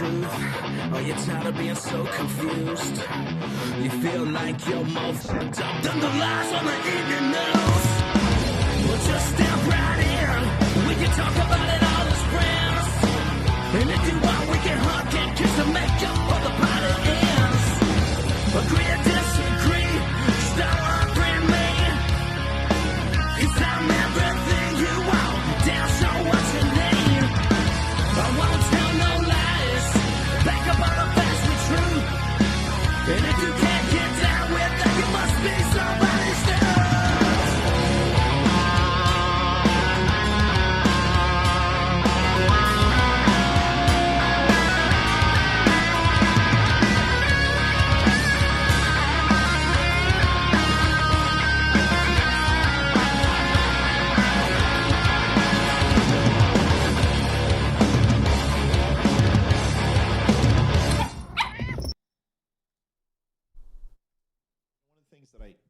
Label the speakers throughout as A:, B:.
A: truth? Are you tired of being so confused? You feel like you're more fucked up than the lies on the evening news? Well, just step right in. We can talk about it all as friends. And if you want, we can hug and kiss and make up for the party ends. Agree or disagree, stop arguing me. 'Cause I'm everything you want, damn sure what you need. I won't tell no lies, back up all the facts with truth. And if you can't get down with that, you must be somebody's dude.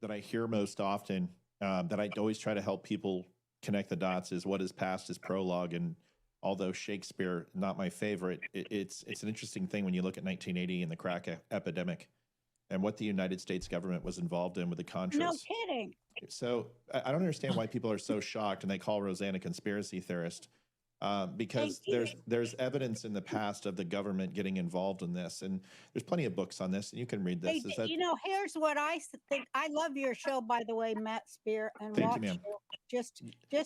B: That I hear most often, that I always try to help people connect the dots, is what is past is prologue. And although Shakespeare, not my favorite, it's an interesting thing when you look at 1980 and the crack epidemic and what the United States government was involved in with the Contras.
C: No kidding.
B: So I don't understand why people are so shocked and they call Roseanne a conspiracy theorist. Because there's evidence in the past of the government getting involved in this, and there's plenty of books on this, and you can read this.
C: Hey, here's what I think. I love your show, by the way, Matt Spear, and
B: Thank you, ma'am.
C: Just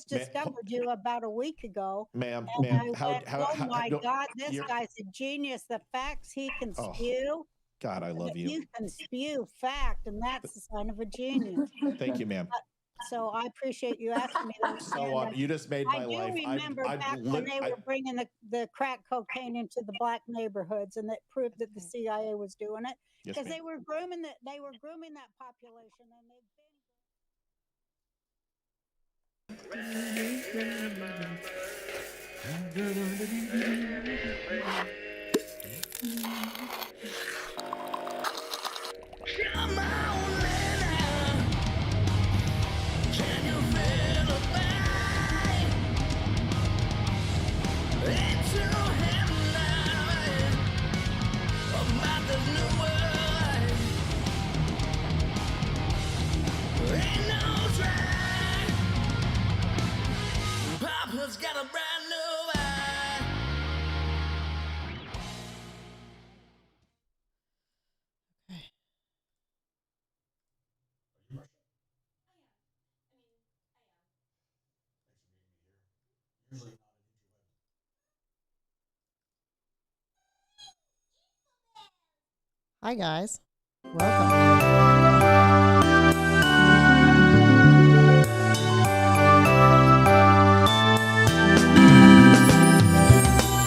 C: discovered you about a week ago,
B: ma'am.
C: Oh my God, this guy's a genius. The facts he can spew.
B: God, I love you.
C: You can spew fact, and that's the sign of a genius.
B: Thank you, ma'am.
C: So I appreciate you asking me that.
B: So you just made my life.
C: I do remember back when they were bringing the crack cocaine into the black neighborhoods, and that proved that the CIA was doing it because they were grooming that population,
A: Come on, man. Can you feel the pain? Into him now, about the new world. Ain't no track. Papa's got a brand new eye.
D: Hi guys, welcome.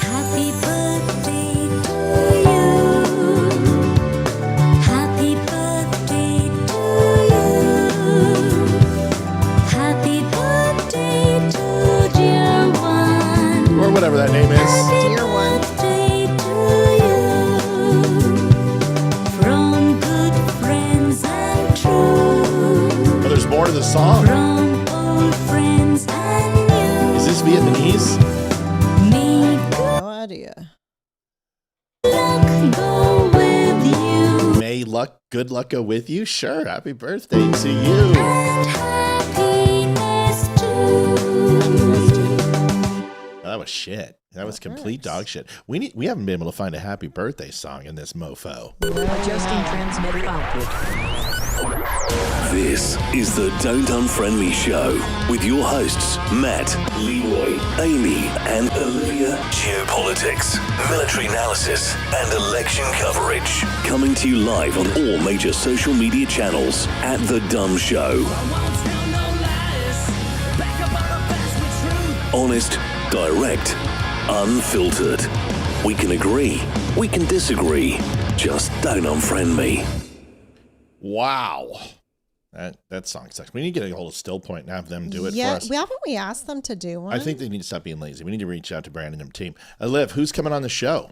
E: Happy birthday to you. Happy birthday to you. Happy birthday to dear one.
B: Or whatever that name is.
D: Dear one.
E: Birthday to you. From good friends and true.
B: Oh, there's more to the song.
E: From old friends and new.
B: Is this Vietnamese?
E: May
D: No idea.
E: luck go with you.
B: May good luck go with you. Sure. Happy birthday to you.
E: And happiness too.
B: That was shit. That was complete dog shit. We haven't been able to find a happy birthday song in this mofo.
F: Adjusting transmitter output.
G: This is the Don't Unfriend Me show with your hosts, Matt, Leroy, Amy, and Olivia. Geopolitics, military analysis, and election coverage. Coming to you live on all major social media channels at The Dumb Show. Honest, direct, unfiltered. We can agree, we can disagree. Just don't unfriend me.
B: Wow. That song sucks. We need to get a hold of Still Point and have them do it for us.
D: Haven't we asked them to do one?
B: I think they need to stop being lazy. We need to reach out to Brandon and team. Liv, who's coming on the show?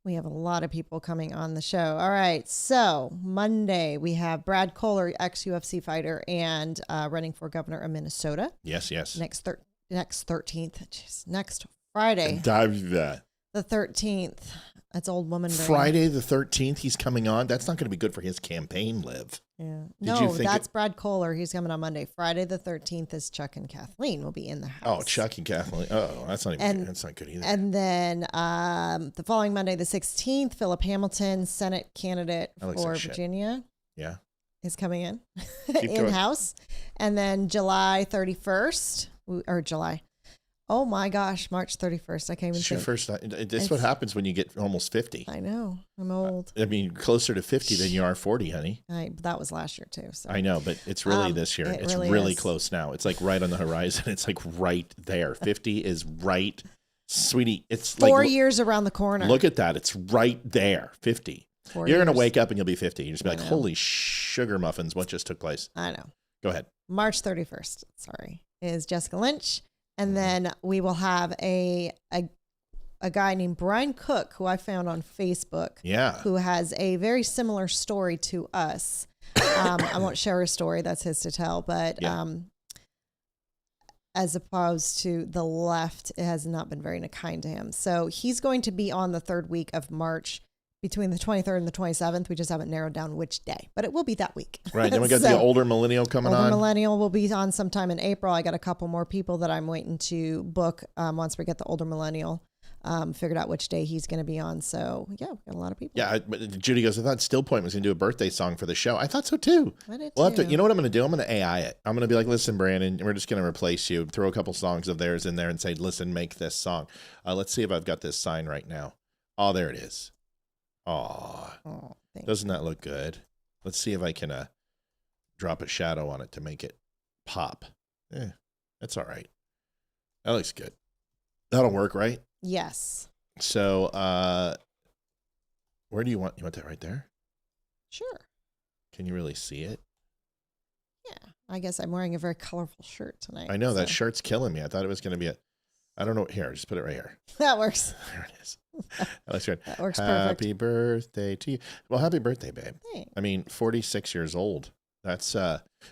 D: We have a lot of people coming on the show. All right. So Monday we have Brad Kohler, ex-UFC fighter and running for governor of Minnesota.
B: Yes.
D: Next 13th. Jeez, next Friday.
B: Dive that.
D: The 13th. That's Old Woman Day.
H: Friday the 13th, he's coming on. That's not going to be good for his campaign, Liv.
D: Yeah.
H: Did you
D: No,
H: think
D: that's Brad Kohler. He's coming on Monday. Friday the 13th is Chuck and Kathleen will be in the house.
H: Oh, Chuck and Kathleen. Oh, that's not even that's not good either.
D: And then the following Monday, the 16th, Philip Hamilton, Senate candidate for Virginia.
H: Yeah.
D: Is coming in in-house. And then July 31st, or July. Oh my gosh, March 31st. I can't even
H: It's
D: think.
H: your first. This is what happens when you get almost 50.
D: I know. I'm old.
H: I mean, closer to 50 than you are 40, honey.
D: That was last year too. So.
H: I know, but it's really this year. It's really close now. It's like right on the horizon. It's like right there. 50 is right, sweetie. It's
D: 4 years around the corner.
H: Look at that. It's right there. 50. You're going to wake up and you'll be 50. You're just be like, holy sugar muffins, what just took place?
D: I know.
H: Go ahead.
D: March 31st, is Jessica Lynch. And then we will have a guy named Brian Cook, who I found on Facebook.
H: Yeah.
D: Who has a very similar story to us. I won't share his story. That's his to tell. But as opposed to the left, it has not been very kind to him. So he's going to be on the third week of March, between the 23rd and the 27th. We just haven't narrowed down which day, but it will be that week.
H: Right. Then we got the older millennial coming on.
D: Older millennial will be on sometime in April. I got a couple more people that I'm waiting to book once we get the older millennial figured out which day he's going to be on. So yeah, we got a lot of people.
H: Yeah. Judy goes, I thought Still Point was going to do a birthday song for the show. I thought so too.
D: I did
H: we'll have
D: too.
H: to, you know what I'm going to do? I'm going to AI it. I'm going to be like, listen, Brandon, we're just going to replace you. Throw a couple songs of theirs in there and say, listen, make this song. Let's see if I've got this sign right now. Oh, there it is. Oh, doesn't that look good? Let's see if I can drop a shadow on it to make it pop. That's all right. That looks good. That'll work, right?
D: Yes.
H: So, where do you want that right there?
D: Sure.
H: Can you really see it?
D: Yeah. I guess I'm wearing a very colorful shirt tonight.
H: I know that shirt's killing me. I thought it was going to be I don't know. Here, just put it right here.
D: That works.
H: There it is. That looks good.
D: That works
H: Happy
D: perfect.
H: birthday to you. Well, happy birthday, babe.
D: Thanks.
H: I mean, 46 years old. That's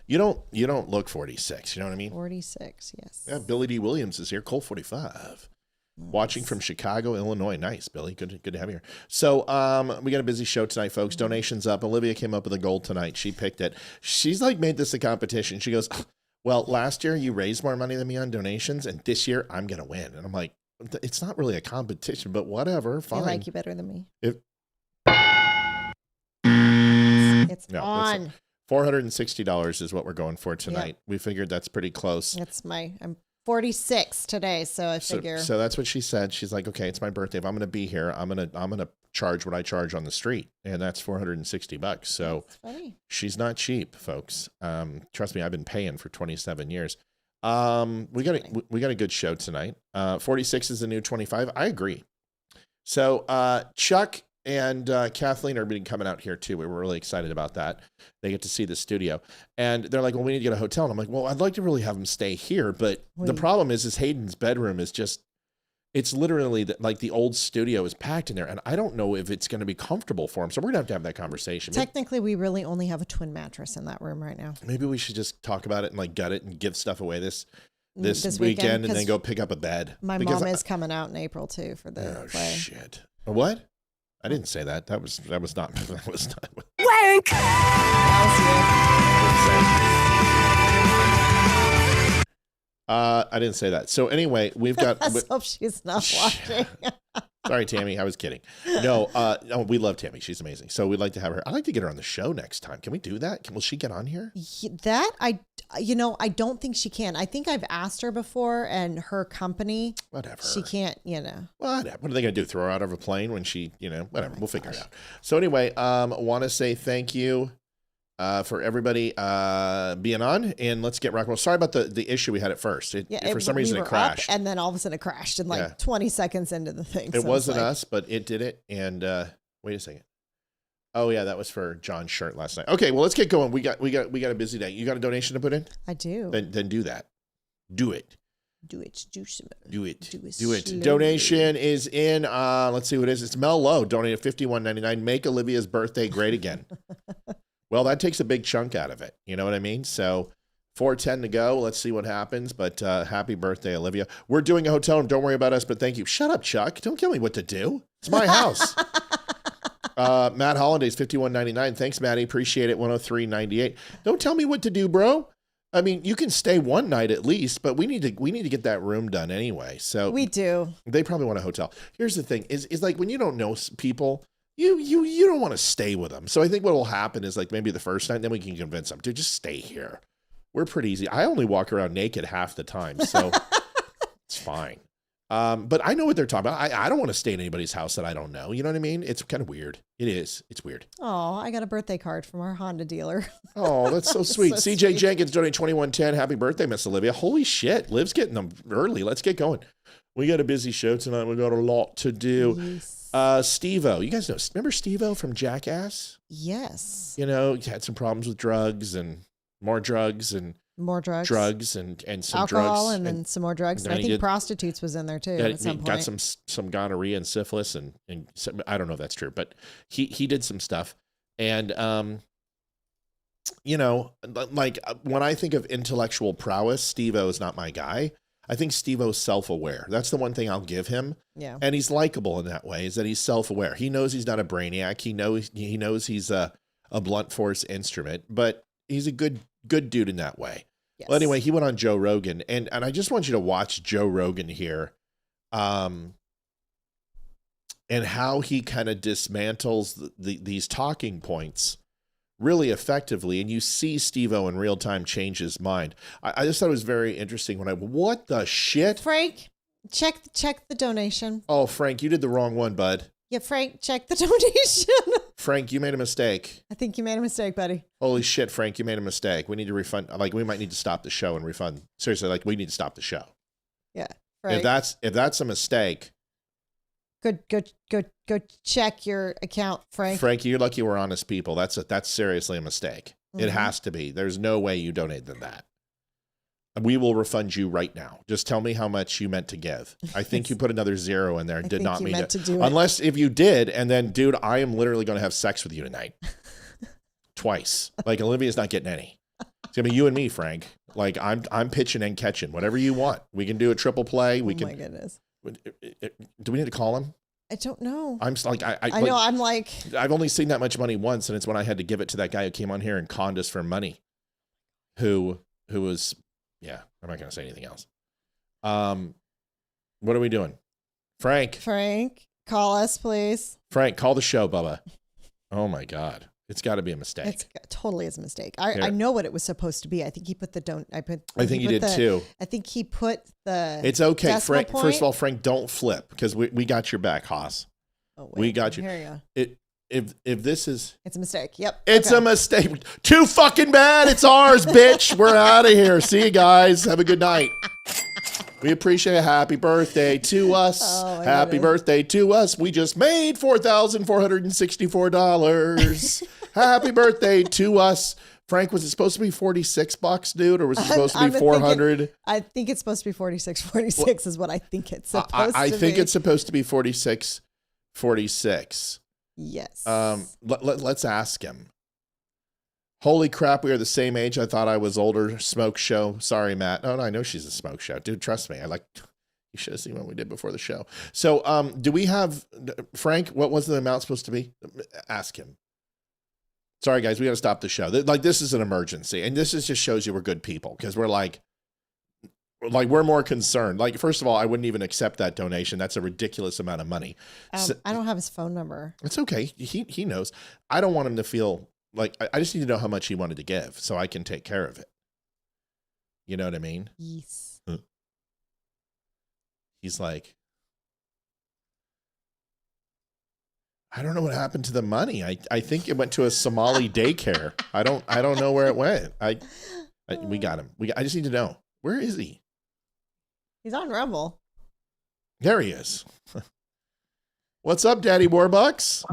H: you don't look 46. You know what I mean?
D: 46. Yes.
H: Yeah. Billy D. Williams is here. Colt 45. Nice. Watching from Chicago, Illinois. Nice, Billy. Good to have you here. So, we got a busy show tonight, folks. Donations up. Olivia came up with a goal tonight. She picked it. She's like made this a competition. She goes, well, last year you raised more money than me on donations, and this year I'm gonna win. And I'm like, it's not really a competition, but whatever. Fine.
D: I like you better than me. It's on.
H: $460 is what we're going for tonight. Yep. We figured that's pretty close.
D: I'm 46 today, so I figure.
H: So that's what she said. She's like, okay, it's my birthday. If I'm going to be here, I'm going to charge what I charge on the street, and that's $460. So she's not cheap, folks. Trust me, I've been paying for 27 years. We got a good show tonight. 46 is the new 25. I agree. So Chuck and Kathleen are being coming out here too. We were really excited about that. They get to see the studio, and they're like, well, we need to get a hotel. And I'm like, well, I'd like to really have them stay here. But the problem is Hayden's bedroom is just, it's literally like the old studio is packed in there. And I don't know if it's going to be comfortable for him. So we're going to have that conversation.
D: Technically, we really only have a twin mattress in that room right now.
H: Maybe we should just talk about it and like gut it and give stuff away this weekend and then go pick up a bed.
D: My mom is coming out in April too for the play.
H: Shit. What? I didn't say that. That was not.
E: Wank!
H: I didn't say that. So anyway, we've got.
D: Let's hope she's not watching.
H: Sorry, Tammy. I was kidding. No, we love Tammy. She's amazing. So we'd like to have her. I'd like to get her on the show next time. Can we do that? Will she get on here?
D: That I don't think she can. I think I've asked her before, and her company.
H: Whatever.
D: She can't.
H: Whatever. What are they going to do? Throw her out of a plane when she? Whatever. We'll figure it out. So anyway, want to say thank you. For everybody being on, and let's get rock. Well, sorry about the issue we had at first. For some reason it crashed,
D: and then all of a sudden it crashed in 20 seconds into the thing.
H: It wasn't us, but it did it. And wait a second. Oh yeah, that was for John's shirt last night. Okay, well let's get going. We got a busy day. You got a donation to put in?
D: I do.
H: Then do that. Do it.
D: Do it.
H: Do it. Donation is in. Let's see what it is. It's Mel Lowe donated $51.99. Make Olivia's birthday great again. Well, that takes a big chunk out of it. You know what I mean? So 4:10 to go. Let's see what happens. But happy birthday, Olivia. We're doing a hotel room. Don't worry about us, but thank you. Shut up, Chuck. Don't tell me what to do. It's my house. Matt Hollandays, $51.99. Thanks, Matty. Appreciate it. $103.98. Don't tell me what to do, bro. I mean, you can stay one night at least, but we need to get that room done anyway. So
D: we do.
H: They probably want a hotel. Here's the thing: is like when you don't know people, you don't want to stay with them. So I think what will happen is like maybe the first night, then we can convince them to just stay here. We're pretty easy. I only walk around naked half the time, so it's fine. But I know what they're talking about. I don't want to stay in anybody's house that I don't know. You know what I mean? It's kind of weird. It is. It's weird.
D: Oh, I got a birthday card from our Honda dealer.
H: Oh, that's so sweet. So CJ sweet. Jenkins donated 2110. Happy birthday, Miss Olivia. Holy shit. Liv's getting them early. Let's get going. We got a busy show tonight. We got a lot to do. Yes. Steve-O. You guys know, remember Steve-O from Jackass?
D: Yes.
H: You know, he had some problems with drugs and more drugs and drugs and some
D: alcohol
H: drugs
D: and then some more drugs. I think prostitutes was in there too. At some point.
H: Got some gonorrhea and syphilis and some, I don't know if that's true, but he did some stuff. And you know, like when I think of intellectual prowess, Steve-O is not my guy. I think Steve-O's self-aware. That's the one thing I'll give him. Yeah. And he's likable in that way, is that he's self-aware. He knows he's not a brainiac. He knows he's a blunt force instrument, but he's a good dude in that way. Yes. Well, anyway, he went on Joe Rogan, and I just want you to watch Joe Rogan here, and how he kind of dismantles these talking points really effectively, and you see Steve-O in real time change his mind. I just thought it was very interesting what the shit?
D: Frank, check the donation.
H: Oh, Frank, you did the wrong one, bud.
D: Yeah, Frank, check the donation.
H: Frank, you made a mistake.
D: I think you made a mistake, buddy.
H: Holy shit, Frank, you made a mistake. We need to refund. Like, we might need to stop the show and refund. Seriously, like, we need to stop the show.
D: Yeah, Frank.
H: If that's a mistake.
D: Go check your account, Frank.
H: Frank, you're lucky we're honest people. That's seriously a mistake. Mm-hmm. It has to be. There's no way you donated that. We will refund you right now. Just tell me how much you meant to give. I think you put another 0 in there and did not mean to do it. Unless if you did, and then, dude, I am literally going to have sex with you tonight. Twice. Like, Olivia's not getting any. It's going to be you and me, Frank. Like, I'm pitching and catching. Whatever you want. We can do a triple play. We can.
D: Oh, my goodness.
H: Do we need to call him?
D: I don't know.
H: I'm like, I
D: know. I'm like,
H: I've only seen that much money once, and it's when I had to give it to that guy who came on here and conned us for money. Who was... Yeah, I'm not going to say anything else. What are we doing? Frank,
D: call us, please.
H: Frank, call the show, Bubba. Oh, my God. It's got to be a mistake.
D: It totally is a mistake. I know what it was supposed to be. I think he put the
H: I think he did too.
D: I think he put the...
H: It's okay, Frank. Point. First of all, Frank, don't flip, because we got your back, Haas. Oh, wait, we got you.
D: Here you go.
H: If this is...
D: It's a mistake. Yep.
H: It's a mistake. Too fucking bad. It's ours, bitch. We're out of here. See you guys. Have a good night. We appreciate it. Happy birthday to us. Oh, happy birthday to us. We just made $4,464. Happy birthday to us. Frank, was it supposed to be $46, dude, or was it supposed to be $400?
D: I think it's supposed to be $46.46 is what I think it's supposed to be.
H: I think it's supposed to be $46.46.
D: Yes.
H: Let's ask him. Holy crap, we are the same age. I thought I was older. Smoke show. Sorry, Matt. Oh, no, I know she's a smoke show. Dude, trust me. You should have seen what we did before the show. So, do we have, Frank, what was the amount supposed to be? Ask him. Sorry, guys, we got to stop the show. Like, this is an emergency. And this just shows you we're good people, because we're like, we're more concerned. Like, first of all, I wouldn't even accept that donation. That's a ridiculous amount of money.
D: I don't have his phone number.
H: It's okay. He knows. I don't want him to feel like, I just need to know how much he wanted to give so I can take care of it. You know what I mean?
D: Yes.
H: He's like, I don't know what happened to the money. I think it went to a Somali daycare. I don't know where it went. We got him. I just need to know. Where is he?
D: He's on Rumble.
H: There he is. What's up, Daddy Warbucks?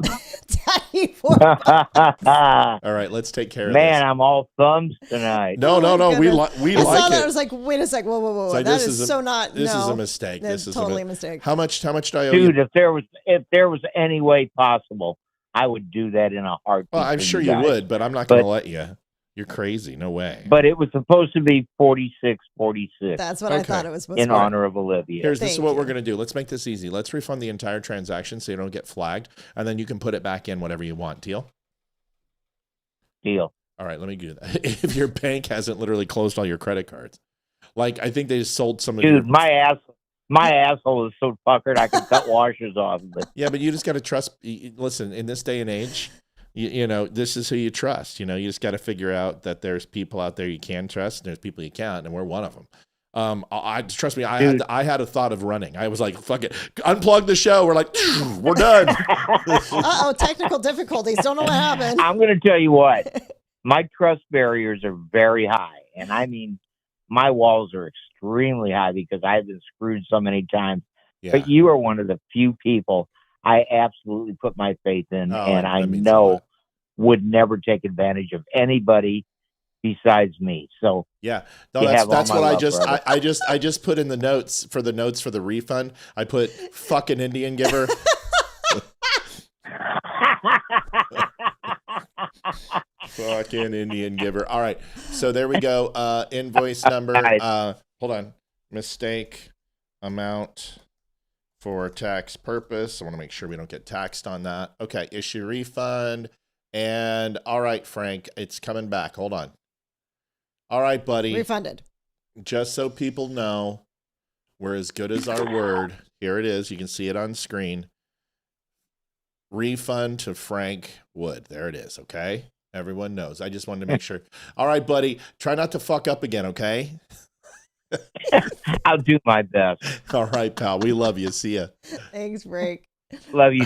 D: Daddy Warbucks.
H: All right, let's take care of
I: this.
H: Man,
I: I'm all thumbs tonight.
H: No. We like it.
D: I was like, wait a sec. Whoa.
H: Like,
D: that is so not.
H: This is a mistake.
D: This is totally a mistake.
H: How much do I owe
I: Dude,
H: you?
I: if there was any way possible, I would do that in a heartbeat.
H: Well, I'm sure you would, but I'm not going to let you. You're crazy. No way.
I: But it was supposed to be 4646.
D: That's what I thought it was supposed
I: in
D: to be.
I: honor of Olivia.
H: This is what we're going to do. Let's make this easy. Let's refund the entire transaction so you don't get flagged, and then you can put it back in whatever you want. Deal?
I: Deal.
H: All right, let me do that. If your bank hasn't literally closed all your credit cards. Like, I think they just sold some of
I: Dude, my asshole is so puckered I can cut washers off of it.
H: Yeah, but you just got to trust. Listen, in this day and age, you know, this is who you trust. You know, you just got to figure out that there's people out there you can trust, and there's people you can't, and we're one of them. Trust me, I had a thought of running. I was like, fuck it, unplug the show. We're like, we're done.
D: Technical difficulties. Don't know what happened.
I: I'm going to tell you what. My trust barriers are very high, and I mean, my walls are extremely high because I've been screwed so many times. Yeah. But you are one of the few people I absolutely put my faith in, and I know would never take advantage of anybody besides me. So
H: yeah, no, that's what I just put in the notes for the refund. I put fucking Indian giver. Fucking Indian giver. All right, so there we go. Invoice number. Hold on. Mistake amount for tax purpose. I want to make sure we don't get taxed on that. Okay, issue refund. And all right, Frank, it's coming back. Hold on. All right, buddy.
D: Refunded.
H: Just so people know, we're as good as our word. Here it is. You can see it on screen. Refund to Frank Wood. There it is. Okay. Everyone knows. I just wanted to make sure. All right, buddy. Try not to fuck up again. Okay.
I: I'll do my best.
H: All right, pal. We love you. See ya.
D: Thanks, Frank.
I: Love you.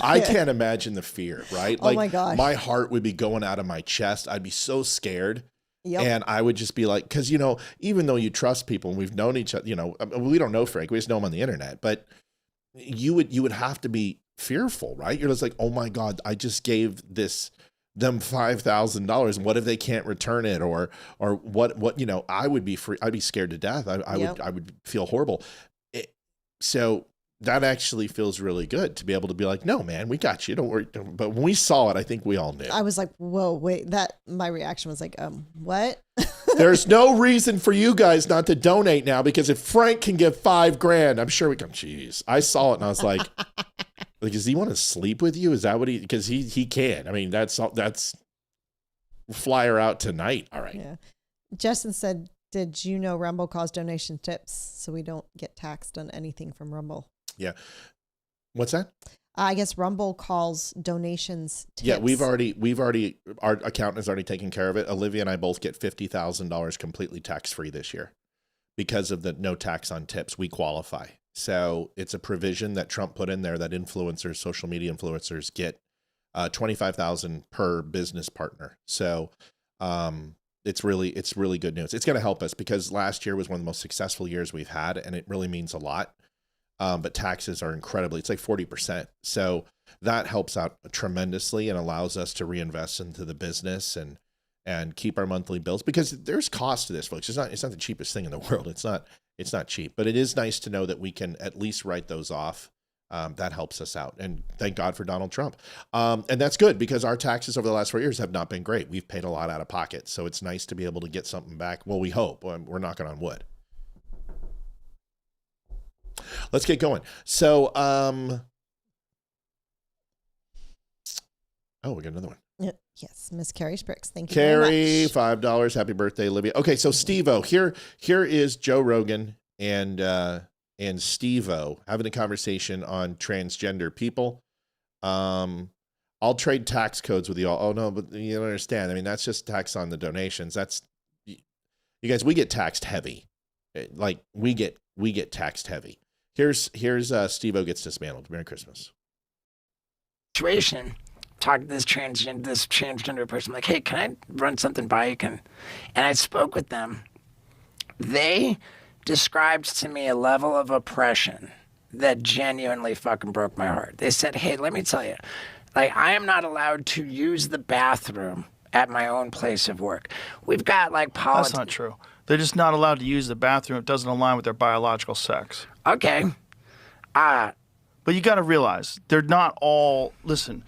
H: I can't imagine the fear, right?
D: Like, oh my gosh.
H: My heart would be going out of my chest. I'd be so scared.
D: Yep.
H: And I would just be like, because, you know, even though you trust people and we've known each other, you know, we don't know Frank. We just know him on the internet. But you would have to be fearful, right? You're just like, oh my God, I just gave them $5,000. What if they can't return it, or what? You know, I would be I'd be scared to death. I would feel horrible. So that actually feels really good to be able to be like, no, man, we got you. Don't worry. But when we saw it, I think we all knew.
D: I was like, whoa, wait. My reaction was like, what?
H: There's no reason for you guys not to donate now, because if Frank can give $5,000, I'm sure we can. Jeez, I saw it and I was like, does he want to sleep with you? Is that what because he can. I mean, that's fly her out tonight. All right.
D: Yeah. Justin said, did you know Rumble calls donation tips so we don't get taxed on anything from Rumble?
H: Yeah. What's that?
D: I guess Rumble calls donations tips.
H: Yeah, we've already, our accountant has already taken care of it. Olivia and I both get $50,000 completely tax-free this year because of the no tax on tips. We qualify. So it's a provision that Trump put in there that influencers, social media influencers get $25,000 per business partner. So it's really good news. It's going to help us because last year was one of the most successful years we've had, and it really means a lot. But taxes are it's like 40%. So that helps out tremendously and allows us to reinvest into the business and keep our monthly bills, because there's cost to this, folks. It's not the cheapest thing in the world. It's not cheap, but it is nice to know that we can at least write those off. That helps us out. And thank God for Donald Trump. And that's good because our taxes over the last 4 years have not been great. We've paid a lot out of pocket. So it's nice to be able to get something back. Well, we hope. We're knocking on wood. Let's get going. So, we got another one.
D: Yes, Miss Carrie Spriggs. Thank you
H: Carrie,
D: very much.
H: $5. Happy birthday, Olivia. Okay, so Steve-O, here is Joe Rogan and Steve-O having a conversation on transgender people. I'll trade tax codes with you all. Oh no, but you don't understand. I mean, that's just tax on the donations. That's you guys. We get taxed heavy. Like we get taxed heavy. Here's Steve-O gets dismantled. Merry Christmas.
J: Situation. Talk to this transgender person. Like, hey, can I run something by you? And I spoke with them. They described to me a level of oppression that genuinely fucking broke my heart. They said, hey, let me tell you, like, I am not allowed to use the bathroom at my own place of work. We've got like
K: That's not true. They're just not allowed to use the bathroom. It doesn't align with their biological sex.
J: Okay.
K: But you got to realize they're not all, listen,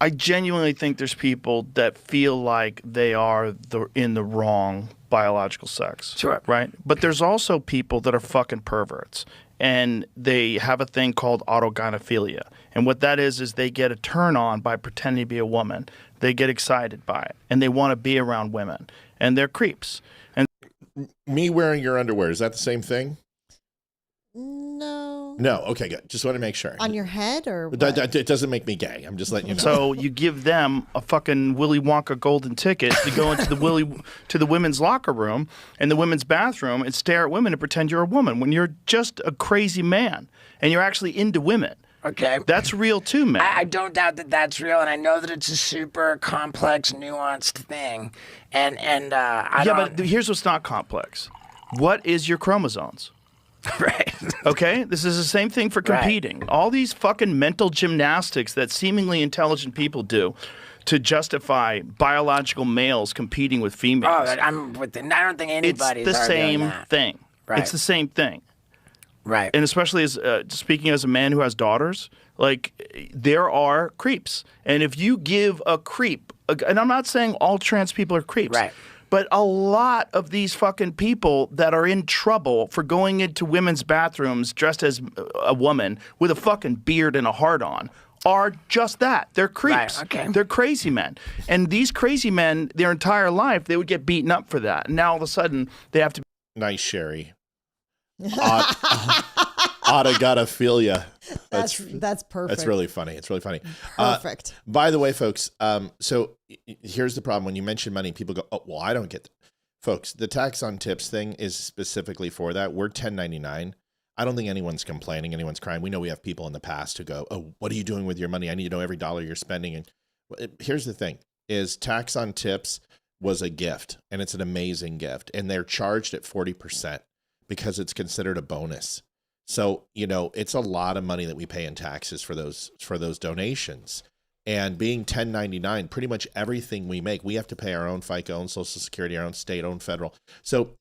K: I genuinely think there's people that feel like they are in the wrong biological sex.
J: Sure.
K: Right? But there's also people that are fucking perverts. And they have a thing called autogynephilia. And what that is they get a turn on by pretending to be a woman. They get excited by it. And they want to be around women. And they're creeps. And
H: me wearing your underwear, is that the same thing?
D: No.
H: No. Okay, good. Just want to make sure.
D: On your head or what?
H: It doesn't make me gay. I'm just letting you know.
K: So you give them a fucking Willy Wonka golden ticket to go into the women's locker room and the women's bathroom and stare at women and pretend you're a woman when you're just a crazy man and you're actually into women.
J: Okay.
K: That's real too, man.
J: I don't doubt that that's real, and I know that it's a super complex, nuanced thing.
K: But here's what's not complex. What is your chromosomes?
J: Right.
K: Okay? This is the same thing for competing. Right. All these fucking mental gymnastics that seemingly intelligent people do to justify biological males competing with females.
J: Oh, I'm with it. I don't think anybody's
K: It's the same
J: that.
K: thing.
J: Right.
K: It's the same thing.
J: Right.
K: And especially as speaking as a man who has daughters, like there are creeps. And if you give a creep, and I'm not saying all trans people are creeps.
J: Right.
K: But a lot of these fucking people that are in trouble for going into women's bathrooms dressed as a woman with a fucking beard and a heart on are just that. They're creeps.
J: Right, okay.
K: They're crazy men. And these crazy men, their entire life, they would get beaten up for that. And now all of a sudden, they have to...
H: Nice, Sherry. Autogynephilia.
D: That's perfect.
H: That's really funny. It's really funny.
D: Perfect.
H: By the way, folks, so here's the problem. When you mention money, people go, oh, well, I don't get that. Folks, the tax on tips thing is specifically for that. We're 1099. I don't think anyone's complaining. Anyone's crying. We know we have people in the past who go, oh, what are you doing with your money? I need to know every dollar you're spending. And here's the thing is tax on tips was a gift, and it's an amazing gift. And they're charged at 40%. Because it's considered a bonus. So, it's a lot of money that we pay in taxes for those donations. And being 1099, pretty much everything we make, we have to pay our own FICA, own Social Security, our own state, own federal. So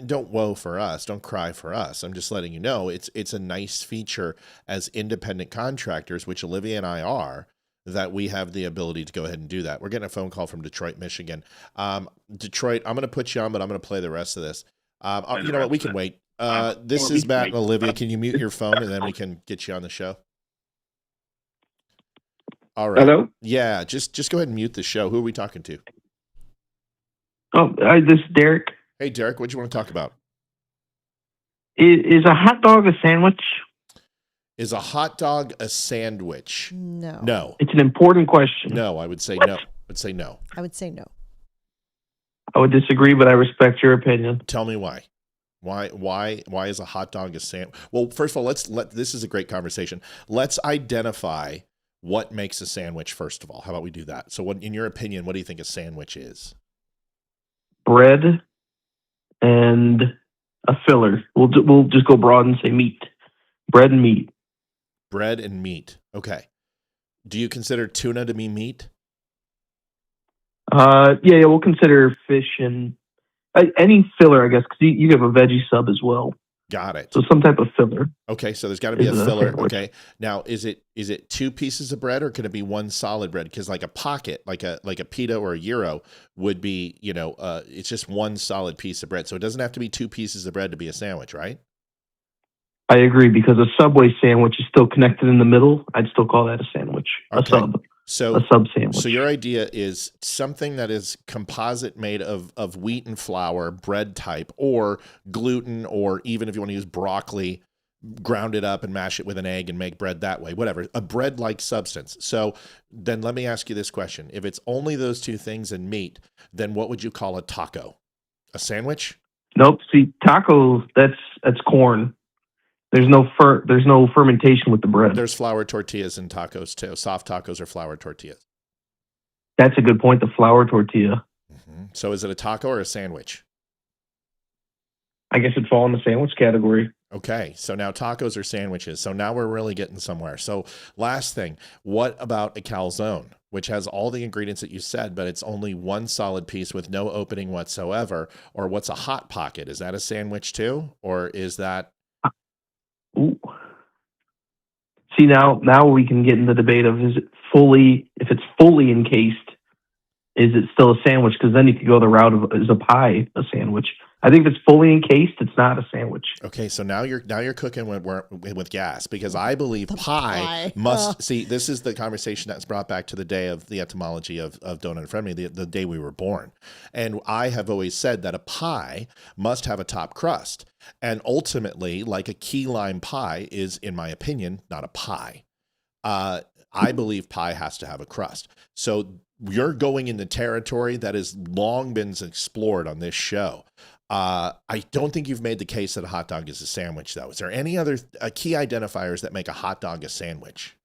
H: don't woe for us. Don't cry for us. I'm just letting you know it's a nice feature as independent contractors, which Olivia and I are, that we have the ability to go ahead and do that. We're getting a phone call from Detroit, Michigan. Detroit, I'm going to put you on, but I'm going to play the rest of this. You know what? We can wait. This is Matt and Olivia. Can you mute your phone and then we can get you on the show? All right.
L: Hello?
H: Yeah, just go ahead and mute the show. Who are we talking to?
L: Oh, this is Derek.
H: Hey, Derek, what do you want to talk about?
L: Is a hot dog a sandwich?
H: Is a hot dog a sandwich?
D: No.
H: No.
L: It's an important question.
H: No, I would say no. I would say no.
D: I would say no.
L: I would disagree, but I respect your opinion.
H: Tell me why. Why is a hot dog a sandwich? Well, first of all, this is a great conversation. Let's identify what makes a sandwich first of all. How about we do that? So in your opinion, what do you think a sandwich is?
L: Bread and a filler. We'll just go broad and say meat. Bread and meat.
H: Bread and meat. Okay. Do you consider tuna to be meat?
L: Yeah, we'll consider fish and any filler, I guess, because you have a veggie sub as well.
H: Got it.
L: So some type of filler.
H: Okay, so there's got to be a filler. Okay, now is it two pieces of bread or can it be one solid bread? Because like a pocket, like a pita or a gyro would be, it's just one solid piece of bread. So it doesn't have to be two pieces of bread to be a sandwich, right?
L: I agree, because a Subway sandwich is still connected in the middle. I'd still call that a sandwich.
H: Okay.
L: A sub.
H: So
L: a sub sandwich.
H: So your idea is something that is composite made of wheat and flour, bread type, or gluten, or even if you want to use broccoli, ground it up and mash it with an egg and make bread that way, whatever, a bread-like substance. So then let me ask you this question. If it's only those two things and meat, then what would you call a taco? A sandwich?
L: Nope. See, tacos, that's corn. There's no fermentation with the bread.
H: There's flour tortillas in tacos too. Soft tacos are flour tortillas.
L: That's a good point. The flour tortilla.
H: Mm-hmm. So is it a taco or a sandwich?
L: I guess it'd fall in the sandwich category.
H: Okay. So now tacos are sandwiches. So now we're really getting somewhere. So last thing, what about a calzone, which has all the ingredients that you said, but it's only one solid piece with no opening whatsoever? Or what's a hot pocket? Is that a sandwich too? Or is that...
L: Ooh. See, now we can get in the debate of if it's fully encased, is it still a sandwich? Because then you could go the route of, is a pie a sandwich? I think if it's fully encased, it's not a sandwich.
H: Okay, so now you're cooking with gas, because I believe pie must see. This is the conversation that's brought back to the day of the etymology of Don't Unfriend Me, the day we were born, and I have always said that a pie must have a top crust, and ultimately, like a key lime pie is, in my opinion, not a pie. I believe pie has to have a crust. So you're going into territory that has long been explored on this show. I don't think you've made the case that a hot dog is a sandwich, though. Is there any other key identifiers that make a hot dog a sandwich?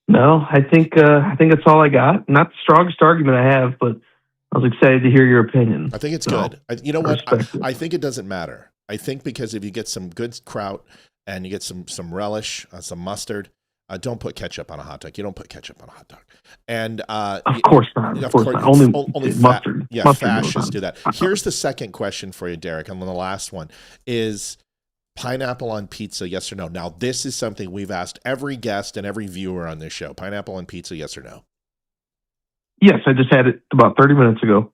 L: No, I think that's all I got. Not the strongest argument I have, but I was excited to hear your opinion.
H: I think it's good. You know what? I think it doesn't matter. I think because if you get some good kraut and you get some relish, some mustard, don't put ketchup on a hot dog. You don't put ketchup on a hot dog. And
L: of course not. Of course not. Only mustard.
H: Fascists do that. Here's the second question for you, Derek, and then the last one is pineapple on pizza, yes or no? Now, this is something we've asked every guest and every viewer on this show. Pineapple on pizza, yes or no?
L: Yes, I just had it about 30 minutes ago.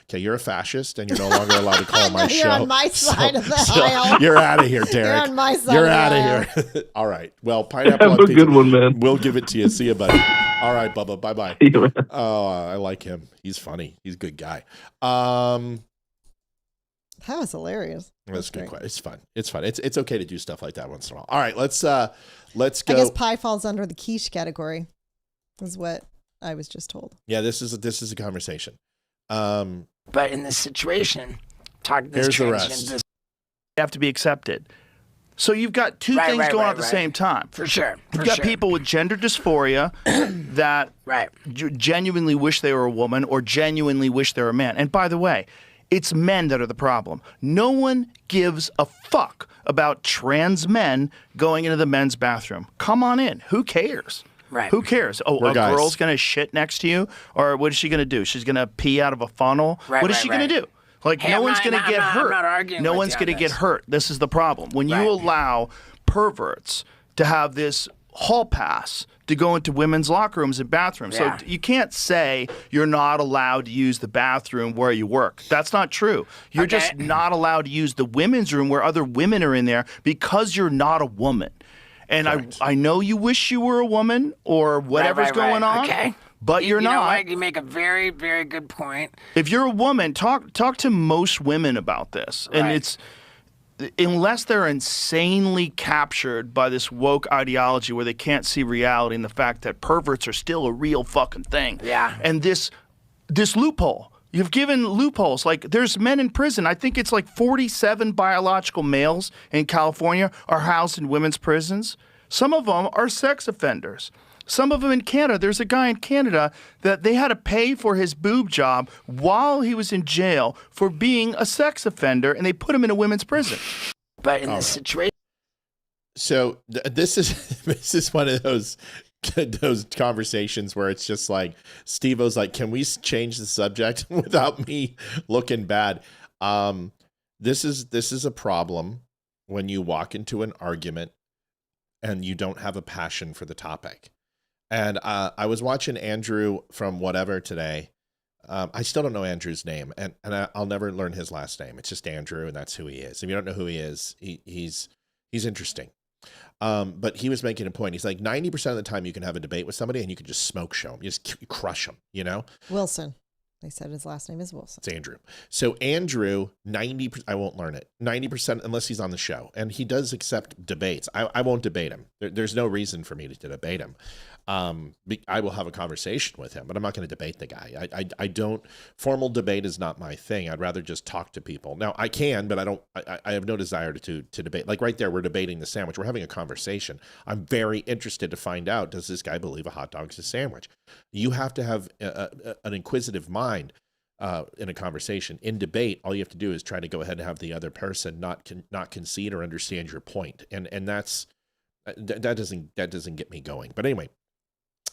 H: Okay, you're a fascist, and you're no longer allowed to call my show.
D: You're on my side of the aisle.
H: You're out of here, Derek.
D: You're on my side.
H: You're out of here. All right. Well, pineapple on pizza.
L: Good one, man.
H: We'll give it to you. See you, buddy. All right, Bubba. Bye-bye. Oh, I like him. He's funny. He's a good guy.
D: That was hilarious.
H: That's a good question. It's fun. It's fun. It's okay to do stuff like that once in a while. All right, let's go.
D: I guess pie falls under the quiche category, is what I was just told.
H: Yeah, this is a conversation.
J: But in this situation,
H: here's the rest.
K: You have to be accepted. So you've got two things going on at the same time.
J: For sure.
K: You've got people with gender dysphoria that genuinely wish they were a woman or genuinely wish they were a man. And by the way, it's men that are the problem. No one gives a fuck about trans men going into the men's bathroom. Come on in. Who cares?
J: Right.
K: Who cares? Oh, a girl's going to shit next to you? Or what is she going to do? She's going to pee out of a funnel? What is she going to do? Like, no one's going to get hurt. No one's going to get hurt. This is the problem. When you allow perverts to have this hall pass to go into women's locker rooms and bathrooms. So you can't say you're not allowed to use the bathroom where you work. That's not true. You're just not allowed to use the women's room where other women are in there because you're not a woman. And I know you wish you were a woman or whatever's going on, but you're not.
J: Know what? You make a very, very good point.
K: If you're a woman, talk to most women about this. And it's unless they're insanely captured by this woke ideology where they can't see reality and the fact that perverts are still a real fucking thing.
J: Yeah.
K: And this loophole. You've given loopholes. Like, there's men in prison. I think it's like 47 biological males in California are housed in women's prisons. Some of them are sex offenders. Some of them in Canada. There's a guy in Canada that they had to pay for his boob job while he was in jail for being a sex offender, and they put him in a women's prison.
J: But in this situation...
H: So this is one of those conversations where it's just like Steve-O's like, can we change the subject without me looking bad? This is a problem when you walk into an argument and you don't have a passion for the topic. And I was watching Andrew from whatever today. I still don't know Andrew's name, and I'll never learn his last name. It's just Andrew, and that's who he is. If you don't know who he is, he's interesting. But he was making a point. He's like, 90% of the time you can have a debate with somebody and you can just smoke show them. You just crush them, you know?
D: Wilson. They said his last name is Wilson.
H: It's Andrew. So Andrew, 90%, I won't learn it. 90% unless he's on the show. And he does accept debates. I won't debate him. There's no reason for me to debate him. I will have a conversation with him, but I'm not going to debate the guy. I don't, formal debate is not my thing. I'd rather just talk to people. Now I can, but I have no desire to debate. Like right there, we're debating the sandwich. We're having a conversation. I'm very interested to find out, does this guy believe a hot dog is a sandwich? You have to have an inquisitive mind in a conversation. In debate, all you have to do is try to go ahead and have the other person not concede or understand your point. And that doesn't get me going. But anyway,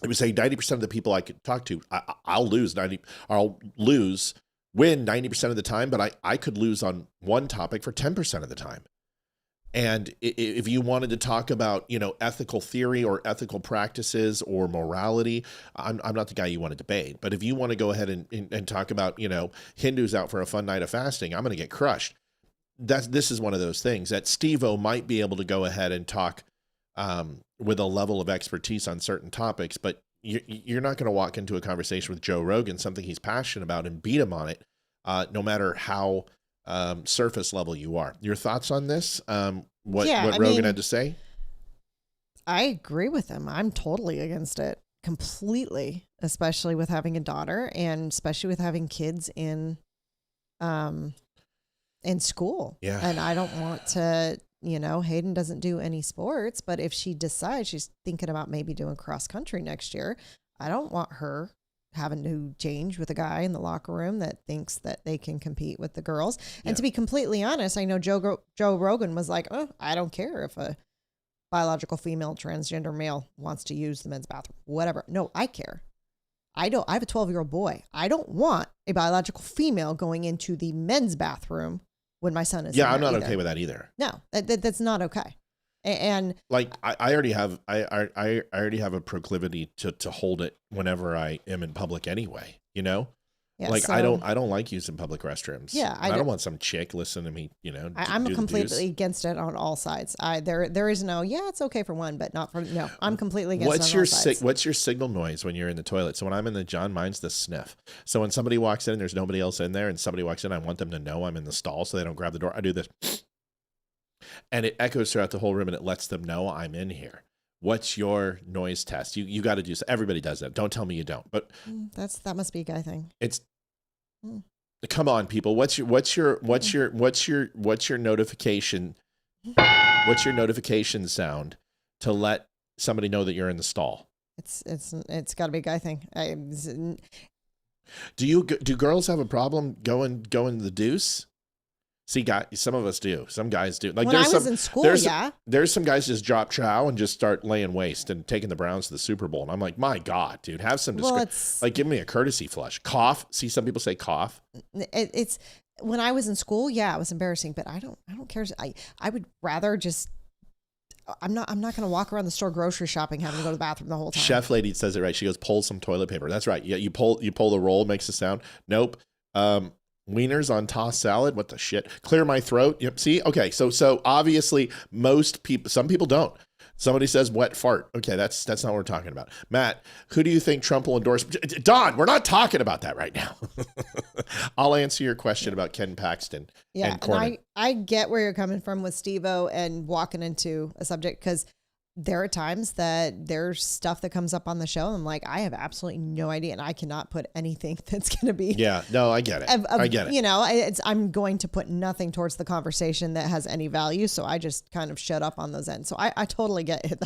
H: I would say 90% of the people I could talk to, I'll win 90% of the time, but I could lose on one topic for 10% of the time. And if you wanted to talk about, ethical theory or ethical practices or morality, I'm not the guy you want to debate. But if you want to go ahead and talk about, Hindus out for a fun night of fasting, I'm going to get crushed. This is one of those things that Steve-O might be able to go ahead and talk with a level of expertise on certain topics, but you're not going to walk into a conversation with Joe Rogan, something he's passionate about, and beat him on it, no matter how surface level you are. Your thoughts on this? What Rogan had to say?
D: I agree with him. I'm totally against it completely, especially with having a daughter and especially with having kids in school.
H: Yeah.
D: And I don't want to, Hayden doesn't do any sports, but if she decides she's thinking about maybe doing cross country next year, I don't want her having to change with a guy in the locker room that thinks that they can compete with the girls. And to be completely honest, I know Joe Rogan was like, oh, I don't care if a biological female transgender male wants to use the men's bathroom, whatever. No, I care. I have a 12-year-old boy. I don't want a biological female going into the men's bathroom when my son is.
H: Yeah, I'm not okay with that either.
D: No, that's not okay. And
H: like I already have I already have a proclivity to hold it whenever I am in public anyway, Yeah, like so, I don't like using public restrooms.
D: Yeah,
H: I don't want some chick listening to me,
D: I'm completely against it on all sides. There is no, it's okay for one, but not for no. I'm completely against it on all sides.
H: What's your signal noise when you're in the toilet? So when I'm in the John, mine's the sniff. So when somebody walks in and there's nobody else in there and somebody walks in, I want them to know I'm in the stall so they don't grab the door. I do this. And it echoes throughout the whole room and it lets them know I'm in here. What's your noise test? You got to do so. Everybody does that. Don't tell me you don't. But
D: that must be a guy thing.
H: It's come on, people. What's your notification? What's your notification sound to let somebody know that you're in the stall?
D: It's got to be a guy thing.
H: Do girls have a problem going the deuce? See, some of us do. Some guys do. Like
D: when I was in school,
H: there's some guys just drop chow and just start laying waste and taking the Browns to the Super Bowl. And I'm like, my God, dude, have some like give me a courtesy flush. Cough. See, some people say cough.
D: It's when I was in school, it was embarrassing, but I don't care. I would rather just. I'm not going to walk around the store grocery shopping having to go to the bathroom the whole time.
H: Chef lady says it right. She goes, pull some toilet paper. That's right. Yeah, you pull the roll, makes a sound. Nope. Wieners on tossed salad. What the shit? Clear my throat. Yep. See? Okay. So obviously some people don't. Somebody says wet fart. Okay. That's not what we're talking about. Matt, who do you think Trump will endorse? Don, we're not talking about that right now. I'll answer your question about Ken Paxton.
D: Yeah. And I get where you're coming from with Steve-O and walking into a subject because there are times that there's stuff that comes up on the show. And I'm like, I have absolutely no idea. And I cannot put anything that's going to be.
H: Yeah, no, I get it. I get it.
D: I'm going to put nothing towards the conversation that has any value. So I just kind of shut up on those ends. So I totally get it.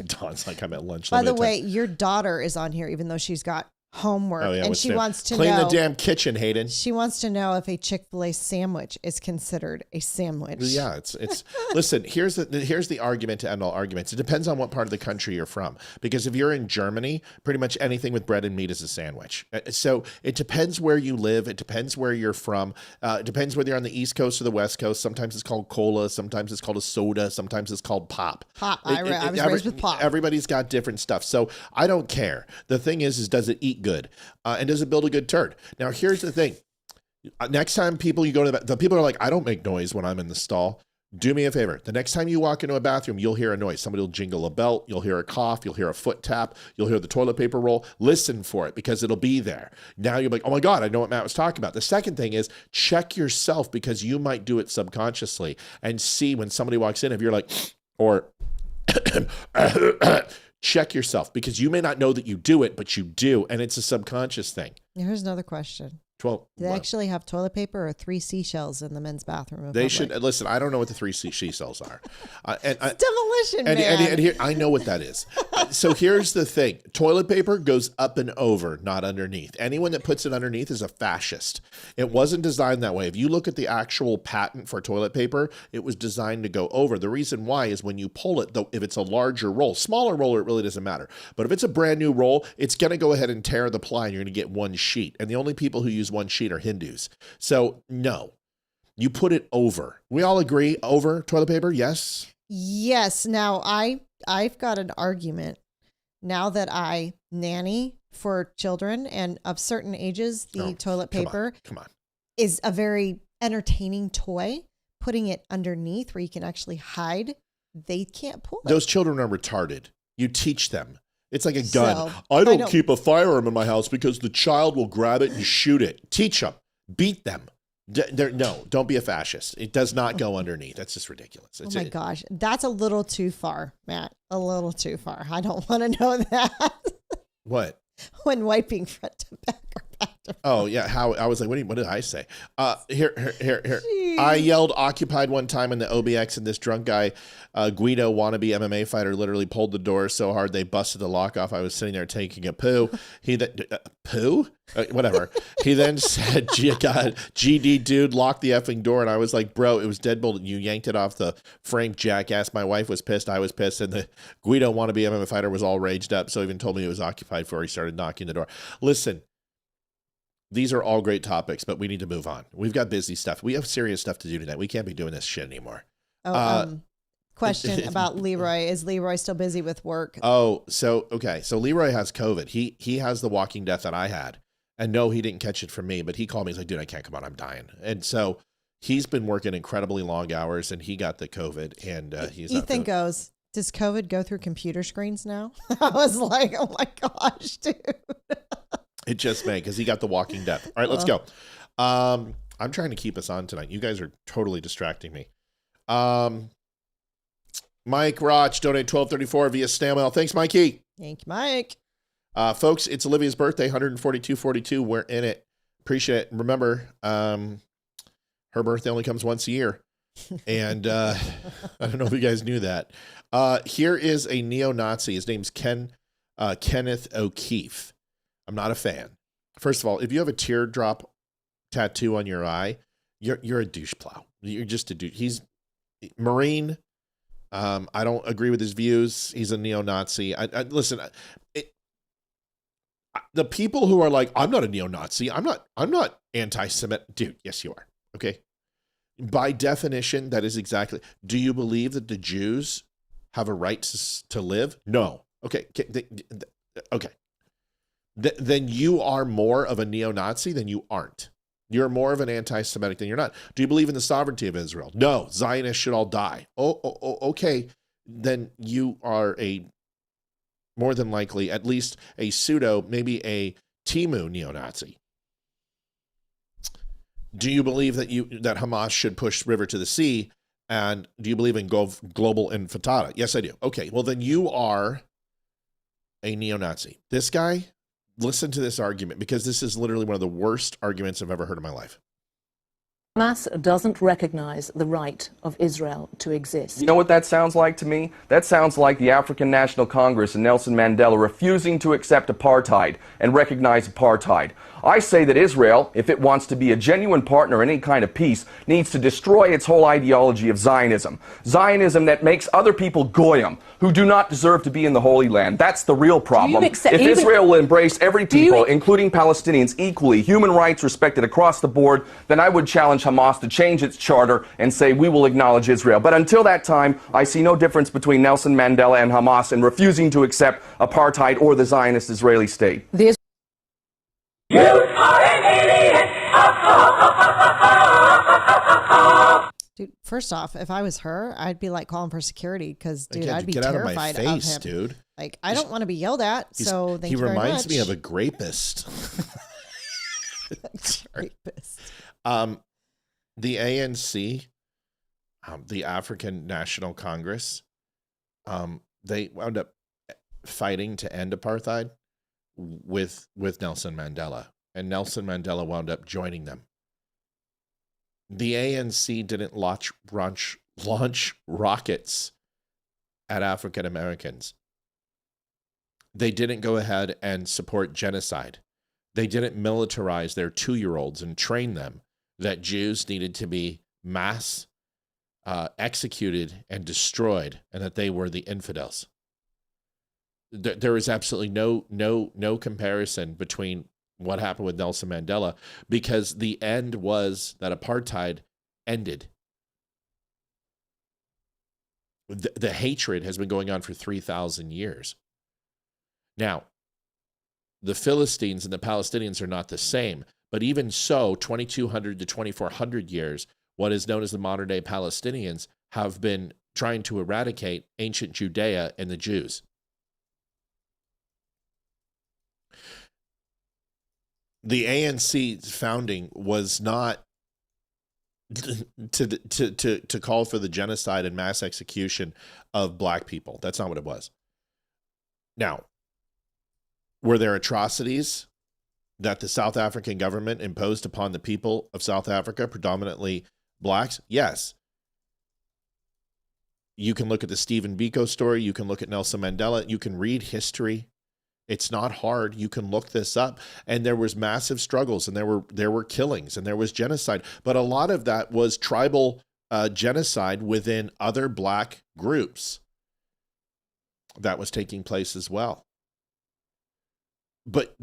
H: Don's like, I'm at lunch.
D: By the way, your daughter is on here, even though she's got homework and she wants to
H: clean the damn kitchen, Hayden.
D: She wants to know if a Chick-fil-A sandwich is considered a sandwich.
H: Yeah, it's listen, here's the argument to end all arguments. It depends on what part of the country you're from, because if you're in Germany, pretty much anything with bread and meat is a sandwich. So it depends where you live, it depends where you're from, it depends whether you're on the East Coast or the West Coast. Sometimes it's called cola, sometimes it's called a soda, sometimes it's called pop.
D: I was raised with pop.
H: Everybody's got different stuff. So I don't care. The thing is does it eat good? And does it build a good turd? Now, here's the thing. Next time you go to the people are like, I don't make noise when I'm in the stall. Do me a favor. The next time you walk into a bathroom, you'll hear a noise. Somebody will jingle a belt. You'll hear a cough. You'll hear a foot tap. You'll hear the toilet paper roll. Listen for it because it'll be there. Now you're like, oh my God, I know what Matt was talking about. The second thing is check yourself because you might do it subconsciously and see when somebody walks in, if you're like, or check yourself because you may not know that you do it, but you do. And it's a subconscious thing.
D: Here's another question. Do they actually have toilet paper or 3 seashells in the men's bathroom?
H: They should listen. I don't know what the 3 seashells are.
D: Demolition, man.
H: And here, I know what that is. So here's the thing: toilet paper goes up and over, not underneath. Anyone that puts it underneath is a fascist. It wasn't designed that way. If you look at the actual patent for toilet paper, it was designed to go over. The reason why is when you pull it, though, if it's a larger roll, smaller roller, it really doesn't matter. But if it's a brand new roll, it's going to go ahead and tear the ply, and you're going to get one sheet. And the only people who use one sheet are Hindus. So no. You put it over. We all agree over toilet paper, yes?
D: Yes. Now, I've got an argument. Now that I nanny for children and of certain ages, the toilet paper
H: come on.
D: is a very entertaining toy. Putting it underneath where you can actually hide, they can't pull it.
H: Those children are retarded. You teach them. It's like a gun.
D: So,
H: I don't keep a firearm in my house because the child will grab it and shoot it. Teach them. Beat them. No, don't be a fascist. It does not go underneath. That's just ridiculous.
D: Oh my gosh. That's a little too far, Matt. A little too far. I don't want to know that.
H: What?
D: When wiping front to back or back to front.
H: Oh, yeah. How I was like, what did I say? Here. I yelled occupied one time in the OBX, and this drunk guy, Guido, wannabe MMA fighter, literally pulled the door so hard they busted the lock off. I was sitting there taking a poo. He then, poo? Whatever. He then said, God, GD dude, lock the effing door. And I was like, bro, it was deadbolt. You yanked it off the frame, jackass. My wife was pissed. I was pissed. And the Guido wannabe MMA fighter was all raged up. So even told me it was occupied before he started knocking the door. Listen, these are all great topics, but we need to move on. We've got busy stuff. We have serious stuff to do tonight. We can't be doing this shit anymore.
D: Question about Leroy. Is Leroy still busy with work?
H: So Leroy has COVID. He has the walking death that I had. And no, he didn't catch it from me, but he called me. He's like, dude, I can't come on. I'm dying. And so he's been working incredibly long hours, and he got the COVID. And he's
D: Ethan goes, does COVID go through computer screens now? I was like, oh my gosh, dude.
H: It just may, because he got the walking death. All right, let's go. I'm trying to keep us on tonight. You guys are totally distracting me. Mike Roch, donate $12.34 via snail mail. Thanks, Mikey.
D: Thank you, Mike.
H: Folks, it's Olivia's birthday, 142.42. We're in it. Appreciate it. Remember, her birthday only comes once a year. And I don't know if you guys knew that. Here is a neo-Nazi. His name's Kenneth O'Keefe. I'm not a fan. First of all, if you have a teardrop tattoo on your eye, you're a douche plow. You're just a douche. He's Marine. I don't agree with his views. He's a neo-Nazi. Listen, the people who are like, I'm not a neo-Nazi. I'm not anti-Semitic. Dude, yes, you are. Okay. By definition, that is exactly. Do you believe that the Jews have a right to live? No. Okay. Okay. Then you are more of a neo-Nazi than you aren't. You're more of an anti-Semitic than you're not. Do you believe in the sovereignty of Israel? No. Zionists should all die. Okay. Then you are more than likely, at least a pseudo, maybe a Timu neo-Nazi. Do you believe that Hamas should push river to the sea? And do you believe in global intifada? Yes, I do. Okay. Well, then you are a neo-Nazi. This guy, listen to this argument, because this is literally one of the worst arguments I've ever heard in my life.
F: Hamas doesn't recognize the right of Israel to exist.
M: You know what that sounds like to me? That sounds like the African National Congress and Nelson Mandela refusing to accept apartheid and recognize apartheid. I say that Israel, if it wants to be a genuine partner in any kind of peace, needs to destroy its whole ideology of Zionism. Zionism that makes other people goyim, who do not deserve to be in the Holy Land. That's the real problem. If Israel will embrace every people, including Palestinians, equally, human rights respected across the board, then I would challenge Hamas to change its charter and say we will acknowledge Israel. But until that time, I see no difference between Nelson Mandela and Hamas in refusing to accept apartheid or the Zionist Israeli state.
A: You are an idiot!
D: Dude, first off, if I was her, I'd be like calling for security because, dude,
H: Again,
D: I'd be
H: get out of my
D: terrified
H: face,
D: of him.
H: dude.
D: Like, I don't want to be yelled at, so thank you very much.
H: He reminds me of a rapist.
D: Rapist.
H: The ANC, the African National Congress, they wound up fighting to end apartheid with Nelson Mandela, and Nelson Mandela wound up joining them. The ANC didn't launch rockets at African Americans. They didn't go ahead and support genocide. They didn't militarize their 2-year-olds and train them that Jews needed to be mass executed and destroyed, and that they were the infidels. There is absolutely no comparison between what happened with Nelson Mandela, because the end was that apartheid ended. The hatred has been going on for 3,000 years. Now, the Philistines and the Palestinians are not the same, but even so, 2,200 to 2,400 years, what is known as the modern-day Palestinians have been trying to eradicate ancient Judea and the Jews. The ANC's founding was not to call for the genocide and mass execution of black people. That's not what it was. Now, were there atrocities that the South African government imposed upon the people of South Africa, predominantly blacks? Yes. You can look at the Stephen Biko story. You can look at Nelson Mandela. You can read history. It's not hard. You can look this up. And there was massive struggles, and there were killings, and there was genocide. But a lot of that was tribal genocide within other black groups that was taking place as well. But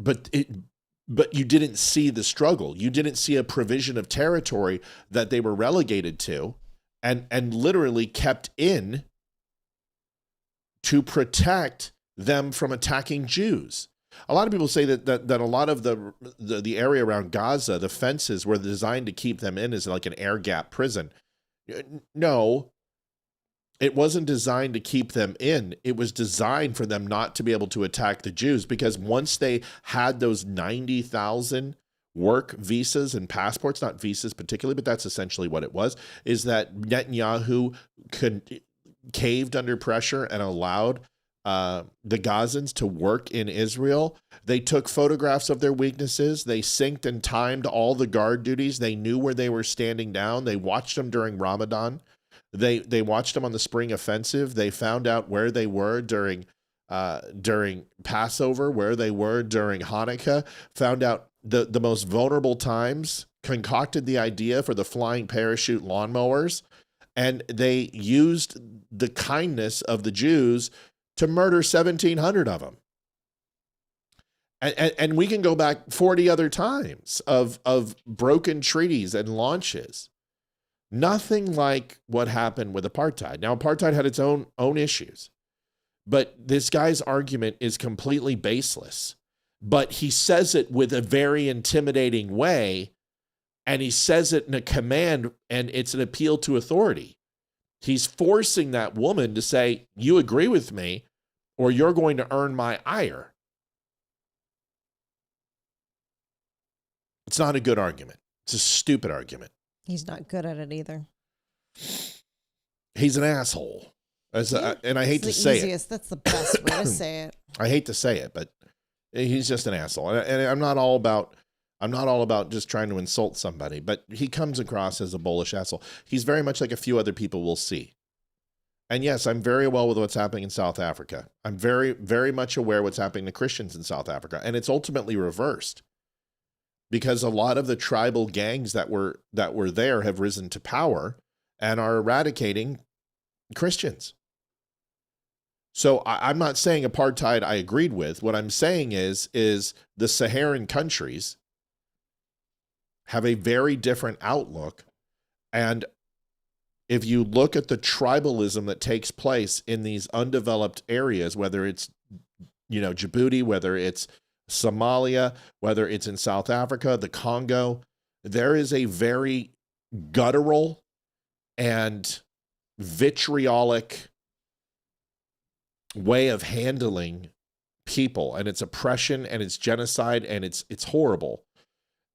H: you didn't see the struggle. You didn't see a provision of territory that they were relegated to and literally kept in to protect them from attacking Jews. A lot of people say that a lot of the area around Gaza, the fences were designed to keep them in as like an air gap prison. No, it wasn't designed to keep them in. It was designed for them not to be able to attack the Jews, because once they had those 90,000 work visas and passports, not visas particularly, but that's essentially what it was, is that Netanyahu caved under pressure and allowed the Gazans to work in Israel. They took photographs of their weaknesses. They synced and timed all the guard duties. They knew where they were standing down. They watched them during Ramadan. They watched them on the spring offensive. They found out where they were during Passover, where they were during Hanukkah, found out the most vulnerable times, concocted the idea for the flying parachute lawnmowers, and they used the kindness of the Jews to murder 1,700 of them. And we can go back 40 other times of broken treaties and launches. Nothing like what happened with apartheid. Now, apartheid had its own issues, but this guy's argument is completely baseless. But he says it with a very intimidating way, and he says it in a command, and it's an appeal to authority. He's forcing that woman to say, you agree with me, or you're going to earn my ire. It's not a good argument. It's a stupid argument.
D: He's not good at it either.
H: He's an asshole. And I hate to say it.
D: That's the best way to say it.
H: I hate to say it, but he's just an asshole. And I'm not all about just trying to insult somebody, but he comes across as a bullish asshole. He's very much like a few other people we'll see. And yes, I'm very well with what's happening in South Africa. I'm very, very much aware what's happening to Christians in South Africa. And it's ultimately reversed, because a lot of the tribal gangs that were there have risen to power and are eradicating Christians. So I'm not saying apartheid I agreed with. What I'm saying is the Saharan countries have a very different outlook. And if you look at the tribalism that takes place in these undeveloped areas, whether it's, Djibouti, whether it's Somalia, whether it's in South Africa, the Congo, there is a very guttural and vitriolic way of handling people, and it's oppression and it's genocide and it's horrible.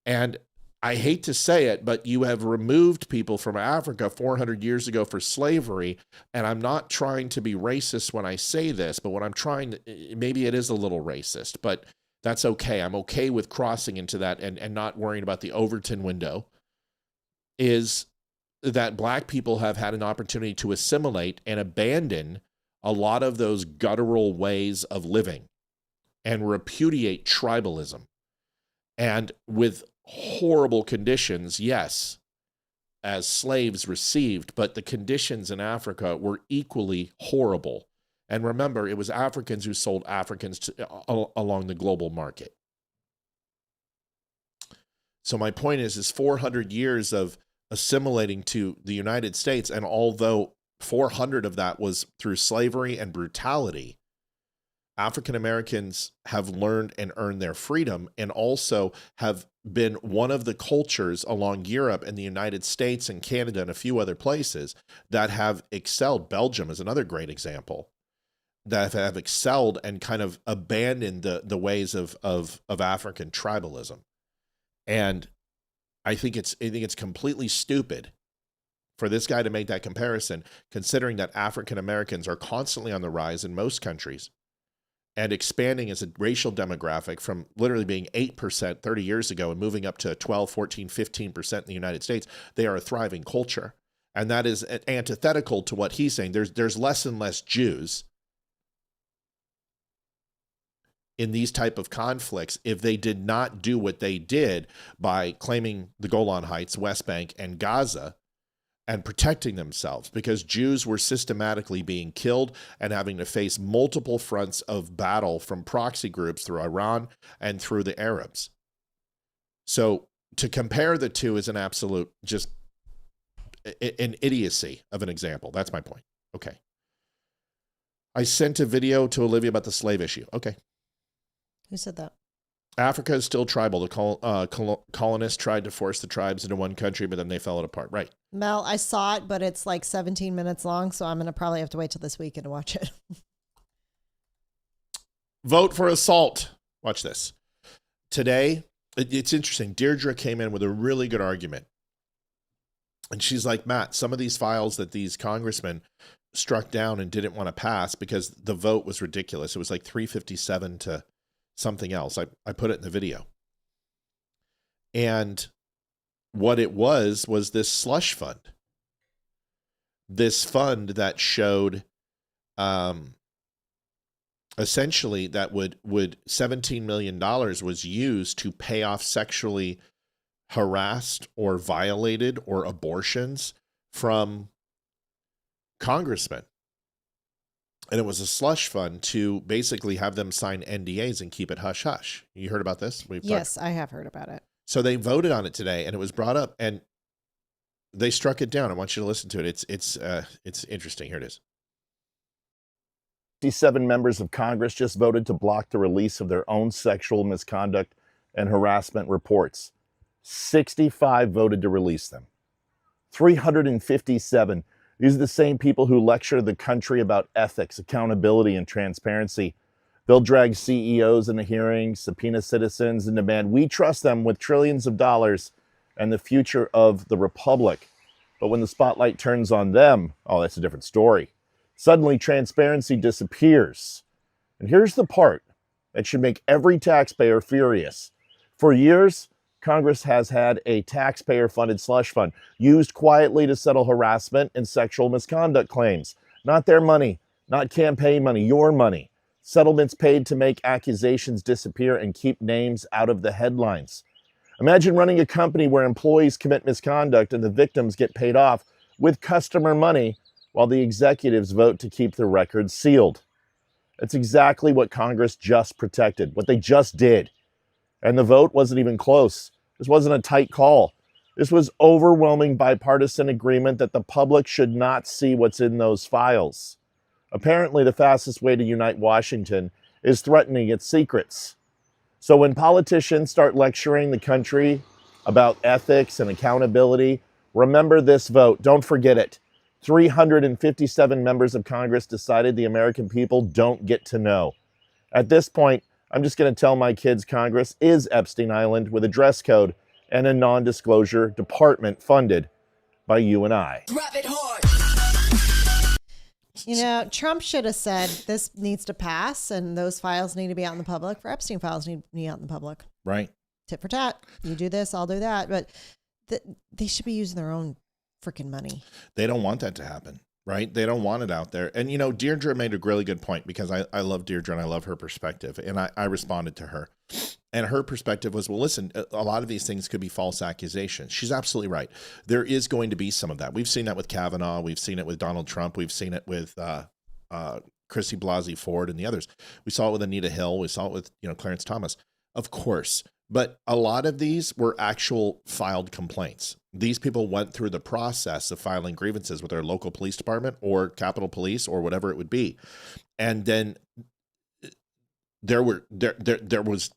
H: And I hate to say it, but you have removed people from Africa 400 years ago for slavery. And I'm not trying to be racist when I say this, but what I'm trying to, maybe it is a little racist, but that's okay. I'm okay with crossing into that and not worrying about the Overton window, is that black people have had an opportunity to assimilate and abandon a lot of those guttural ways of living and repudiate tribalism. And with horrible conditions, yes, as slaves received, but the conditions in Africa were equally horrible. And remember, it was Africans who sold Africans along the global market. So my point is 400 years of assimilating to the United States. And although 400 of that was through slavery and brutality, African Americans have learned and earned their freedom, and also have been one of the cultures along Europe and the United States and Canada and a few other places that have excelled. Belgium is another great example, that have excelled and kind of abandoned the ways of African tribalism. And I think it's completely stupid for this guy to make that comparison, considering that African Americans are constantly on the rise in most countries and expanding as a racial demographic from literally being 8% 30 years ago and moving up to 12, 14, 15% in the United States. They are a thriving culture. And that is antithetical to what he's saying. There's less and less Jews in these type of conflicts if they did not do what they did by claiming the Golan Heights, West Bank, and Gaza and protecting themselves, because Jews were systematically being killed and having to face multiple fronts of battle from proxy groups through Iran and through the Arabs. So to compare the two is an absolute, just an idiocy of an example. That's my point. Okay. I sent a video to Olivia about the slave issue. Okay.
D: Who said that?
H: Africa is still tribal. The colonists tried to force the tribes into one country, but then they fell it apart. Right.
D: Mel, I saw it, but it's like 17 minutes long, so I'm going to probably have to wait till this weekend to watch it.
H: Vote for assault. Watch this. Today, it's interesting. Deirdre came in with a really good argument. And she's like, Matt, some of these files that these congressmen struck down and didn't want to pass because the vote was ridiculous. It was like 357 to something else. I put it in the video. And what it was this slush fund. This fund that showed essentially that would $17 million was used to pay off sexually harassed or violated or abortions from congressmen. And it was a slush fund to basically have them sign NDAs and keep it hush hush. You heard about this?
D: Yes, I have heard about it.
H: So they voted on it today, and it was brought up, and they struck it down. I want you to listen to it. It's interesting. Here it is.
N: 57 members of Congress just voted to block the release of their own sexual misconduct and harassment reports. 65 voted to release them. 357. These are the same people who lecture the country about ethics, accountability, and transparency. They'll drag CEOs into hearings, subpoena citizens, and demand we trust them with trillions of dollars and the future of the republic. But when the spotlight turns on them, oh, that's a different story. Suddenly, transparency disappears. And here's the part that should make every taxpayer furious. For years, Congress has had a taxpayer-funded slush fund used quietly to settle harassment and sexual misconduct claims. Not their money, not campaign money, your money. Settlements paid to make accusations disappear and keep names out of the headlines. Imagine running a company where employees commit misconduct and the victims get paid off with customer money while the executives vote to keep the records sealed. That's exactly what Congress just protected, what they just did. And the vote wasn't even close. This wasn't a tight call. This was overwhelming bipartisan agreement that the public should not see what's in those files. Apparently, the fastest way to unite Washington is threatening its secrets. So when politicians start lecturing the country about ethics and accountability, remember this vote. Don't forget it. 357 members of Congress decided the American people don't get to know. At this point, I'm just going to tell my kids Congress is Epstein Island with a dress code and a non-disclosure department funded by you and I.
D: You know, Trump should have said this needs to pass and those files need to be out in the public. For Epstein files need to be out in the public.
H: Right.
D: Tit for tat. You do this, I'll do that. But they should be using their own freaking money.
H: They don't want that to happen, right? They don't want it out there. And, you know, Deirdre made a really good point because I love Deirdre and I love her perspective. And I responded to her. And her perspective was, well, listen, a lot of these things could be false accusations. She's absolutely right. There is going to be some of that. We've seen that with Kavanaugh. We've seen it with Donald Trump. We've seen it with Christy Blasey Ford and the others. We saw it with Anita Hill. We saw it with, Clarence Thomas. Of course, But a lot of these were actual filed complaints. These people went through the process of filing grievances with their local police department or Capitol Police or whatever it would be. And then there was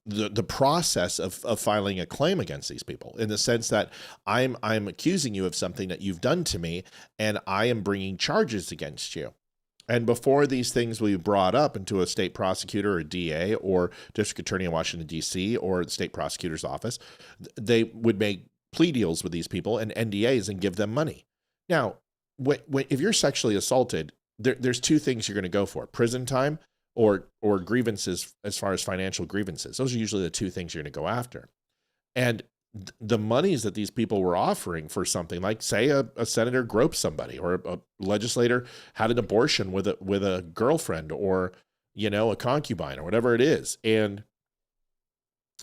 H: the process of filing a claim against these people, in the sense that I'm accusing you of something that you've done to me, and I am bringing charges against you. And before these things will be brought up into a state prosecutor or DA or district attorney in Washington, D.C. or the state prosecutor's office, they would make plea deals with these people and NDAs and give them money. Now, if you're sexually assaulted, there's two things you're going to go for: prison time or grievances, as far as financial grievances. Those are usually the two things you're going to go after. And the monies that these people were offering for something like, say, a senator groped somebody, or a legislator had an abortion with a girlfriend, or, you know, a concubine, or whatever it is. And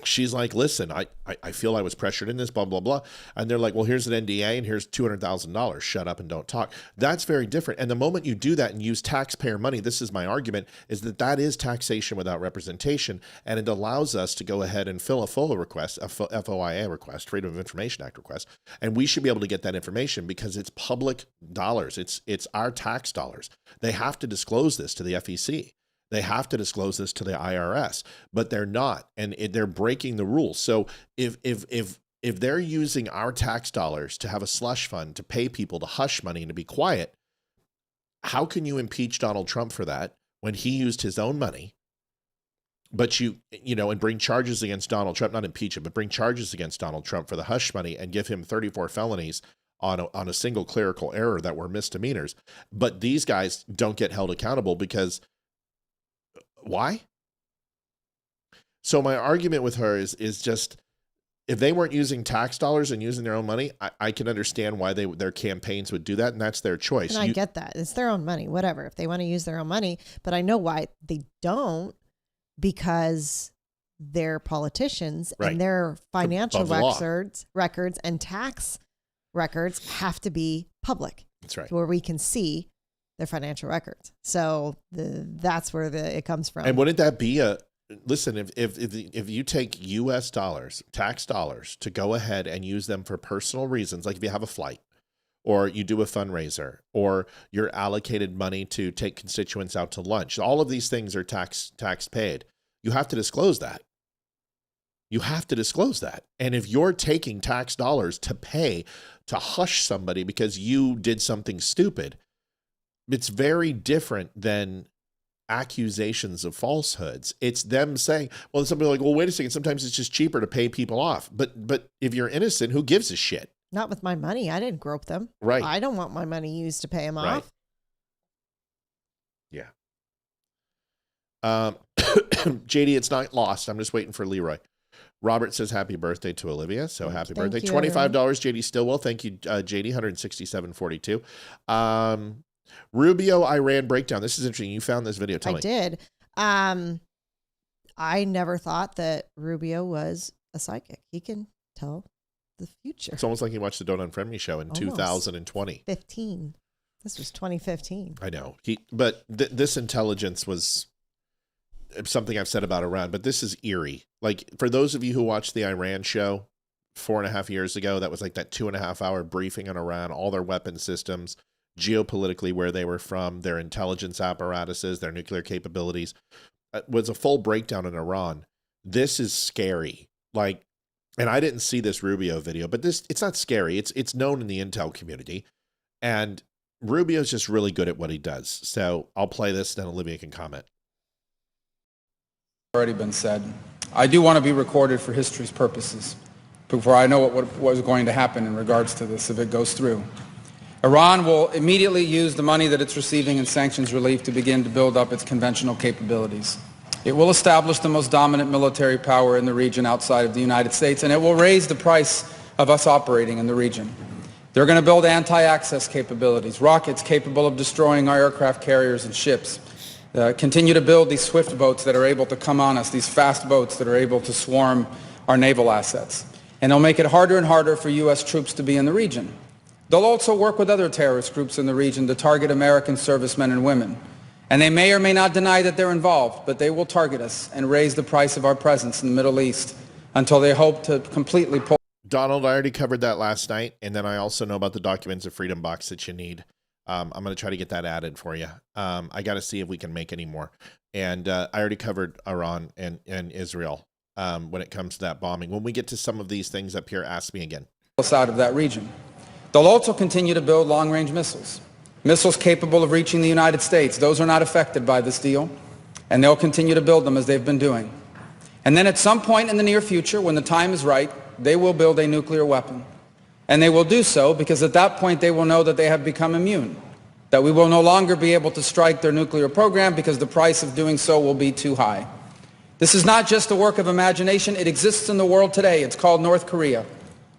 H: she's like, listen, I feel I was pressured in this, blah, blah, blah. And they're like, well, here's an NDA and here's $200,000. Shut up and don't talk. That's very different. And the moment you do that and use taxpayer money, this is my argument, is that is taxation without representation. And it allows us to go ahead and fill a FOIA request, a FOIA request, Freedom of Information Act request. And we should be able to get that information because it's public dollars. It's our tax dollars. They have to disclose this to the FEC. They have to disclose this to the IRS, but they're not, and they're breaking the rules. So if they're using our tax dollars to have a slush fund to pay people to hush money and to be quiet, how can you impeach Donald Trump for that when he used his own money? But you know, and bring charges against Donald Trump, not impeach him, but bring charges against Donald Trump for the hush money and give him 34 felonies on a single clerical error that were misdemeanors. But these guys don't get held accountable because why? So my argument with her is just, if they weren't using tax dollars and using their own money, I can understand why their campaigns would do that, and that's their choice.
D: And I get that. It's their own money, whatever, if they want to use their own money. But I know why they don't, because they're politicians, right, and their financial records and tax records have to be public.
H: That's right.
D: Where we can see their financial records. So that's where it comes from.
H: And wouldn't that be listen, if you take US dollars, tax dollars, to go ahead and use them for personal reasons, like if you have a flight, or you do a fundraiser, or you're allocated money to take constituents out to lunch, all of these things are tax paid. You have to disclose that. You have to disclose that. And if you're taking tax dollars to pay to hush somebody because you did something stupid, it's very different than accusations of falsehoods. It's them saying, well, somebody like, well, wait a second, sometimes it's just cheaper to pay people off. But if you're innocent, who gives a shit?
D: Not with my money. I didn't grope them.
H: Right.
D: I don't want my money used to pay them off.
H: Yeah. JD, it's not lost. I'm just waiting for Leroy. Robert says happy birthday to Olivia. So happy birthday. $25, everyone. JD Stillwell. Thank you, JD. 167.42. Rubio Iran breakdown. This is interesting. You found this video. Tell me.
D: I did. I never thought that Rubio was a psychic. He can tell the future.
H: It's almost like he watched the Don't Unfriend Me show in 2020.
D: 15. This was 2015.
H: I know. But this intelligence was something I've said about Iran, but this is eerie. Like, for those of you who watched the Iran show 4.5 years ago, that was like that 2.5 hour briefing on Iran, all their weapon systems, geopolitically where they were from, their intelligence apparatuses, their nuclear capabilities, was a full breakdown in Iran. This is scary. Like, and I didn't see this Rubio video, but it's not scary. It's known in the intel community, and Rubio's just really good at what he does. So I'll play this, then Olivia can comment.
O: Already been said. I do want to be recorded for history's purposes before I know what was going to happen in regards to this if it goes through. Iran will immediately use the money that it's receiving in sanctions relief to begin to build up its conventional capabilities. It will establish the most dominant military power in the region outside of the United States, and it will raise the price of us operating in the region. They're going to build anti-access capabilities, rockets capable of destroying our aircraft carriers and ships, continue to build these swift boats that are able to come on us, these fast boats that are able to swarm our naval assets. And they'll make it harder and harder for U.S. troops to be in the region. They'll also work with other terrorist groups in the region to target American servicemen and women. And they may or may not deny that they're involved, but they will target us and raise the price of our presence in the Middle East until they hope to completely pull.
H: Donald, I already covered that last night, and then I also know about the Documents of Freedom box that you need. I'm going to try to get that added for you. I got to see if we can make any more. And I already covered Iran and Israel when it comes to that bombing. When we get to some of these things up here, ask me again.
O: Out of that region. They'll also continue to build long-range missiles, missiles capable of reaching the United States. Those are not affected by this deal, and they'll continue to build them as they've been doing. And then at some point in the near future, when the time is right, they will build a nuclear weapon. And they will do so because at that point they will know that they have become immune, that we will no longer be able to strike their nuclear program because the price of doing so will be too high. This is not just a work of imagination. It exists in the world today. It's called North Korea,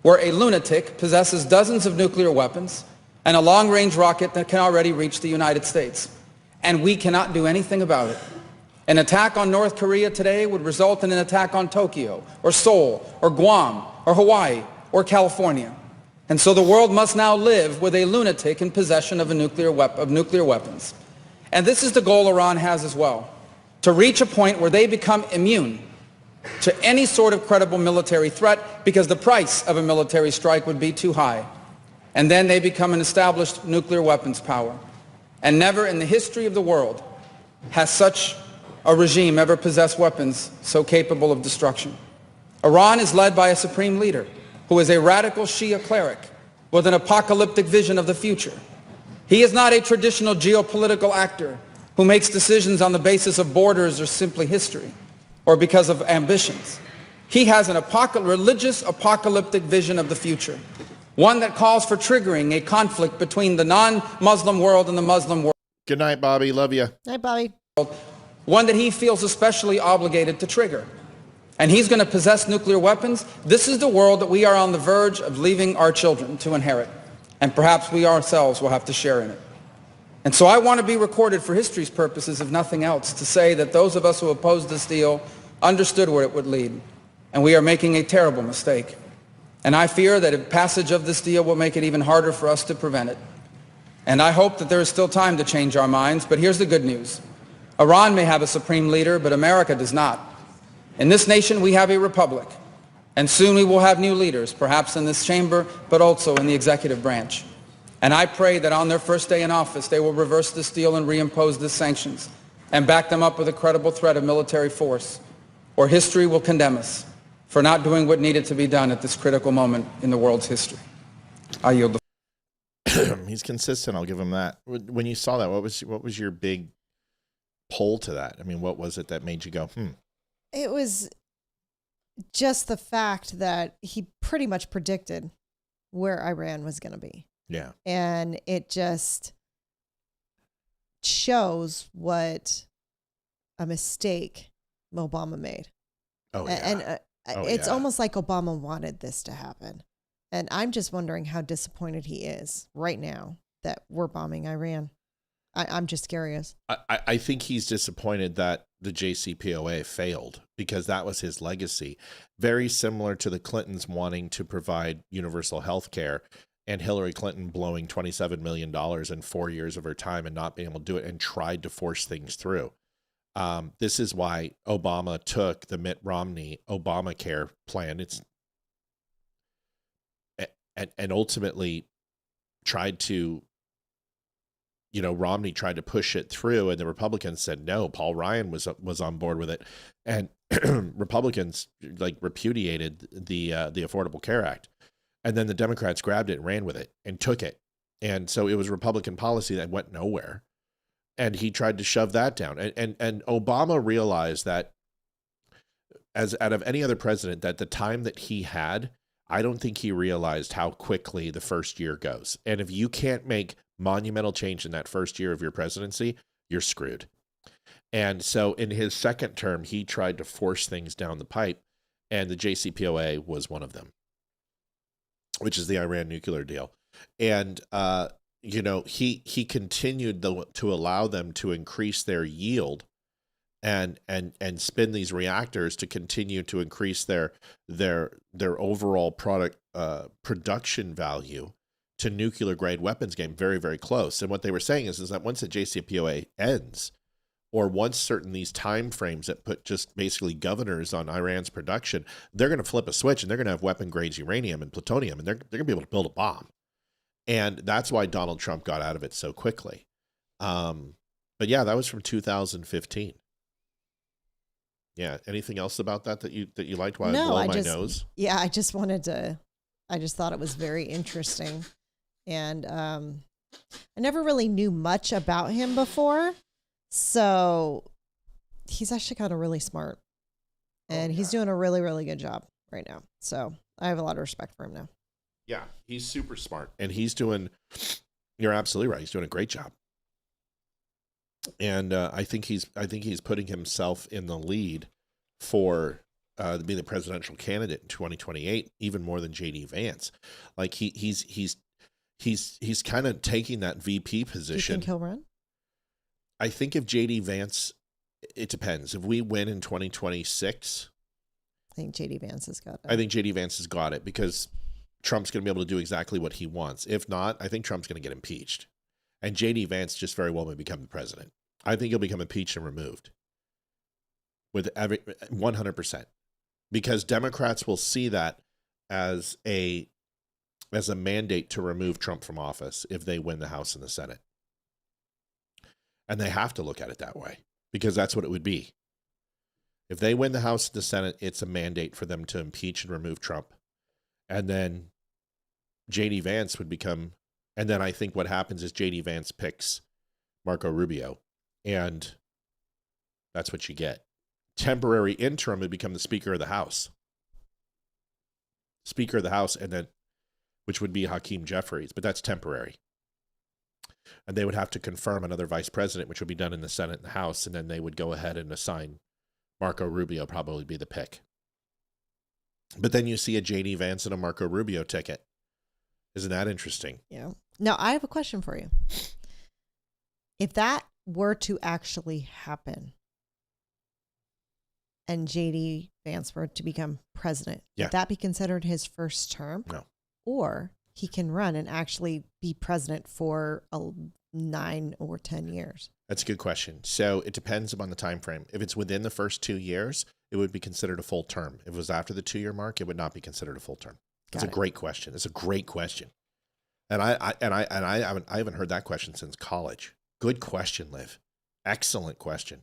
O: where a lunatic possesses dozens of nuclear weapons and a long-range rocket that can already reach the United States. And we cannot do anything about it. An attack on North Korea today would result in an attack on Tokyo, or Seoul, or Guam, or Hawaii, or California. And so the world must now live with a lunatic in possession of nuclear weapons. And this is the goal Iran has as well, to reach a point where they become immune to any sort of credible military threat because the price of a military strike would be too high. And then they become an established nuclear weapons power. And never in the history of the world has such a regime ever possessed weapons so capable of destruction. Iran is led by a supreme leader who is a radical Shia cleric with an apocalyptic vision of the future. He is not a traditional geopolitical actor who makes decisions on the basis of borders or simply history or because of ambitions. He has an religious apocalyptic vision of the future, one that calls for triggering a conflict between the non-Muslim world and the Muslim world.
H: Good night, Bobby. Love you.
D: Night, Bobby.
O: One that he feels especially obligated to trigger. And he's going to possess nuclear weapons. This is the world that we are on the verge of leaving our children to inherit. And perhaps we ourselves will have to share in it. And so I want to be recorded for history's purposes, if nothing else, to say that those of us who opposed this deal understood where it would lead. And we are making a terrible mistake. And I fear that a passage of this deal will make it even harder for us to prevent it. And I hope that there is still time to change our minds. But here's the good news. Iran may have a supreme leader, but America does not. In this nation, we have a republic. And soon we will have new leaders, perhaps in this chamber, but also in the executive branch. And I pray that on their first day in office, they will reverse this deal and reimpose the sanctions and back them up with a credible threat of military force, or history will condemn us for not doing what needed to be done at this critical moment in the world's history. I yield the
H: He's consistent. I'll give him that. When you saw that, what was your big pull to that? I mean, what was it that made you go,
D: It was just the fact that he pretty much predicted where Iran was going to be.
H: Yeah.
D: And it just shows what a mistake Obama made.
H: Oh, yeah.
D: And it's almost like Obama wanted this to happen. And I'm just wondering how disappointed he is right now that we're bombing Iran. I'm just curious.
H: I think he's disappointed that the JCPOA failed because that was his legacy. Very similar to the Clintons wanting to provide universal health care and Hillary Clinton blowing $27 million in 4 years of her time and not being able to do it and tried to force things through. This is why Obama took the Mitt Romney Obamacare plan. And ultimately tried to, Romney tried to push it through, and the Republicans said no. Paul Ryan was on board with it, and Republicans repudiated the Affordable Care Act, and then the Democrats grabbed it and ran with it and took it, and so it was Republican policy that went nowhere, and he tried to shove that down, and Obama realized that, as out of any other president, that the time that he had, I don't think he realized how quickly the first year goes, and if you can't make monumental change in that first year of your presidency, you're screwed. And so in his second term, he tried to force things down the pipe, and the JCPOA was one of them, which is the Iran nuclear deal. And, he continued to allow them to increase their yield and spin these reactors to continue to increase their overall production value to nuclear grade weapons game very, very close. And what they were saying is that once the JCPOA ends, or once certain these time frames that put just basically governors on Iran's production, they're going to flip a switch and they're going to have weapon grade uranium and plutonium, and they're going to be able to build a bomb. And that's why Donald Trump got out of it so quickly. But yeah, that was from 2015. Yeah. Anything else about that you liked while I blow my nose?
D: Yeah, I just thought it was very interesting. And I never really knew much about him before. So he's actually kind of really smart. And he's doing a really, really good job right now. So I have a lot of respect for him now.
H: Yeah, he's super smart. And you're absolutely right. He's doing a great job. And I think he's putting himself in the lead for being the presidential candidate in 2028, even more than JD Vance. Like he's kind of taking that VP position.
D: Do you think he'll run?
H: I think if JD Vance, it depends. If we win in 2026,
D: I think JD Vance has got it.
H: I think JD Vance has got it because Trump's going to be able to do exactly what he wants. If not, I think Trump's going to get impeached. And JD Vance just very well may become the president. I think he'll become impeached and removed with 100%, because Democrats will see that as a mandate to remove Trump from office if they win the House and the Senate. And they have to look at it that way because that's what it would be. If they win the House and the Senate, it's a mandate for them to impeach and remove Trump. And then JD Vance would become, and then I think what happens is JD Vance picks Marco Rubio, and that's what you get. Temporary interim would become the Speaker of the House. Speaker of the House, and then, which would be Hakeem Jeffries, but that's temporary. And they would have to confirm another vice president, which would be done in the Senate and the House, and then they would go ahead and assign Marco Rubio, probably be the pick. But then you see a JD Vance and a Marco Rubio ticket. Isn't that interesting?
D: Yeah. Now, I have a question for you. If that were to actually happen and JD Vance were to become president, would that be considered his first term?
H: No.
D: Or he can run and actually be president for 9 or 10 years?
H: That's a good question. So it depends upon the time frame. If it's within the first 2 years, it would be considered a full term. If it was after the 2-year mark, it would not be considered a full term. It's a great question. It's a great question. And I haven't heard that question since college. Good question, Liv. Excellent question.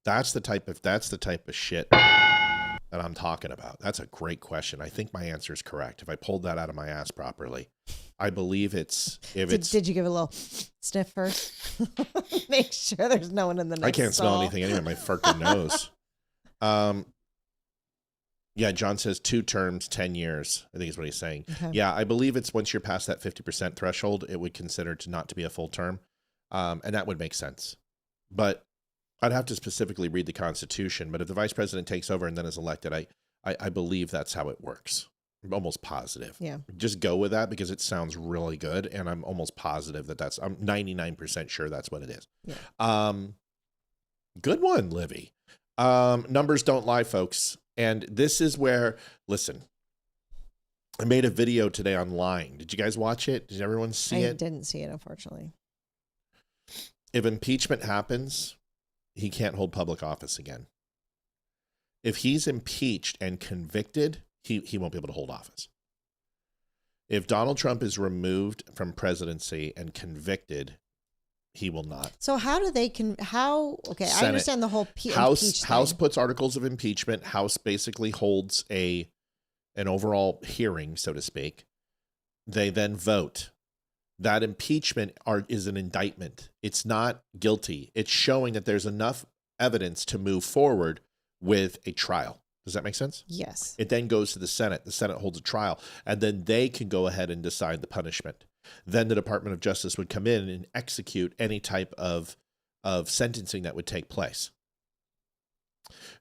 H: That's the type of shit that I'm talking about. That's a great question. I think my answer is correct. If I pulled that out of my ass properly, I believe did
D: you give a little sniff first? Make sure there's no one in the next
H: I can't
D: stall.
H: smell anything anyway. My fucking nose. Yeah, John says 2 terms, 10 years, I think is what he's saying. Okay. Yeah, I believe it's once you're past that 50% threshold, it would consider to not to be a full term. And that would make sense. But I'd have to specifically read the Constitution. But if the vice president takes over and then is elected, I believe that's how it works. I'm almost positive.
D: Yeah.
H: Just go with that because it sounds really good. And I'm almost positive I'm 99% sure that's what it is.
D: Yeah.
H: Good one, Livy. Numbers don't lie, folks. And this is where, listen, I made a video today on lying. Did you guys watch it? Did everyone see it?
D: I didn't see it, unfortunately.
H: If impeachment happens, he can't hold public office again. If he's impeached and convicted, he won't be able to hold office. If Donald Trump is removed from presidency and convicted, he will not.
D: So how do they okay, Senate. I understand the whole
H: House puts articles of impeachment. House basically holds an overall hearing, so to speak. They then vote. That impeachment is an indictment. It's not guilty. It's showing that there's enough evidence to move forward with a trial. Does that make sense?
D: Yes.
H: It then goes to the Senate. The Senate holds a trial, and then they can go ahead and decide the punishment. Then the Department of Justice would come in and execute any type of sentencing that would take place.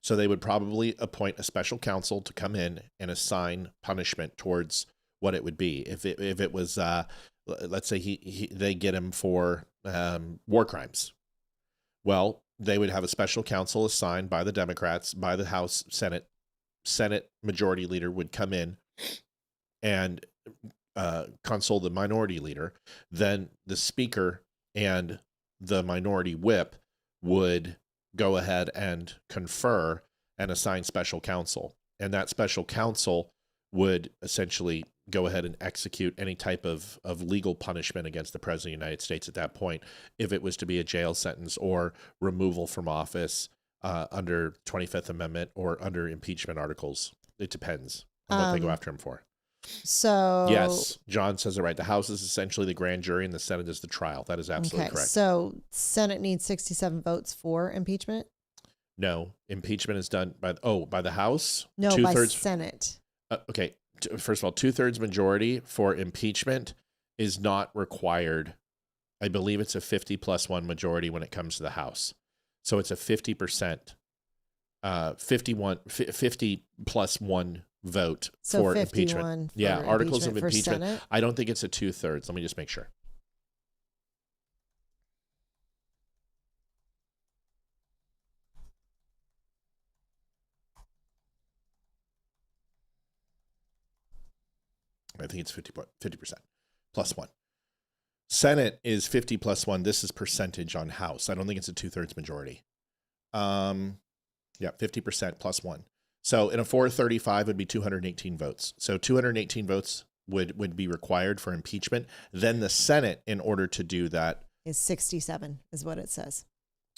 H: So they would probably appoint a special counsel to come in and assign punishment towards what it would be. If it was, let's say they get him for war crimes. Well, they would have a special counsel assigned by the Democrats, by the House, Senate majority leader would come in and console the minority leader. Then the speaker and the minority whip would go ahead and confer and assign special counsel. And that special counsel would essentially go ahead and execute any type of legal punishment against the President of the United States at that point, if it was to be a jail sentence or removal from office under 25th Amendment or under impeachment articles. It depends on what they go after him for.
D: So
H: yes, John says it right. The House is essentially the grand jury and the Senate is the trial. That is absolutely correct.
D: So Senate needs 67 votes for impeachment?
H: No, impeachment is done by the House?
D: No, by Senate.
H: Okay. First of all, 2/3 majority for impeachment is not required. I believe it's a 50+1 majority when it comes to the House. So it's a 50%, 50+1 vote for impeachment. Yeah, articles of impeachment. I don't think it's a 2/3. Let me just make sure. I think it's 50% plus one. Senate is 50+1. This is percentage on House. I don't think it's a 2/3 majority. Yeah, 50% plus one. So in a 435 would be 218 votes. So 218 votes would be required for impeachment. Then the Senate, in order to do that,
D: is 67 is what it says.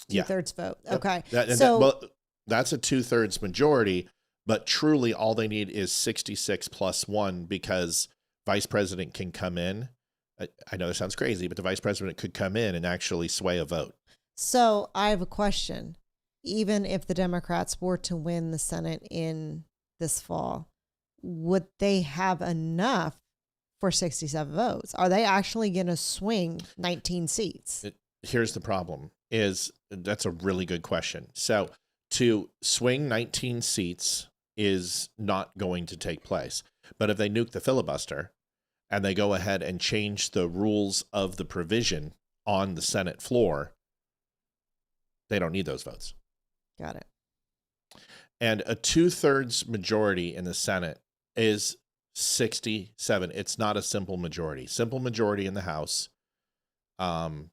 D: 2/3 vote.
H: Yep.
D: Okay.
H: That's a 2/3 majority, but truly all they need is 66 plus one, because vice president can come in. I know this sounds crazy, but the vice president could come in and actually sway a vote.
D: So I have a question. Even if the Democrats were to win the Senate in this fall, would they have enough for 67 votes? Are they actually going to swing 19 seats?
H: Here's the problem. That's a really good question. So to swing 19 seats is not going to take place. But if they nuke the filibuster and they go ahead and change the rules of the provision on the Senate floor, they don't need those votes.
D: Got it.
H: And a 2/3 majority in the Senate is 67. It's not a simple majority. Simple majority in the House, and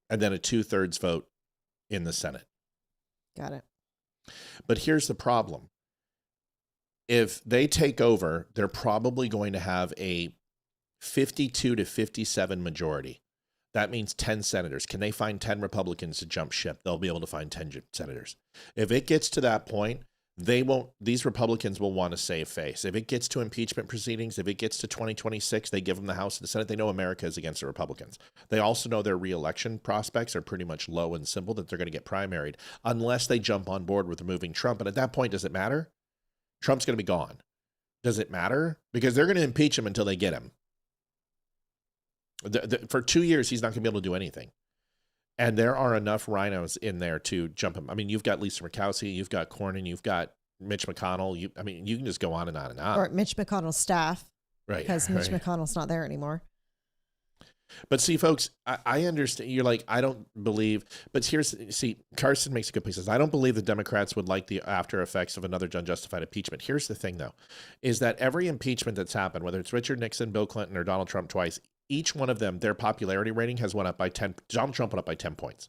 H: then a 2/3 vote in the Senate.
D: Got it.
H: But here's the problem. If they take over, they're probably going to have a 52 to 57 majority. That means 10 senators. Can they find 10 Republicans to jump ship? They'll be able to find 10 senators. If it gets to that point, these Republicans will want to save face. If it gets to impeachment proceedings, if it gets to 2026, they give them the House and the Senate. They know America is against the Republicans. They also know their reelection prospects are pretty much low and simple, that they're going to get primaried unless they jump on board with removing Trump. And at that point, does it matter? Trump's going to be gone. Does it matter? Because they're going to impeach him until they get him. For 2 years, he's not going to be able to do anything. And there are enough rhinos in there to jump him. I mean, you've got Lisa Murkowski, you've got Cornyn, you've got Mitch McConnell. You can just go on and on and on.
D: Or Mitch McConnell's staff.
H: Right.
D: Because Mitch McConnell's not there anymore.
H: But see, folks, I understand. You're like, I don't believe. But Carson makes a good point. He says, I don't believe the Democrats would like the after effects of another unjustified impeachment. Here's the thing, though, is that every impeachment that's happened, whether it's Richard Nixon, Bill Clinton, or Donald Trump twice, each one of them, their popularity rating has went up by 10. Donald Trump went up by 10 points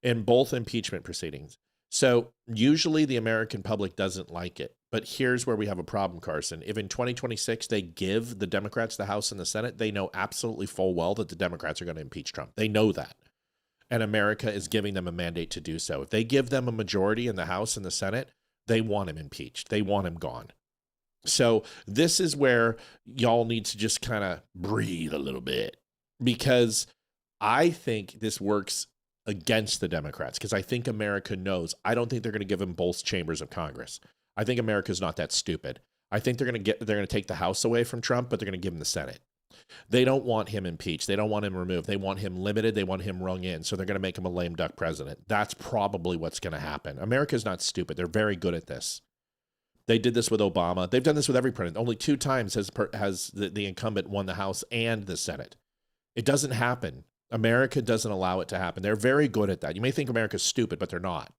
H: in both impeachment proceedings. So usually the American public doesn't like it. But here's where we have a problem, Carson. If in 2026 they give the Democrats the House and the Senate, they know absolutely full well that the Democrats are going to impeach Trump. They know that. And America is giving them a mandate to do so. If they give them a majority in the House and the Senate, they want him impeached. They want him gone. So this is where y'all need to just kind of breathe a little bit, because I think this works against the Democrats, because I think America knows. I don't think they're going to give him both chambers of Congress. I think America's not that stupid. I think they're going to take the House away from Trump, but they're going to give him the Senate. They don't want him impeached. They don't want him removed. They want him limited. They want him rung in. So they're going to make him a lame duck president. That's probably what's going to happen. America's not stupid. They're very good at this. They did this with Obama. They've done this with every president. Only 2 times has the incumbent won the House and the Senate. It doesn't happen. America doesn't allow it to happen. They're very good at that. You may think America's stupid, but they're not.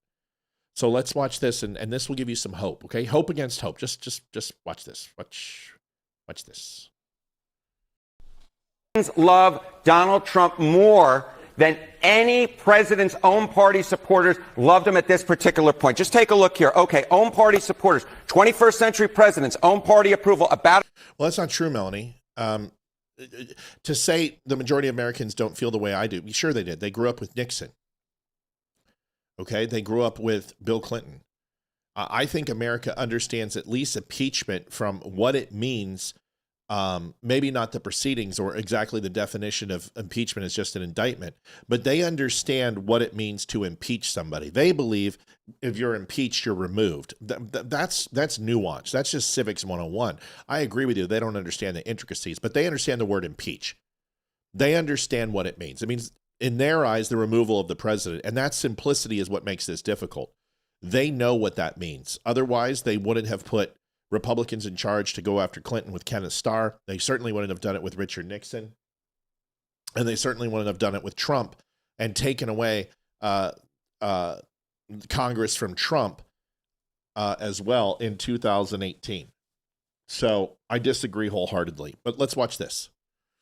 H: So let's watch this, and this will give you some hope. Okay, hope against hope. Just watch this. Watch this.
P: Love Donald Trump more than any president's own party supporters loved him at this particular point. Just take a look here. Okay, own party supporters, 21st century presidents, own party approval about.
H: Well, that's not true, Melanie. To say the majority of Americans don't feel the way I do, sure they did. They grew up with Nixon. Okay, they grew up with Bill Clinton. I think America understands at least impeachment from what it means. Maybe not the proceedings or exactly the definition of impeachment is just an indictment, but they understand what it means to impeach somebody. They believe if you're impeached, you're removed. That's nuance. That's just civics 101. I agree with you. They don't understand the intricacies, but they understand the word impeach. They understand what it means. It means, in their eyes, the removal of the president, and that simplicity is what makes this difficult. They know what that means. Otherwise, they wouldn't have put Republicans in charge to go after Clinton with Kenneth Starr. They certainly wouldn't have done it with Richard Nixon. And they certainly wouldn't have done it with Trump and taken away Congress from Trump as well in 2018. So I disagree wholeheartedly. But let's watch this.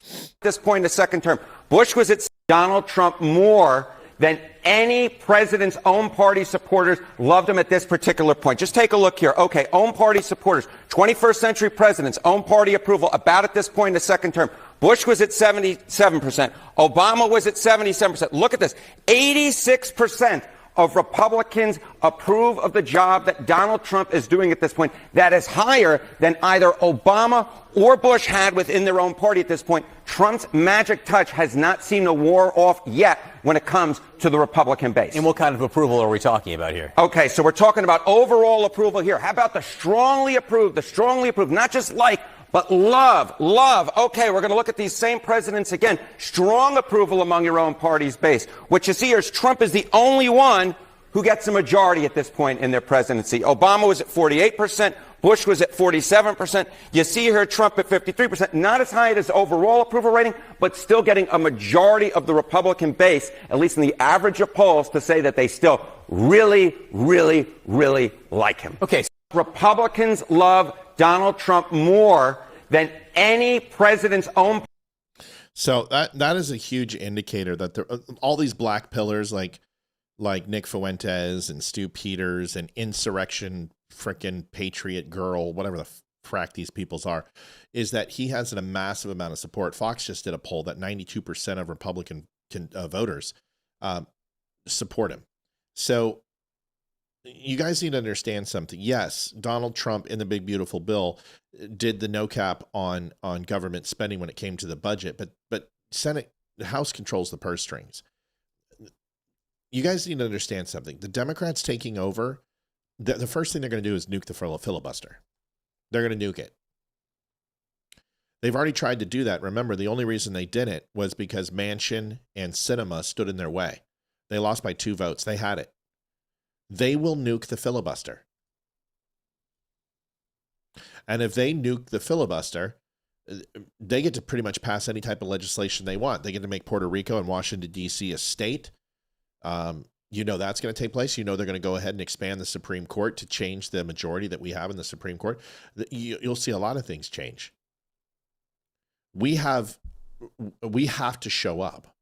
P: At this point in the second term, Bush was at Donald Trump more than any president's own party supporters loved him at this particular point. Just take a look here. Okay, own party supporters, 21st century presidents, own party approval about at this point in the second term. Bush was at 77%. Obama was at 77%. Look at this. 86% of Republicans approve of the job that Donald Trump is doing at this point. That is higher than either Obama or Bush had within their own party at this point. Trump's magic touch has not seemed to wear off yet when it comes to the Republican base.
Q: And what kind of approval are we talking about here?
P: Okay, so we're talking about overall approval here. How about the strongly approved, not just like, but love. Okay, we're going to look at these same presidents again. Strong approval among your own party's base. What you see here is Trump is the only one who gets a majority at this point in their presidency. Obama was at 48%. Bush was at 47%. You see here Trump at 53%. Not as high as overall approval rating, but still getting a majority of the Republican base, at least in the average of polls, to say that they still really, really, really like him.
Q: Okay.
P: Republicans love Donald Trump more than any president's own.
H: So that is a huge indicator that there, all these black pillars like Nick Fuentes and Stu Peters and insurrection frickin' patriot girl, whatever the frack these peoples are, is that he has a massive amount of support. Fox just did a poll that 92% of Republican voters support him. So you guys need to understand something. Yes, Donald Trump in the big beautiful bill did the no cap on government spending when it came to the budget, but the House controls the purse strings. You guys need to understand something. The Democrats taking over, the first thing they're going to do is nuke the filibuster. They're going to nuke it. They've already tried to do that. Remember, the only reason they didn't was because Manchin and Sinema stood in their way. They lost by 2 votes. They had it. They will nuke the filibuster. And if they nuke the filibuster, they get to pretty much pass any type of legislation they want. They get to make Puerto Rico and Washington, D.C. a state. That's going to take place. They're going to go ahead and expand the Supreme Court to change the majority that we have in the Supreme Court. You'll see a lot of things change. We have to show up.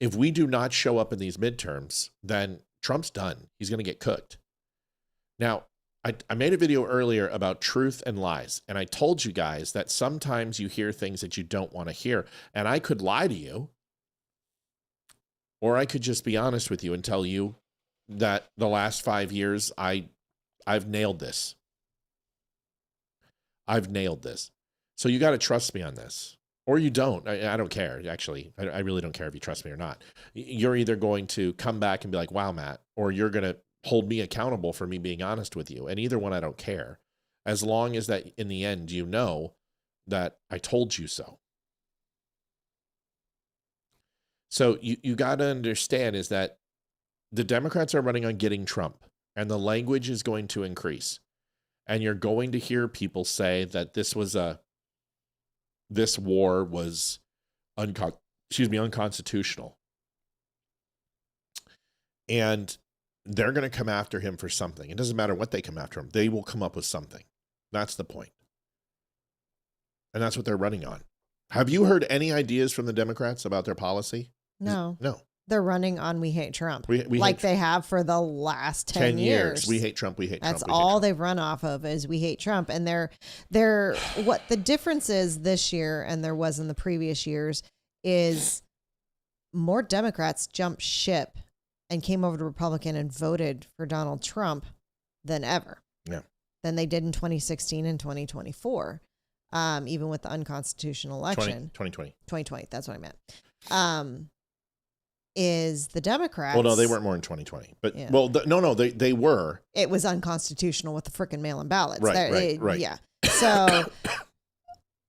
H: If we do not show up in these midterms, then Trump's done. He's going to get cooked. Now, I made a video earlier about truth and lies, and I told you guys that sometimes you hear things that you don't want to hear, and I could lie to you, or I could just be honest with you and tell you that the last 5 years, I've nailed this. I've nailed this. So you got to trust me on this. Or you don't. I don't care, actually. I really don't care if you trust me or not. You're either going to come back and be like, wow, Matt, or you're going to hold me accountable for me being honest with you. And either one, I don't care. As long as that in the end, you know that I told you so. So you got to understand is that the Democrats are running on getting Trump, and the language is going to increase. And you're going to hear people say that this war was unconstitutional. And they're going to come after him for something. It doesn't matter what they come after him. They will come up with something. That's the point. And that's what they're running on. Have you heard any ideas from the Democrats about their policy?
D: No.
H: No.
D: They're running on "We hate Trump,"
H: we
D: like they have for the last 10 years.
H: We hate Trump. We hate
D: That's
H: Trump.
D: all they've run off of is "We hate Trump," and they're what the difference is this year, and there was in the previous years, is more Democrats jumped ship and came over to Republican and voted for Donald Trump than ever.
H: Yeah.
D: Than they did in 2016 and 2024, even with the unconstitutional election. 2020. That's what I meant. Is the Democrats?
H: Well, no, they weren't more in 2020, but
D: Yeah.
H: well, they were.
D: It was unconstitutional with the frickin' mail-in ballots.
H: Right.
D: Yeah. So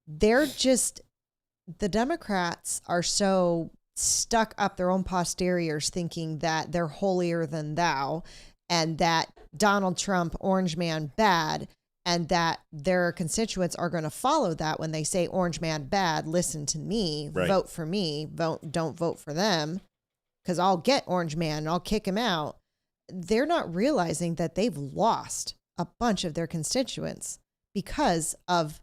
D: the Democrats are so stuck up their own posteriors thinking that they're holier than thou and that Donald Trump, orange man, bad, and that their constituents are going to follow that when they say orange man bad, listen to me, vote for me, don't vote for them. Because I'll get orange man and I'll kick him out. They're not realizing that they've lost a bunch of their constituents because of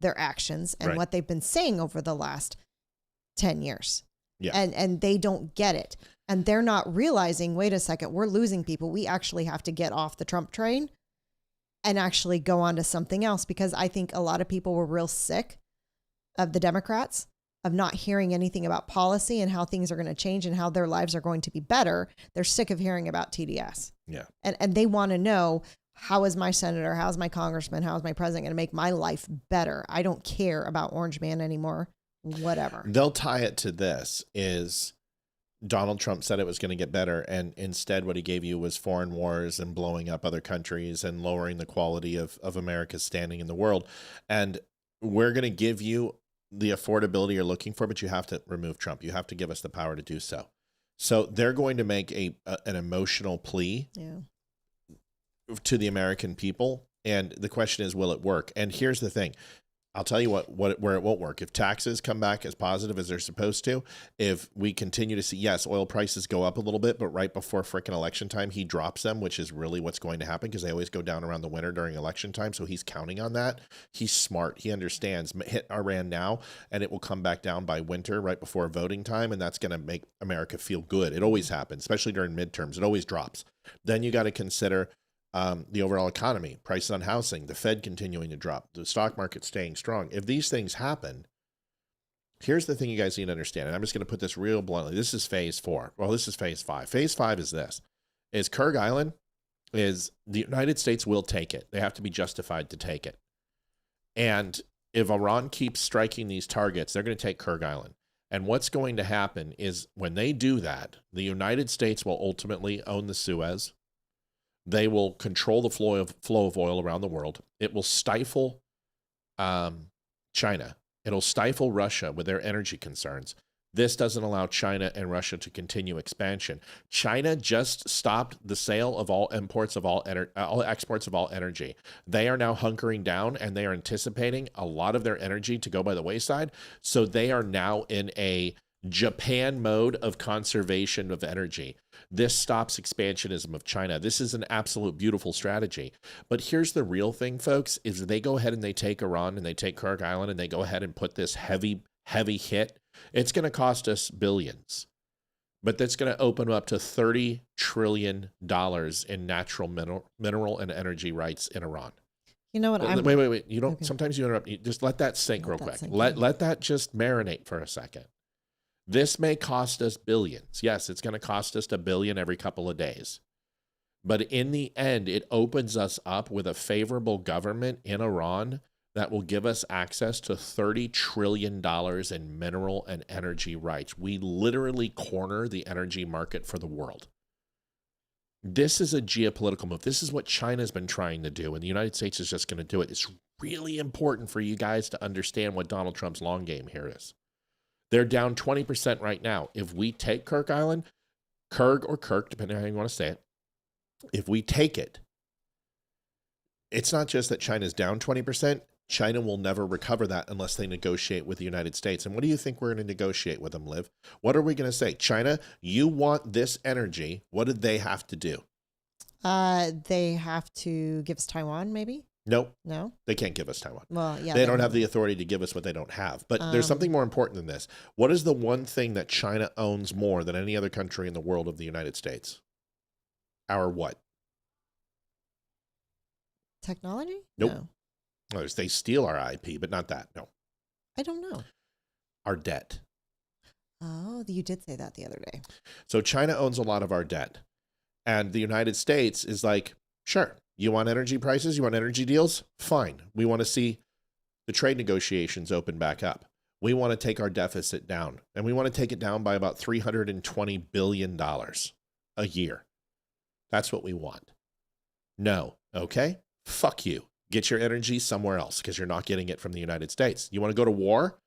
D: their actions and what they've been saying over the last 10 years.
H: Yeah.
D: And they don't get it. And they're not realizing, wait a second, we're losing people. We actually have to get off the Trump train and actually go on to something else, because I think a lot of people were real sick of the Democrats, of not hearing anything about policy and how things are going to change and how their lives are going to be better. They're sick of hearing about TDS.
H: Yeah.
D: And they want to know, how is my senator, how's my congressman, how is my president going to make my life better? I don't care about orange man anymore, whatever.
H: They'll tie it to this is Donald Trump said it was going to get better. And instead what he gave you was foreign wars and blowing up other countries and lowering the quality of America's standing in the world. And we're going to give you the affordability you're looking for, but you have to remove Trump. You have to give us the power to do so. So they're going to make an emotional plea to the American people. And the question is, will it work? And here's the thing. I'll tell you where it won't work. If taxes come back as positive as they're supposed to, if we continue to see, yes, oil prices go up a little bit, but right before frickin' election time, he drops them, which is really what's going to happen because they always go down around the winter during election time. So he's counting on that. He's smart. He understands. Hit Iran now, and it will come back down by winter right before voting time, and that's going to make America feel good. It always happens, especially during midterms. It always drops. Then you got to consider the overall economy, prices on housing, the Fed continuing to drop, the stock market staying strong. If these things happen, here's the thing you guys need to understand, and I'm just going to put this real bluntly. This is phase 4. Well, this is phase 5. Phase 5 is this. Is Kyrgyz Island, is the United States will take it. They have to be justified to take it. And if Iran keeps striking these targets, they're going to take Kyrgyz Island. And what's going to happen is when they do that, the United States will ultimately own the Suez. They will control the flow of oil around the world. It will stifle China. It'll stifle Russia with their energy concerns. This doesn't allow China and Russia to continue expansion. China just stopped the sale of all exports of all energy. They are now hunkering down, and they are anticipating a lot of their energy to go by the wayside. So they are now in a Japan mode of conservation of energy. This stops expansionism of China. This is an absolute beautiful strategy. But here's the real thing, folks, is they go ahead and they take Iran and they take Kyrgyz Island and they go ahead and put this heavy hit. It's going to cost us billions, but that's going to open up to $30 trillion in natural mineral and energy rights in Iran.
D: You know what?
H: Wait. You don't. Okay. Sometimes you interrupt. You just let that sink real quick. Let that just marinate for a second. This may cost us billions. Yes, it's going to cost us $1 billion every couple of days. But in the end, it opens us up with a favorable government in Iran that will give us access to $30 trillion in mineral and energy rights. We literally corner the energy market for the world. This is a geopolitical move. This is what China's been trying to do, and the United States is just going to do it. It's really important for you guys to understand what Donald Trump's long game here is. They're down 20% right now. If we take Kyrgyz Island, Kyrg or Kirk, depending on how you want to say it, if we take it, it's not just that China's down 20%. China will never recover that unless they negotiate with the United States. And what do you think we're going to negotiate with them, Liv? What are we going to say? China, you want this energy. What did they have to do?
D: They have to give us Taiwan, maybe?
H: Nope.
D: No?
H: They can't give us Taiwan.
D: Well, yeah.
H: They don't have the authority to give us what they don't have. But there's something more important than this. What is the one thing that China owns more than any other country in the world of the United States? Our what?
D: Technology?
H: Nope. No. They steal our IP, but not that. No.
D: I don't know.
H: Our debt.
D: Oh, you did say that the other day.
H: So China owns a lot of our debt. And the United States is like, sure, you want energy prices? You want energy deals? Fine. We want to see the trade negotiations open back up. We want to take our deficit down. And we want to take it down by about $320 billion a year. That's what we want. No. Okay? Fuck you. Get your energy somewhere else because you're not getting it from the United States. You want to go to war?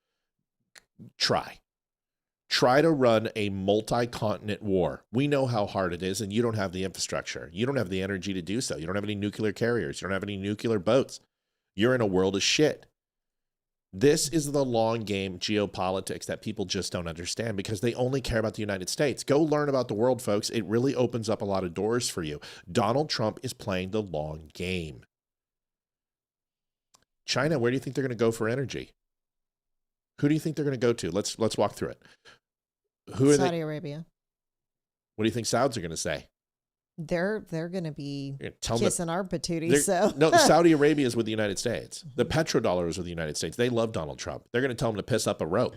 H: Try to run a multi-continent war. We know how hard it is, and you don't have the infrastructure. You don't have the energy to do so. You don't have any nuclear carriers. You don't have any nuclear boats. You're in a world of shit. This is the long game geopolitics that people just don't understand because they only care about the United States. Go learn about the world, folks. It really opens up a lot of doors for you. Donald Trump is playing the long game. China, where do you think they're going to go for energy? Who do you think they're going to go to? Let's walk through it. Who are
D: Saudi Arabia.
H: What do you think Sauds are going to say?
D: They're going to be kissing our patooties. So
H: no, Saudi Arabia is with the United States. The petrodollar is with the United States. They love Donald Trump. They're going to tell him to piss up a rope.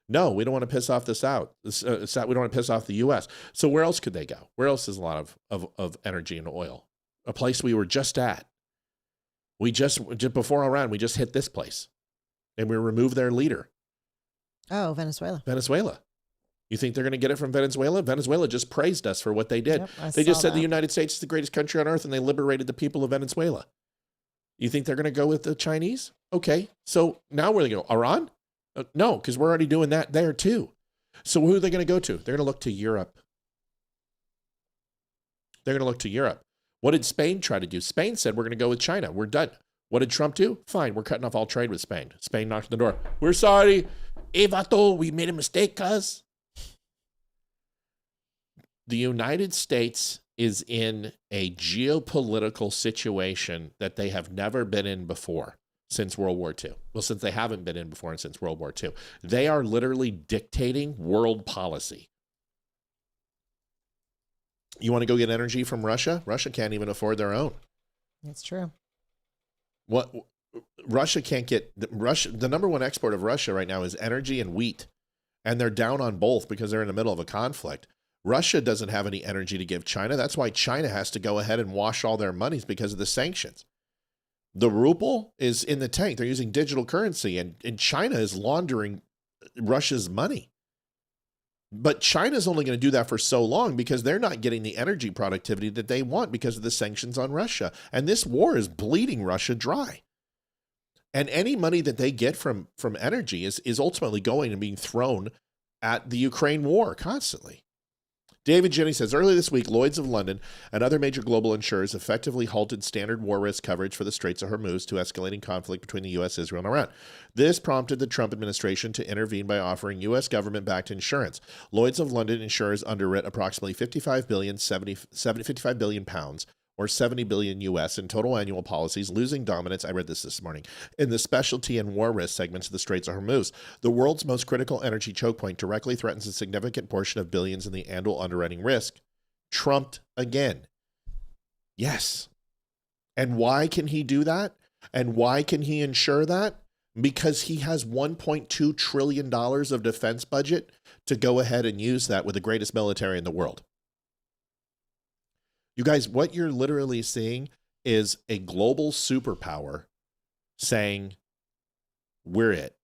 H: No, we don't want to piss off the South. We don't want to piss off the U.S. So where else could they go? Where else is a lot of energy and oil? A place we were just at. We just before Iran, we just hit this place, and we removed their leader.
D: Oh, Venezuela.
H: Venezuela. You think they're going to get it from Venezuela? Venezuela just praised us for what they did.
D: Yep,
H: they just said the United States is the greatest country on earth, and they liberated the people of Venezuela. You think they're going to go with the Chinese? Okay. So now where are they going? Iran? No, because we're already doing that there too. So who are they going to go to? They're going to look to Europe. They're going to look to Europe. What did Spain try to do? Spain said, we're going to go with China. We're done. What did Trump do? Fine, we're cutting off all trade with Spain. Spain knocked on the door. We're sorry. Vato, we made a mistake, cuz. The United States is in a geopolitical situation that they have never been in before since World War II. Well, since they haven't been in before and since World War II. They are literally dictating world policy. You want to go get energy from Russia? Russia can't even afford their own.
D: That's true.
H: What Russia can't get, the number one export of Russia right now is energy and wheat. And they're down on both because they're in the middle of a conflict. Russia doesn't have any energy to give China. That's why China has to go ahead and wash all their monies because of the sanctions. The ruble is in the tank. They're using digital currency, and China is laundering Russia's money. But China's only going to do that for so long because they're not getting the energy productivity that they want because of the sanctions on Russia. And this war is bleeding Russia dry. And any money that they get from energy is ultimately going and being thrown at the Ukraine war constantly. David Jenny says, earlier this week, Lloyd's of London and other major global insurers effectively halted standard war risk coverage for the Straits of Hormuz to escalating conflict between the U.S., Israel, and Iran. This prompted the Trump administration to intervene by offering U.S. government-backed insurance. Lloyd's of London insurers underwrit approximately 55 billion pounds, or 70 billion US in total annual policies, losing dominance, I read this morning, in the specialty and war risk segments of the Straits of Hormuz. The world's most critical energy choke point directly threatens a significant portion of billions in the annual underwriting risk. Trumped again. Yes. And why can he do that? And why can he insure that? Because he has $1.2 trillion of defense budget to go ahead and use that with the greatest military in the world. You guys, what you're literally seeing is a global superpower saying, we're it.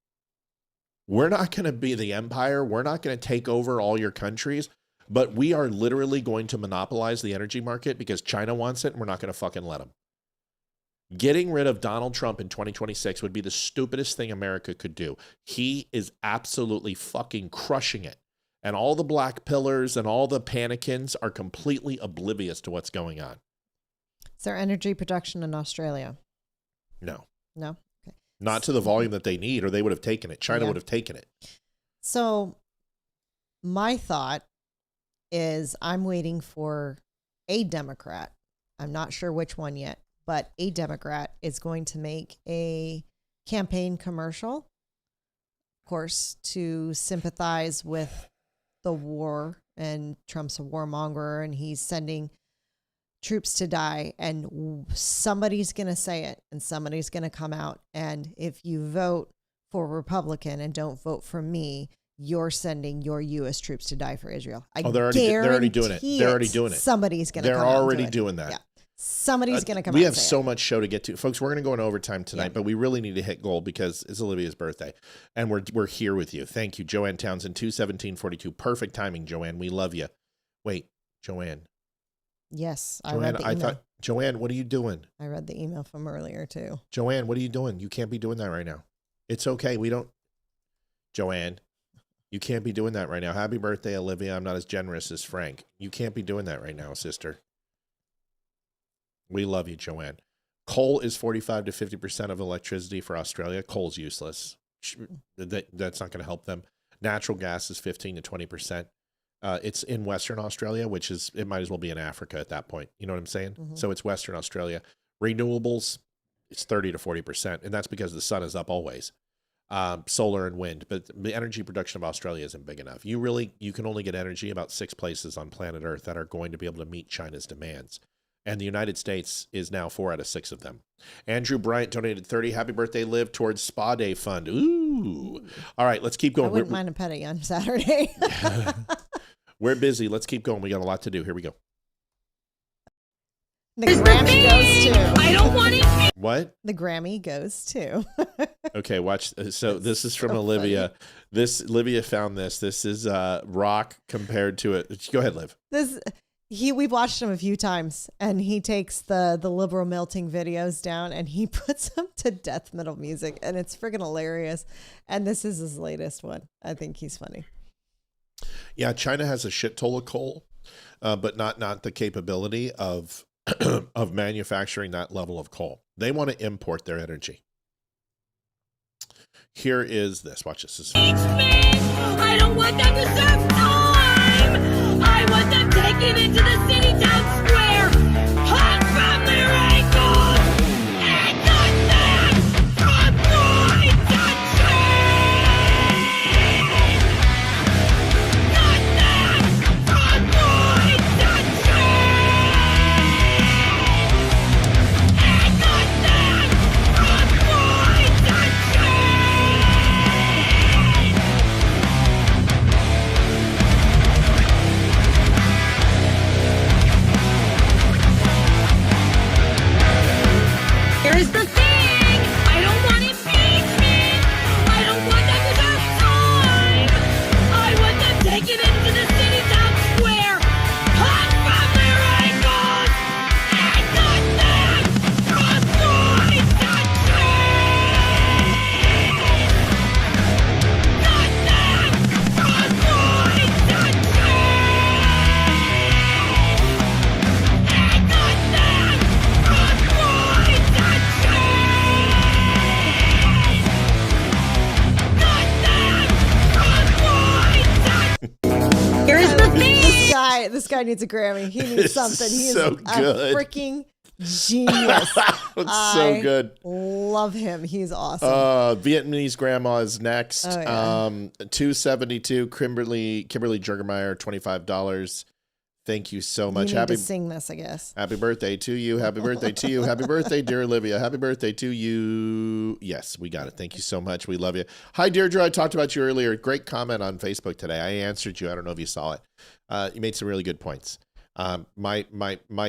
H: We're not going to be the empire. We're not going to take over all your countries, but we are literally going to monopolize the energy market because China wants it, and we're not going to fucking let them. Getting rid of Donald Trump in 2026 would be the stupidest thing America could do. He is absolutely fucking crushing it. And all the black pillars and all the panicins are completely oblivious to what's going on.
D: Is there energy production in Australia?
H: No.
D: No? Okay.
H: Not to the volume that they need, or they would have taken it. China would have taken it.
D: So my thought is I'm waiting for a Democrat. I'm not sure which one yet, but a Democrat is going to make a campaign commercial, of course, to sympathize with the war, and Trump's a warmonger and he's sending troops to die, and somebody's going to say it and somebody's going to come out. And if you vote for Republican and don't vote for me, you're sending your U.S. troops to die for Israel.
H: They're already doing it. They're already doing it.
D: Somebody's going to come out.
H: They're already doing that.
D: Yeah. Somebody's going to come out.
H: We have so much show to get to. Folks, we're going to go in overtime tonight, but we really need to hit goal because it's Olivia's birthday. And we're here with you. Thank you, Joanne Townsend, 21742. Perfect timing, Joanne. We love you. Wait, Joanne.
D: Yes, I read the email.
H: Joanne, what are you doing?
D: I read the email from earlier, too.
H: Joanne, what are you doing? You can't be doing that right now. It's okay. Joanne, you can't be doing that right now. Happy birthday, Olivia. I'm not as generous as Frank. You can't be doing that right now, sister. We love you, Joanne. Coal is 45 to 50% of electricity for Australia. Coal's useless. That's not going to help them. Natural gas is 15 to 20%. It's in Western Australia, which is, it might as well be in Africa at that point. You know what I'm saying? Mm-hmm. So it's Western Australia. Renewables, it's 30 to 40%. And that's because the sun is up always. Solar and wind. But the energy production of Australia isn't big enough. You can only get energy about 6 places on planet Earth that are going to be able to meet China's demands. And the United States is now 4 out of 6 of them. Andrew Bryant donated 30. Happy birthday, Liv, towards Spa Day Fund. Ooh. All right, let's keep going.
D: I wouldn't mind a petty on Saturday.
H: We're busy. Let's keep going. We got a lot to do. Here we go.
D: The Grammy goes to.
R: I don't want it.
H: What?
D: The Grammy goes to.
H: Okay, watch. So this is from Olivia.
D: Funny.
H: Olivia found this. This is rock compared to it. Go ahead, Liv.
D: We've watched him a few times, and he takes the liberal melting videos down and he puts them to death metal music, and it's freaking hilarious. And this is his latest one. I think he's funny.
H: Yeah, China has a shit toll of coal, but not the capability of of manufacturing that level of coal. They want to import their energy. Here is this. Watch this.
R: I don't want them to serve time. I want them taken into the city town square, hung from their ankles, and not them from my country. Not them from my country. And not them from my country. Here's the thing, I don't want impeachment. I don't want them to serve time. I want them taken into the city town square, hung from their ankles, and not them from my country. Not them from my country. And not them from my country. Here's the thing.
D: This guy needs a Grammy. He needs something. He is
H: so
D: a
H: good.
D: freaking genius.
H: It's so good.
D: Love him. He's awesome.
H: Vietnamese grandma is next.
D: Oh, yeah.
H: $2.72. Kimberly Jurgermeyer, $25. Thank you so much.
D: You need to sing this, I guess.
H: Happy birthday to you. Happy birthday to you. Happy birthday, dear Olivia. Happy birthday to you. Yes, we got it. Thank you so much. We love you. Hi, Deirdre. I talked about you earlier. Great comment on Facebook today. I answered you. I don't know if you saw it. You made some really good points. My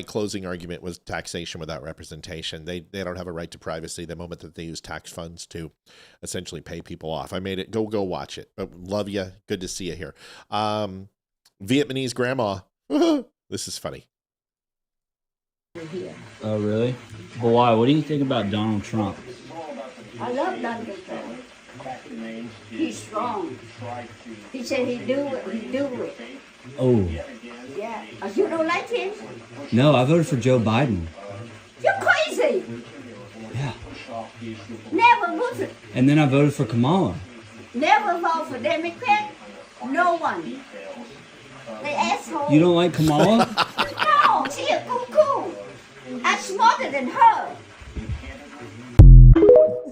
H: closing argument was taxation without representation. They don't have a right to privacy the moment that they use tax funds to essentially pay people off. I made it. Go watch it. But love you. Good to see you here. Vietnamese grandma. This is funny.
S: Oh, really? Well, why? What do you think about Donald Trump?
T: I love Donald Trump. He's strong. He said he'd do it. He'd do it.
S: Oh.
T: Yeah. You don't like him?
S: No, I voted for Joe Biden.
T: You're crazy.
S: Yeah.
T: Never voted.
S: And then I voted for Kamala.
T: Never vote for Democrat. No one. They asshole.
S: You don't like Kamala?
T: No, she a cuckoo. Ask smarter than her.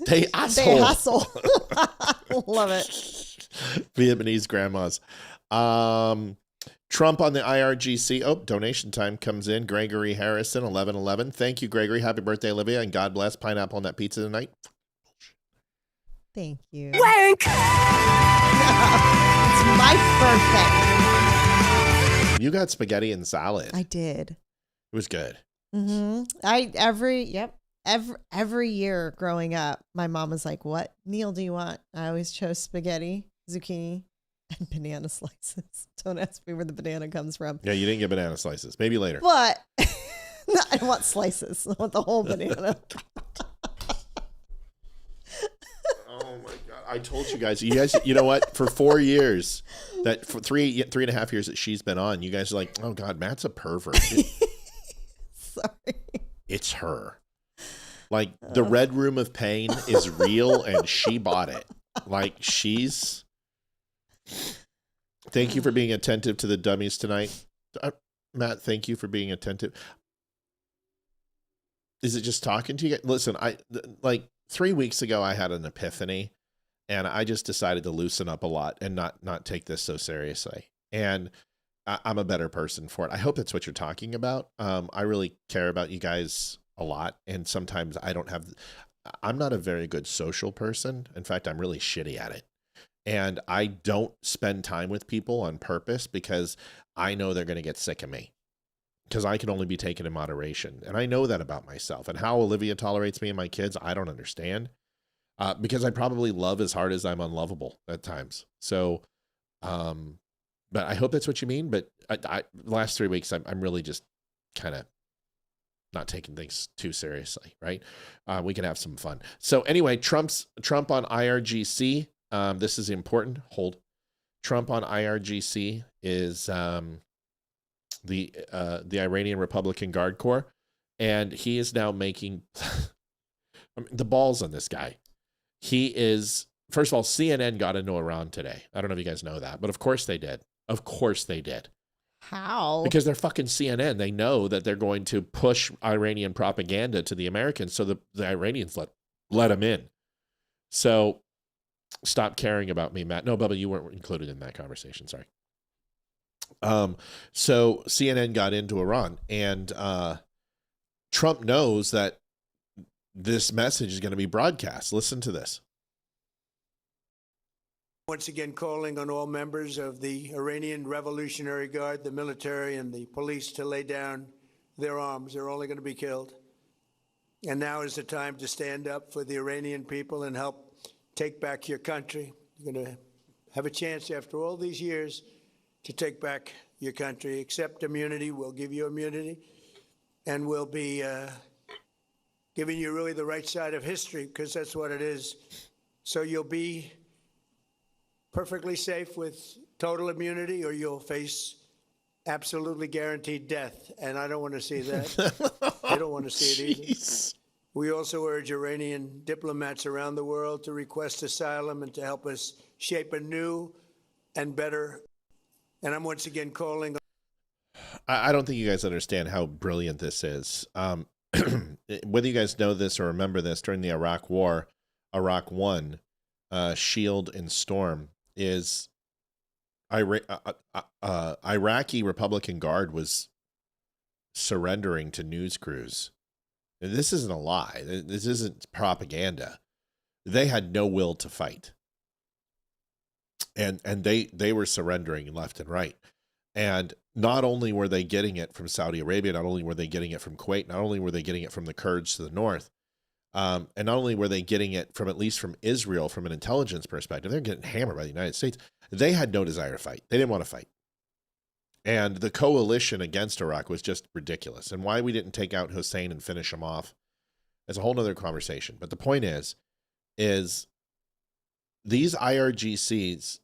H: They hustle.
D: They hustle. Love it.
H: Vietnamese grandmas. Trump on the IRGC. Oh, donation time comes in. Gregory Harrison, 1111. Thank you, Gregory. Happy birthday, Olivia, and God bless. Pineapple on that pizza tonight.
D: Thank you.
R: Wank!
D: It's my birthday.
H: You got spaghetti and salad.
D: I did.
H: It was good.
D: Mm-hmm. Every year growing up, my mom was like, "What meal do you want?" I always chose spaghetti, zucchini, and banana slices. Don't ask me where the banana comes from.
H: Yeah, you didn't get banana slices. Maybe later.
D: But no, I don't want slices. I want the whole banana.
H: Oh my God. I told you guys, you know what? For 4 years, for three and a half years that she's been on, you guys are like, oh God, Matt's a pervert.
D: Sorry.
H: It's her. Like the Red Room of Pain is real and she bought it. Like she's. Thank you for being attentive to the dummies tonight. Matt, thank you for being attentive. Is it just talking to you? Listen, like 3 weeks ago, I had an epiphany and I just decided to loosen up a lot and not take this so seriously. And I'm a better person for it. I hope that's what you're talking about. I really care about you guys a lot. And sometimes I'm not a very good social person. In fact, I'm really shitty at it. And I don't spend time with people on purpose because I know they're going to get sick of me because I can only be taken in moderation. And I know that about myself. And how Olivia tolerates me and my kids, I don't understand because I probably love as hard as I'm unlovable at times. So, but I hope that's what you mean. But last 3 weeks, I'm really just kind of not taking things too seriously, right? We can have some fun. So anyway, Trump on IRGC. This is important. Hold. Trump on IRGC is the Iranian Republican Guard Corps, and he is now making the balls on this guy. He is, first of all, CNN got into Iran today. I don't know if you guys know that, but of course they did. Of course they did.
D: How?
H: Because they're fucking CNN. They know that they're going to push Iranian propaganda to the Americans, so the Iranians let them in. So stop caring about me, Matt. No, Bubba, you weren't included in that conversation. Sorry. So CNN got into Iran, and Trump knows that this message is going to be broadcast. Listen to this.
U: Once again, calling on all members of the Iranian Revolutionary Guard, the military, and the police to lay down their arms. They're only going to be killed. And now is the time to stand up for the Iranian people and help take back your country. You're going to have a chance after all these years to take back your country. Accept immunity. We'll give you immunity. And we'll be giving you really the right side of history, because that's what it is. So you'll be perfectly safe with total immunity, or you'll face absolutely guaranteed death. And I don't want to see that. I don't want to see it either. We also urge Iranian diplomats around the world to request asylum and to help us shape a new and better. And I'm once again calling.
H: I don't think you guys understand how brilliant this is. Whether you guys know this or remember this, during the Iraq War, Iraq One, Shield and Storm is Iraqi Republican Guard was surrendering to news crews. And this isn't a lie. This isn't propaganda. They had no will to fight. And they were surrendering left and right. And not only were they getting it from Saudi Arabia, not only were they getting it from Kuwait, not only were they getting it from the Kurds to the north, and not only were they getting it from, at least from Israel, from an intelligence perspective, they're getting hammered by the United States. They had no desire to fight. They didn't want to fight. And the coalition against Iraq was just ridiculous. And why we didn't take out Hussein and finish him off is a whole nother conversation. But the point is these IRGCs,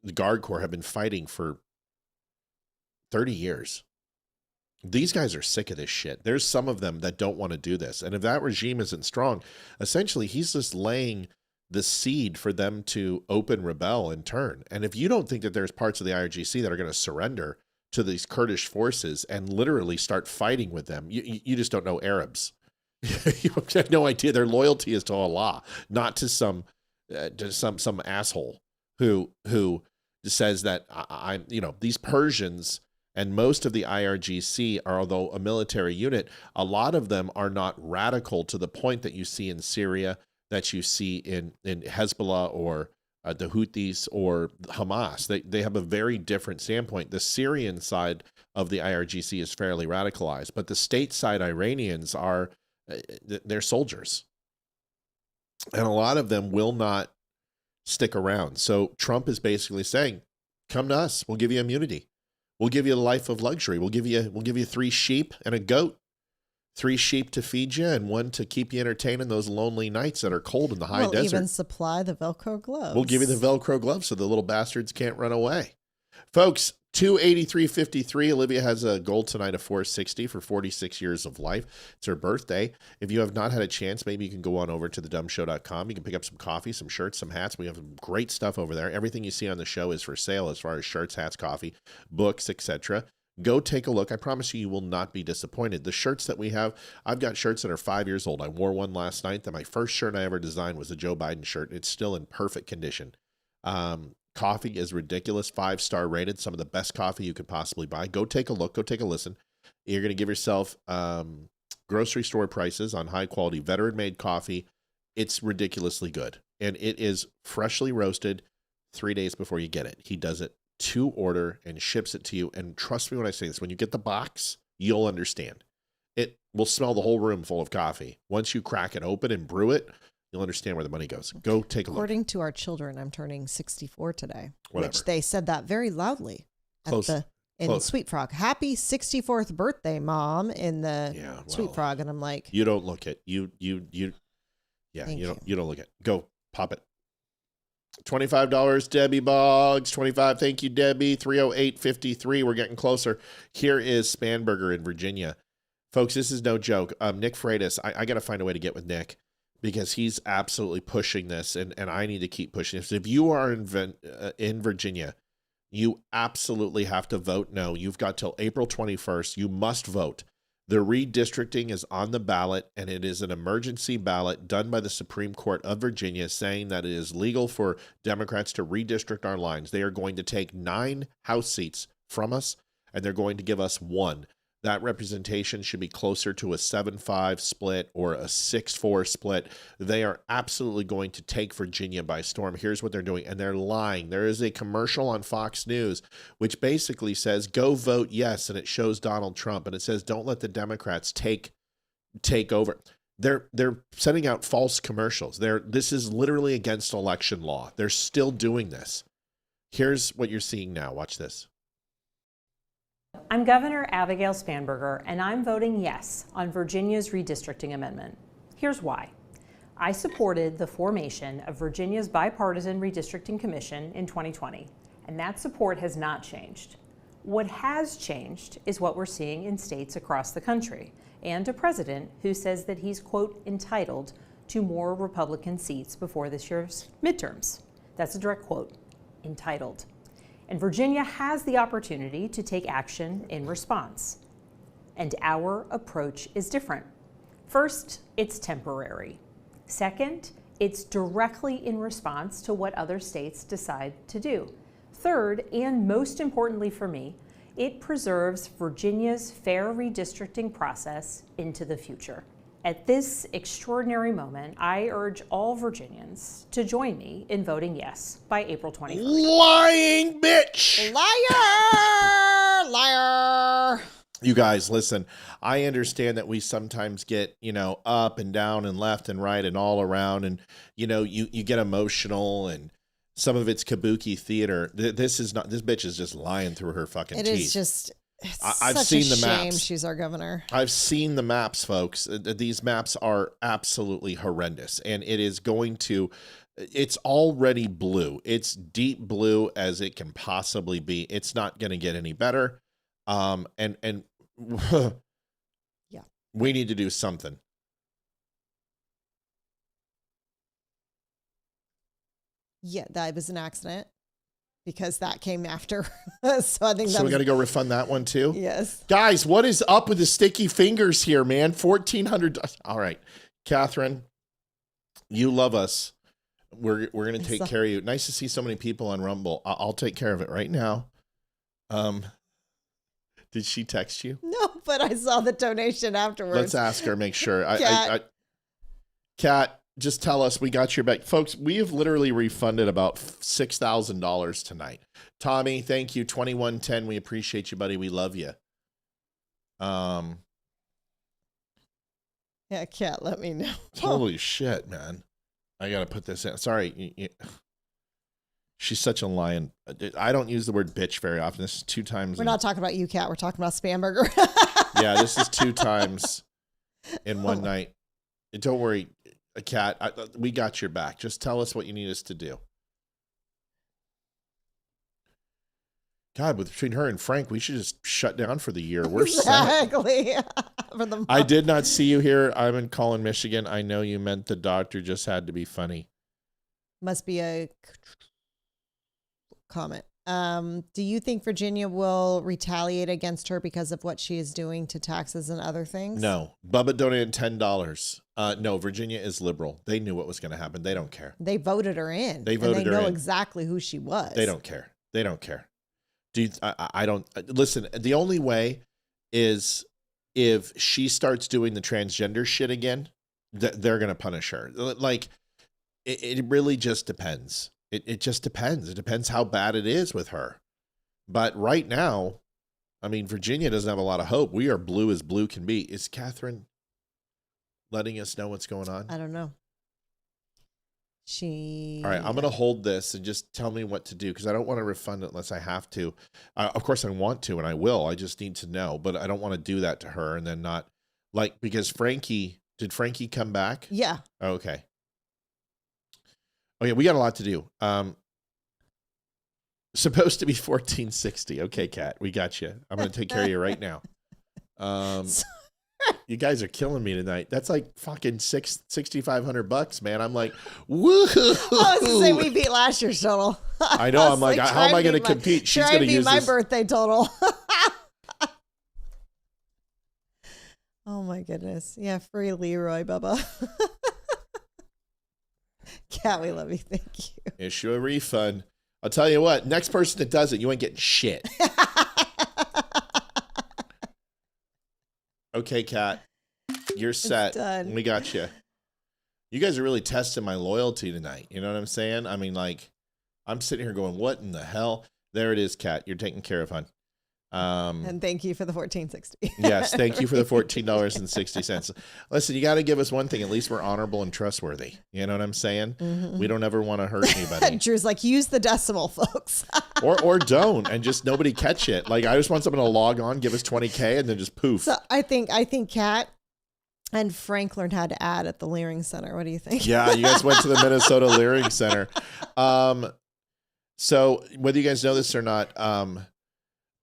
H: the Guard Corps, have been fighting for 30 years. These guys are sick of this shit. There's some of them that don't want to do this. And if that regime isn't strong, essentially he's just laying the seed for them to open rebel and turn. And if you don't think that there's parts of the IRGC that are going to surrender to these Kurdish forces and literally start fighting with them. You just don't know Arabs. You have no idea. Their loyalty is to Allah, not to some asshole who says that these Persians and most of the IRGC are, although a military unit, a lot of them are not radical to the point that you see in Syria, that you see in Hezbollah or the Houthis or Hamas. They have a very different standpoint. The Syrian side of the IRGC is fairly radicalized, but the stateside Iranians are, they're soldiers. And a lot of them will not stick around. So Trump is basically saying, come to us. We'll give you immunity. We'll give you a life of luxury. We'll give you 3 sheep and a goat. 3 sheep to feed you and 1 to keep you entertained in those lonely nights that are cold in the high desert.
D: We'll even supply the Velcro gloves.
H: We'll give you the Velcro gloves so the little bastards can't run away. Folks, 283.53. Olivia has a goal tonight of 460 for 46 years of life. It's her birthday. If you have not had a chance, maybe you can go on over to thedumbshow.com. You can pick up some coffee, some shirts, some hats. We have some great stuff over there. Everything you see on the show is for sale as far as shirts, hats, coffee, books, etc. Go take a look. I promise you will not be disappointed. The shirts that we have, I've got shirts that are 5 years old. I wore one last night. My first shirt I ever designed was a Joe Biden shirt. It's still in perfect condition. Coffee is ridiculous. 5-star rated. Some of the best coffee you could possibly buy. Go take a look. Go take a listen. You're going to give yourself grocery store prices on high quality veteran made coffee. It's ridiculously good. And it is freshly roasted 3 days before you get it. He does it to order and ships it to you. And trust me when I say this, when you get the box, you'll understand. It will smell the whole room full of coffee. Once you crack it open and brew it, you'll understand where the money goes. Go take a look.
D: According to our children, I'm turning 64 today,
H: Whatever.
D: which they said that very loudly in Sweet Frog. Happy 64th birthday, Mom, in the Sweet Frog. And I'm like,
H: you don't look it. You don't look it. Go pop it. $25, Debbie Boggs. 25. Thank you, Debbie. 308.53. We're getting closer. Here is Spanberger in Virginia. Folks, this is no joke. Nick Freitas, I got to find a way to get with Nick because he's absolutely pushing this, and I need to keep pushing this. If you are in Virginia, you absolutely have to vote no. You've got till April 21st. You must vote. The redistricting is on the ballot, and it is an emergency ballot done by the Supreme Court of Virginia saying that it is legal for Democrats to redistrict our lines. They are going to take 9 House seats from us, and they're going to give us 1. That representation should be closer to a 7-5 split or a 6-4 split. They are absolutely going to take Virginia by storm. Here's what they're doing, and they're lying. There is a commercial on Fox News which basically says, go vote yes, and it shows Donald Trump, and it says, don't let the Democrats take over. They're sending out false commercials. This is literally against election law. They're still doing this. Here's what you're seeing now. Watch this.
C: I'm Governor Abigail Spanberger, and I'm voting yes on Virginia's redistricting amendment. Here's why. I supported the formation of Virginia's bipartisan redistricting commission in 2020, and that support has not changed. What has changed is what we're seeing in states across the country, and a president who says that he's, quote, entitled to more Republican seats before this year's midterms. That's a direct quote, entitled. And Virginia has the opportunity to take action in response. And our approach is different. First, it's temporary. Second, it's directly in response to what other states decide to do. Third, and most importantly for me, it preserves Virginia's fair redistricting process into the future. At this extraordinary moment, I urge all Virginians to join me in voting yes by April 21st.
H: Lying bitch!
D: Liar!
H: You guys, listen, I understand that we sometimes get, up and down and left and right and all around, and, you get emotional, and some of it's kabuki theater. This bitch is just lying through her fucking teeth.
D: It is just...
H: I've seen the maps.
D: She's our governor.
H: I've seen the maps, folks. These maps are absolutely horrendous, and it's already blue. It's deep blue as it can possibly be. It's not going to get any better. Yeah, we need to do something.
D: Yeah, that was an accident. because that came after. So I think
H: so we got to go refund that one too.
D: Yes.
H: Guys, what is up with the sticky fingers here, man? $1,400. All right, Catherine, you love us. We're gonna take care of you. Nice to see so many people on Rumble. I'll take care of it right now. Did she text you?
D: No, but I saw the donation afterwards.
H: Let's ask her. Make sure.
D: Kat,
H: just tell us we got your back, folks. We have literally refunded about $6,000 tonight. Tommy, thank you. 2110. We appreciate you, buddy. We love you.
D: Yeah, Kat, let me know.
H: Holy shit, man. I got to put this in. Sorry. She's such a lion. I don't use the word bitch very often. This is 2 times.
D: We're not talking about you, Kat. We're talking about Spamberger.
H: Yeah, this is 2 times in one night. Don't worry, Kat. We got your back. Just tell us what you need us to do. God, between her and Frank, we should just shut down for the year. We're
D: exactly. For the
H: I did not see you here. I'm in Collin, Michigan. I know you meant the doctor just had to be funny.
D: Must be a comment. Do you think Virginia will retaliate against her because of what she is doing to taxes and other things?
H: No. Bubba donated $10. No, Virginia is liberal. They knew what was going to happen. They don't care.
D: They voted her in.
H: They voted her in.
D: They know exactly who she was.
H: They don't care. They don't care. Dude, I don't listen. The only way is if she starts doing the transgender shit again, they're going to punish her. Like it really just depends. It just depends. It depends how bad it is with her. But right now, I mean, Virginia doesn't have a lot of hope. We are blue as blue can be. Is Catherine letting us know what's going on?
D: I don't know.
H: All right, I'm going to hold this and just tell me what to do because I don't want to refund it unless I have to. Of course, I want to, and I will. I just need to know, but I don't want to do that to her and then not because did Frankie come back?
D: Yeah.
H: Oh, okay. Okay, we got a lot to do. Supposed to be 1460. Okay, Kat, we got you. I'm going to take care of you right now. You guys are killing me tonight. That's like fucking $6,500, man. I'm like, woo!
D: I was gonna say we beat last year's total.
H: I know. I'm like, how am I going to compete? She's going to use
D: my birthday total. Oh my goodness! Yeah, free Leroy, Bubba. Kat, we love you. Thank you.
H: Issue a refund. I'll tell you what. Next person that does it, you ain't getting shit. Okay, Kat, you're set.
D: Done.
H: We got you. You guys are really testing my loyalty tonight. You know what I'm saying? I mean, like, I'm sitting here going, what in the hell? There it is, Kat. You're taken care of, hon.
D: And thank you for the $14.60.
H: Yes, thank you for the $14.60. Listen, you got to give us one thing. At least we're honorable and trustworthy. You know what I'm saying? Mm-hmm. We don't ever want to hurt anybody.
D: Drew's like, use the decimal, folks.
H: or don't, and just nobody catch it. Like, I just want someone to log on, give us 20K, and then just poof.
D: So I think Kat and Frank learned how to add at the Leering Center. What do you think?
H: Yeah, you guys went to the Minnesota Leering Center. So whether you guys know this or not,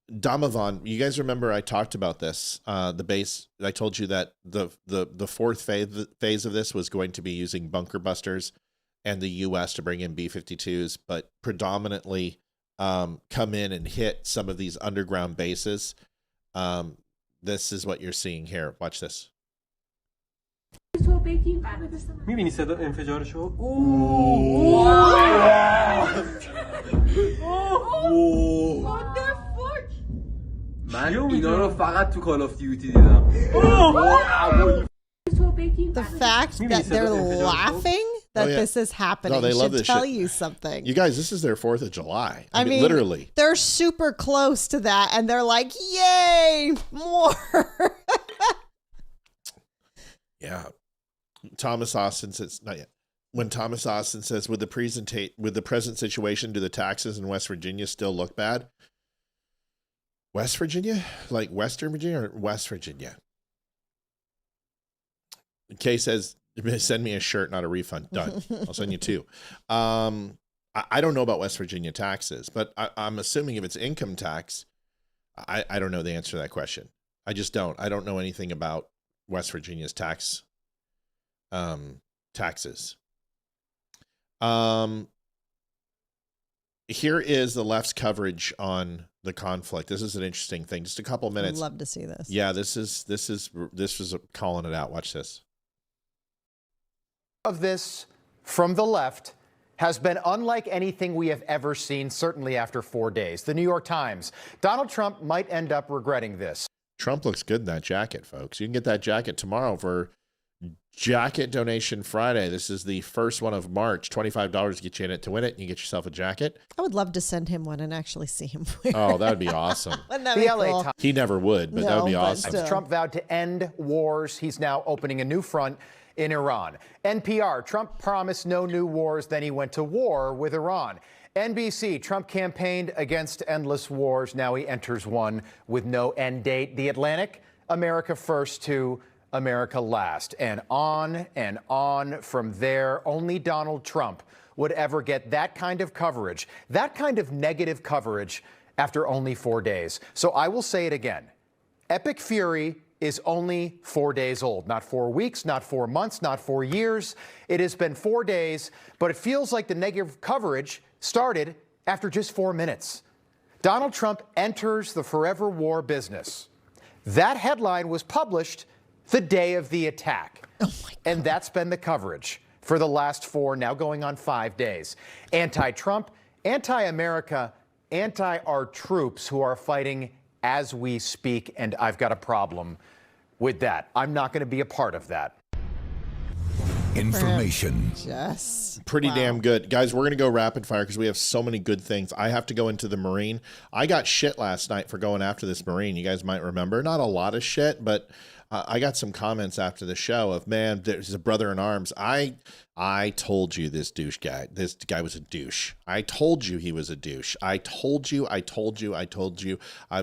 H: Domovan, you guys remember I talked about this, the base. I told you that the fourth phase of this was going to be using bunker busters and the U.S. to bring in B-52s, but predominantly come in and hit some of these underground bases. This is what you're seeing here. Watch this.
G: می‌بینی صدا انفجارشو؟ من اینا رو فقط تو کال آف دیوتی دیدم.
D: The fact that they're laughing that this is happening
H: they love
D: should
H: this
D: tell
H: shit.
D: you something.
H: You guys, this is their 4th of July.
D: I mean,
H: literally.
D: They're super close to that, and they're like, yay, more.
H: Yeah. Thomas Austin says, not yet. When Thomas Austin says, with the present situation, do the taxes in West Virginia still look bad? West Virginia? Like Western Virginia or West Virginia? Kay says, send me a shirt, not a refund. Done. I'll send you 2. I don't know about West Virginia taxes, but I'm assuming if it's income tax, I don't know the answer to that question. I just don't. I don't know anything about West Virginia's taxes. here is the left's coverage on the conflict. This is an interesting thing. Just a couple minutes.
D: I'd love to see this.
H: Yeah, this was calling it out. Watch this.
B: Of this from the left has been unlike anything we have ever seen, certainly after 4 days. The New York Times. Donald Trump might end up regretting this.
H: Trump looks good in that jacket, folks. You can get that jacket tomorrow for Jacket Donation Friday. This is the first one of March. $25 to get you in it. To win it, you get yourself a jacket.
D: I would love to send him one and actually see him wear
H: Oh, that would be awesome.
D: Wouldn't that
B: The
D: be
B: LA
D: cool?
B: Times.
H: He never would, but that would be awesome.
B: Trump vowed to end wars. He's now opening a new front in Iran. NPR, Trump promised no new wars, then he went to war with Iran. NBC, Trump campaigned against endless wars. Now he enters one with no end date. The Atlantic, America first to America last. And on from there. Only Donald Trump would ever get that kind of coverage, that kind of negative coverage after only 4 days. So I will say it again. Epic Fury is only 4 days old. Not 4 weeks, not 4 months, not 4 years. It has been 4 days, but it feels like the negative coverage started after just 4 minutes. Donald Trump enters the forever war business. That headline was published the day of the attack. And that's been the coverage for the last 4, now going on 5 days. Anti-Trump, anti-America, anti our troops who are fighting as we speak, and I've got a problem with that. I'm not going to be a part of that.
V: Information.
D: Yes.
H: Pretty damn good. Guys, we're going to go rapid fire because we have so many good things. I have to go into the Marine. I got shit last night for going after this Marine. You guys might remember. Not a lot of shit, but I got some comments after the show of, man, there's a brother in arms. I told you this guy was a douche. I told you he was a douche. I told you. I've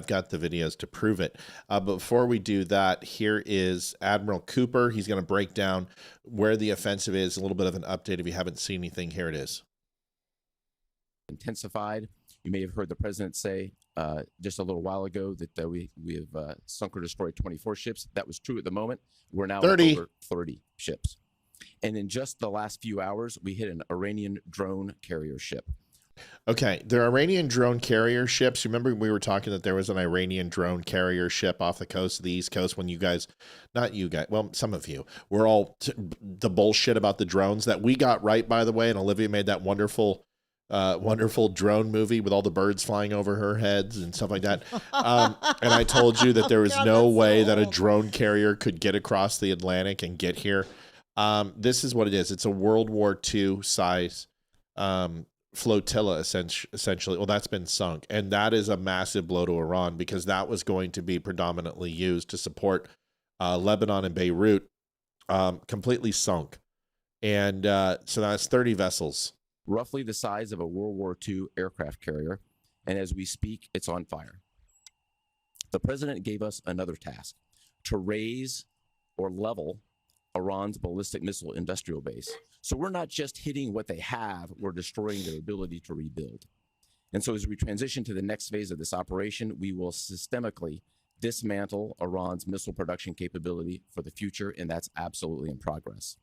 H: got the videos to prove it. But before we do that, here is Admiral Cooper. He's going to break down where the offensive is, a little bit of an update. If you haven't seen anything, here it is.
W: Intensified. You may have heard the president say just a little while ago that we have sunk or destroyed 24 ships. That was true at the moment. We're now
H: 30.
W: at over 30 ships. And in just the last few hours, we hit an Iranian drone carrier ship.
H: Okay, the Iranian drone carrier ships. Remember we were talking that there was an Iranian drone carrier ship off the coast of the East Coast when you guys, not you guys, well, some of you, were all the bullshit about the drones that we got right, by the way, and Olivia made that wonderful drone movie with all the birds flying over her heads and stuff like that. And I told you that there was no way that a drone carrier could get across the Atlantic and get here. This is what it is. It's a World War II size flotilla, essentially. Well, that's been sunk. And that is a massive blow to Iran because that was going to be predominantly used to support Lebanon and Beirut, completely sunk. And so that's 30 vessels.
W: Roughly the size of a World War II aircraft carrier. And as we speak, it's on fire. The president gave us another task: to raise or level Iran's ballistic missile industrial base. So we're not just hitting what they have, we're destroying their ability to rebuild. And so as we transition to the next phase of this operation, we will systemically dismantle Iran's missile production capability for the future, and that's absolutely in progress.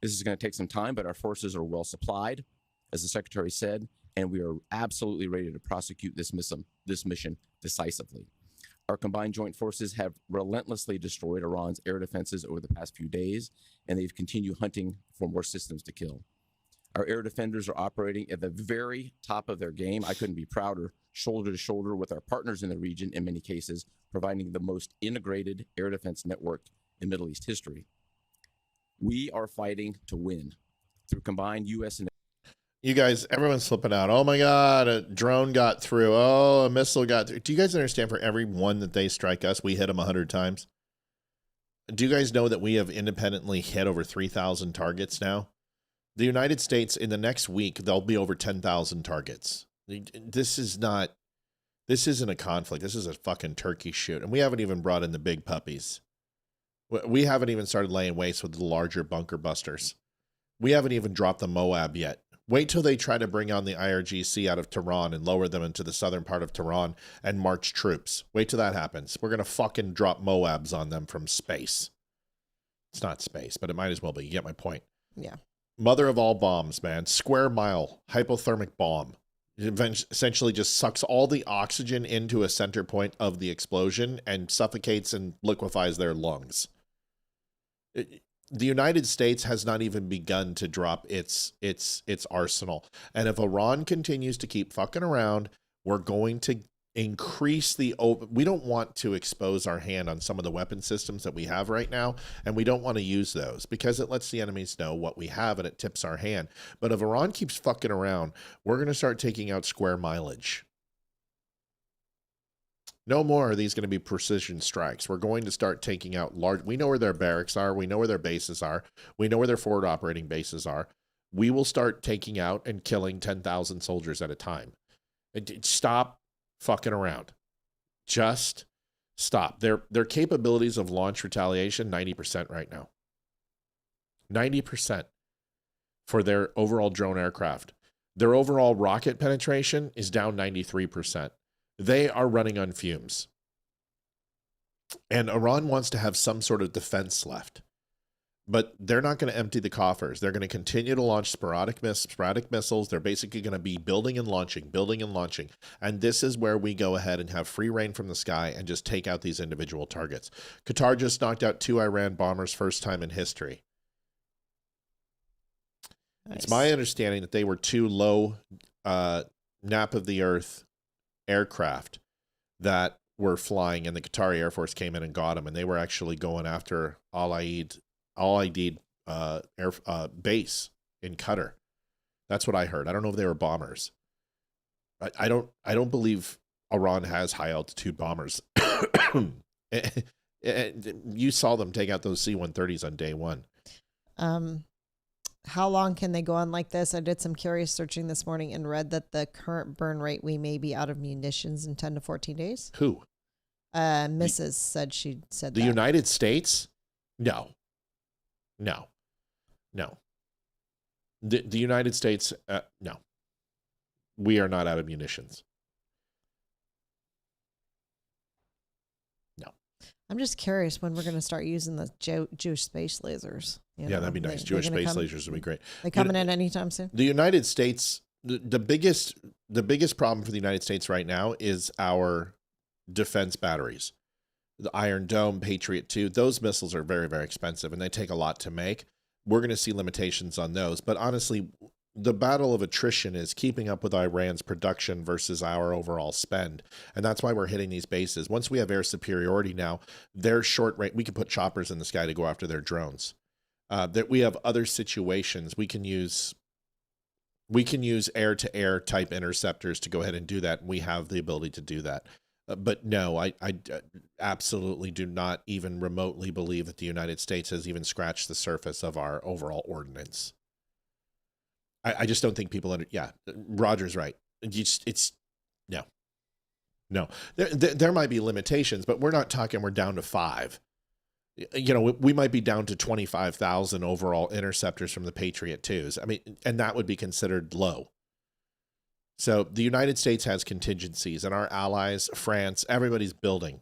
W: This is going to take some time, but our forces are well supplied, as the secretary said, and we are absolutely ready to prosecute this mission decisively. Our combined joint forces have relentlessly destroyed Iran's air defenses over the past few days, and they've continued hunting for more systems to kill. Our air defenders are operating at the very top of their game. I couldn't be prouder, shoulder to shoulder with our partners in the region, in many cases, providing the most integrated air defense network in Middle East history. We are fighting to win through combined U.S. and
H: You guys, everyone's flipping out. Oh my God, a drone got through. Oh, a missile got through. Do you guys understand for every one that they strike us, we hit them 100 times? Do you guys know that we have independently hit over 3,000 targets now? The United States, in the next week, they'll be over 10,000 targets. This isn't a conflict. This is a fucking turkey shoot. And we haven't even brought in the big puppies. We haven't even started laying waste with the larger bunker busters. We haven't even dropped the Moab yet. Wait till they try to bring on the IRGC out of Tehran and lower them into the southern part of Tehran and march troops. Wait till that happens. We're going to fucking drop Moabs on them from space. It's not space, but it might as well be. You get my point.
D: Yeah.
H: Mother of all bombs, man. Square mile, hypothermic bomb. It essentially just sucks all the oxygen into a center point of the explosion and suffocates and liquefies their lungs. The United States has not even begun to drop its arsenal. And if Iran continues to keep fucking around, we're going to increase we don't want to expose our hand on some of the weapon systems that we have right now, and we don't want to use those because it lets the enemies know what we have and it tips our hand. But if Iran keeps fucking around, we're going to start taking out square mileage. No more are these going to be precision strikes. We're going to start taking out we know where their barracks are, we know where their bases are, we know where their forward operating bases are. We will start taking out and killing 10,000 soldiers at a time. Stop fucking around. Just stop. Their capabilities of launch retaliation, 90% right now. 90% for their overall drone aircraft. Their overall rocket penetration is down 93%. They are running on fumes. And Iran wants to have some sort of defense left. But they're not going to empty the coffers. They're going to continue to launch sporadic missiles. They're basically going to be building and launching. And this is where we go ahead and have free reign from the sky and just take out these individual targets. Qatar just knocked out 2 Iran bombers, first time in history. Nice. It's my understanding that they were 2 low nap of the earth aircraft that were flying, and the Qatari Air Force came in and got them, and they were actually going after Al Udeid base in Qatar. That's what I heard. I don't know if they were bombers. I don't believe Iran has high altitude bombers. You saw them take out those C-130s on day one.
D: How long can they go on like this? I did some curious searching this morning and read that the current burn rate, we may be out of munitions in 10 to 14 days.
H: Who?
D: Mrs. said
H: the
D: that.
H: United States? No. The United States, no. We are not out of munitions. No.
D: I'm just curious when we're going to start using the Jewish space lasers.
H: Yeah, that'd be nice. Jewish space lasers would be great.
D: They coming in anytime soon?
H: The United States, the biggest problem for the United States right now is our defense batteries. The Iron Dome, Patriot 2, those missiles are very, very expensive, and they take a lot to make. We're going to see limitations on those. But honestly, the battle of attrition is keeping up with Iran's production versus our overall spend. And that's why we're hitting these bases. Once we have air superiority now, they're short range. We can put choppers in the sky to go after their drones. That we have other situations. We can use air-to-air type interceptors to go ahead and do that. And we have the ability to do that. But no, I absolutely do not even remotely believe that the United States has even scratched the surface of our overall ordinance. I just don't think people Roger's right. No. There might be limitations, but we're not talking we're down to 5. We might be down to 25,000 overall interceptors from the Patriot 2s. I mean, and that would be considered low. So the United States has contingencies, and our allies, France, everybody's building.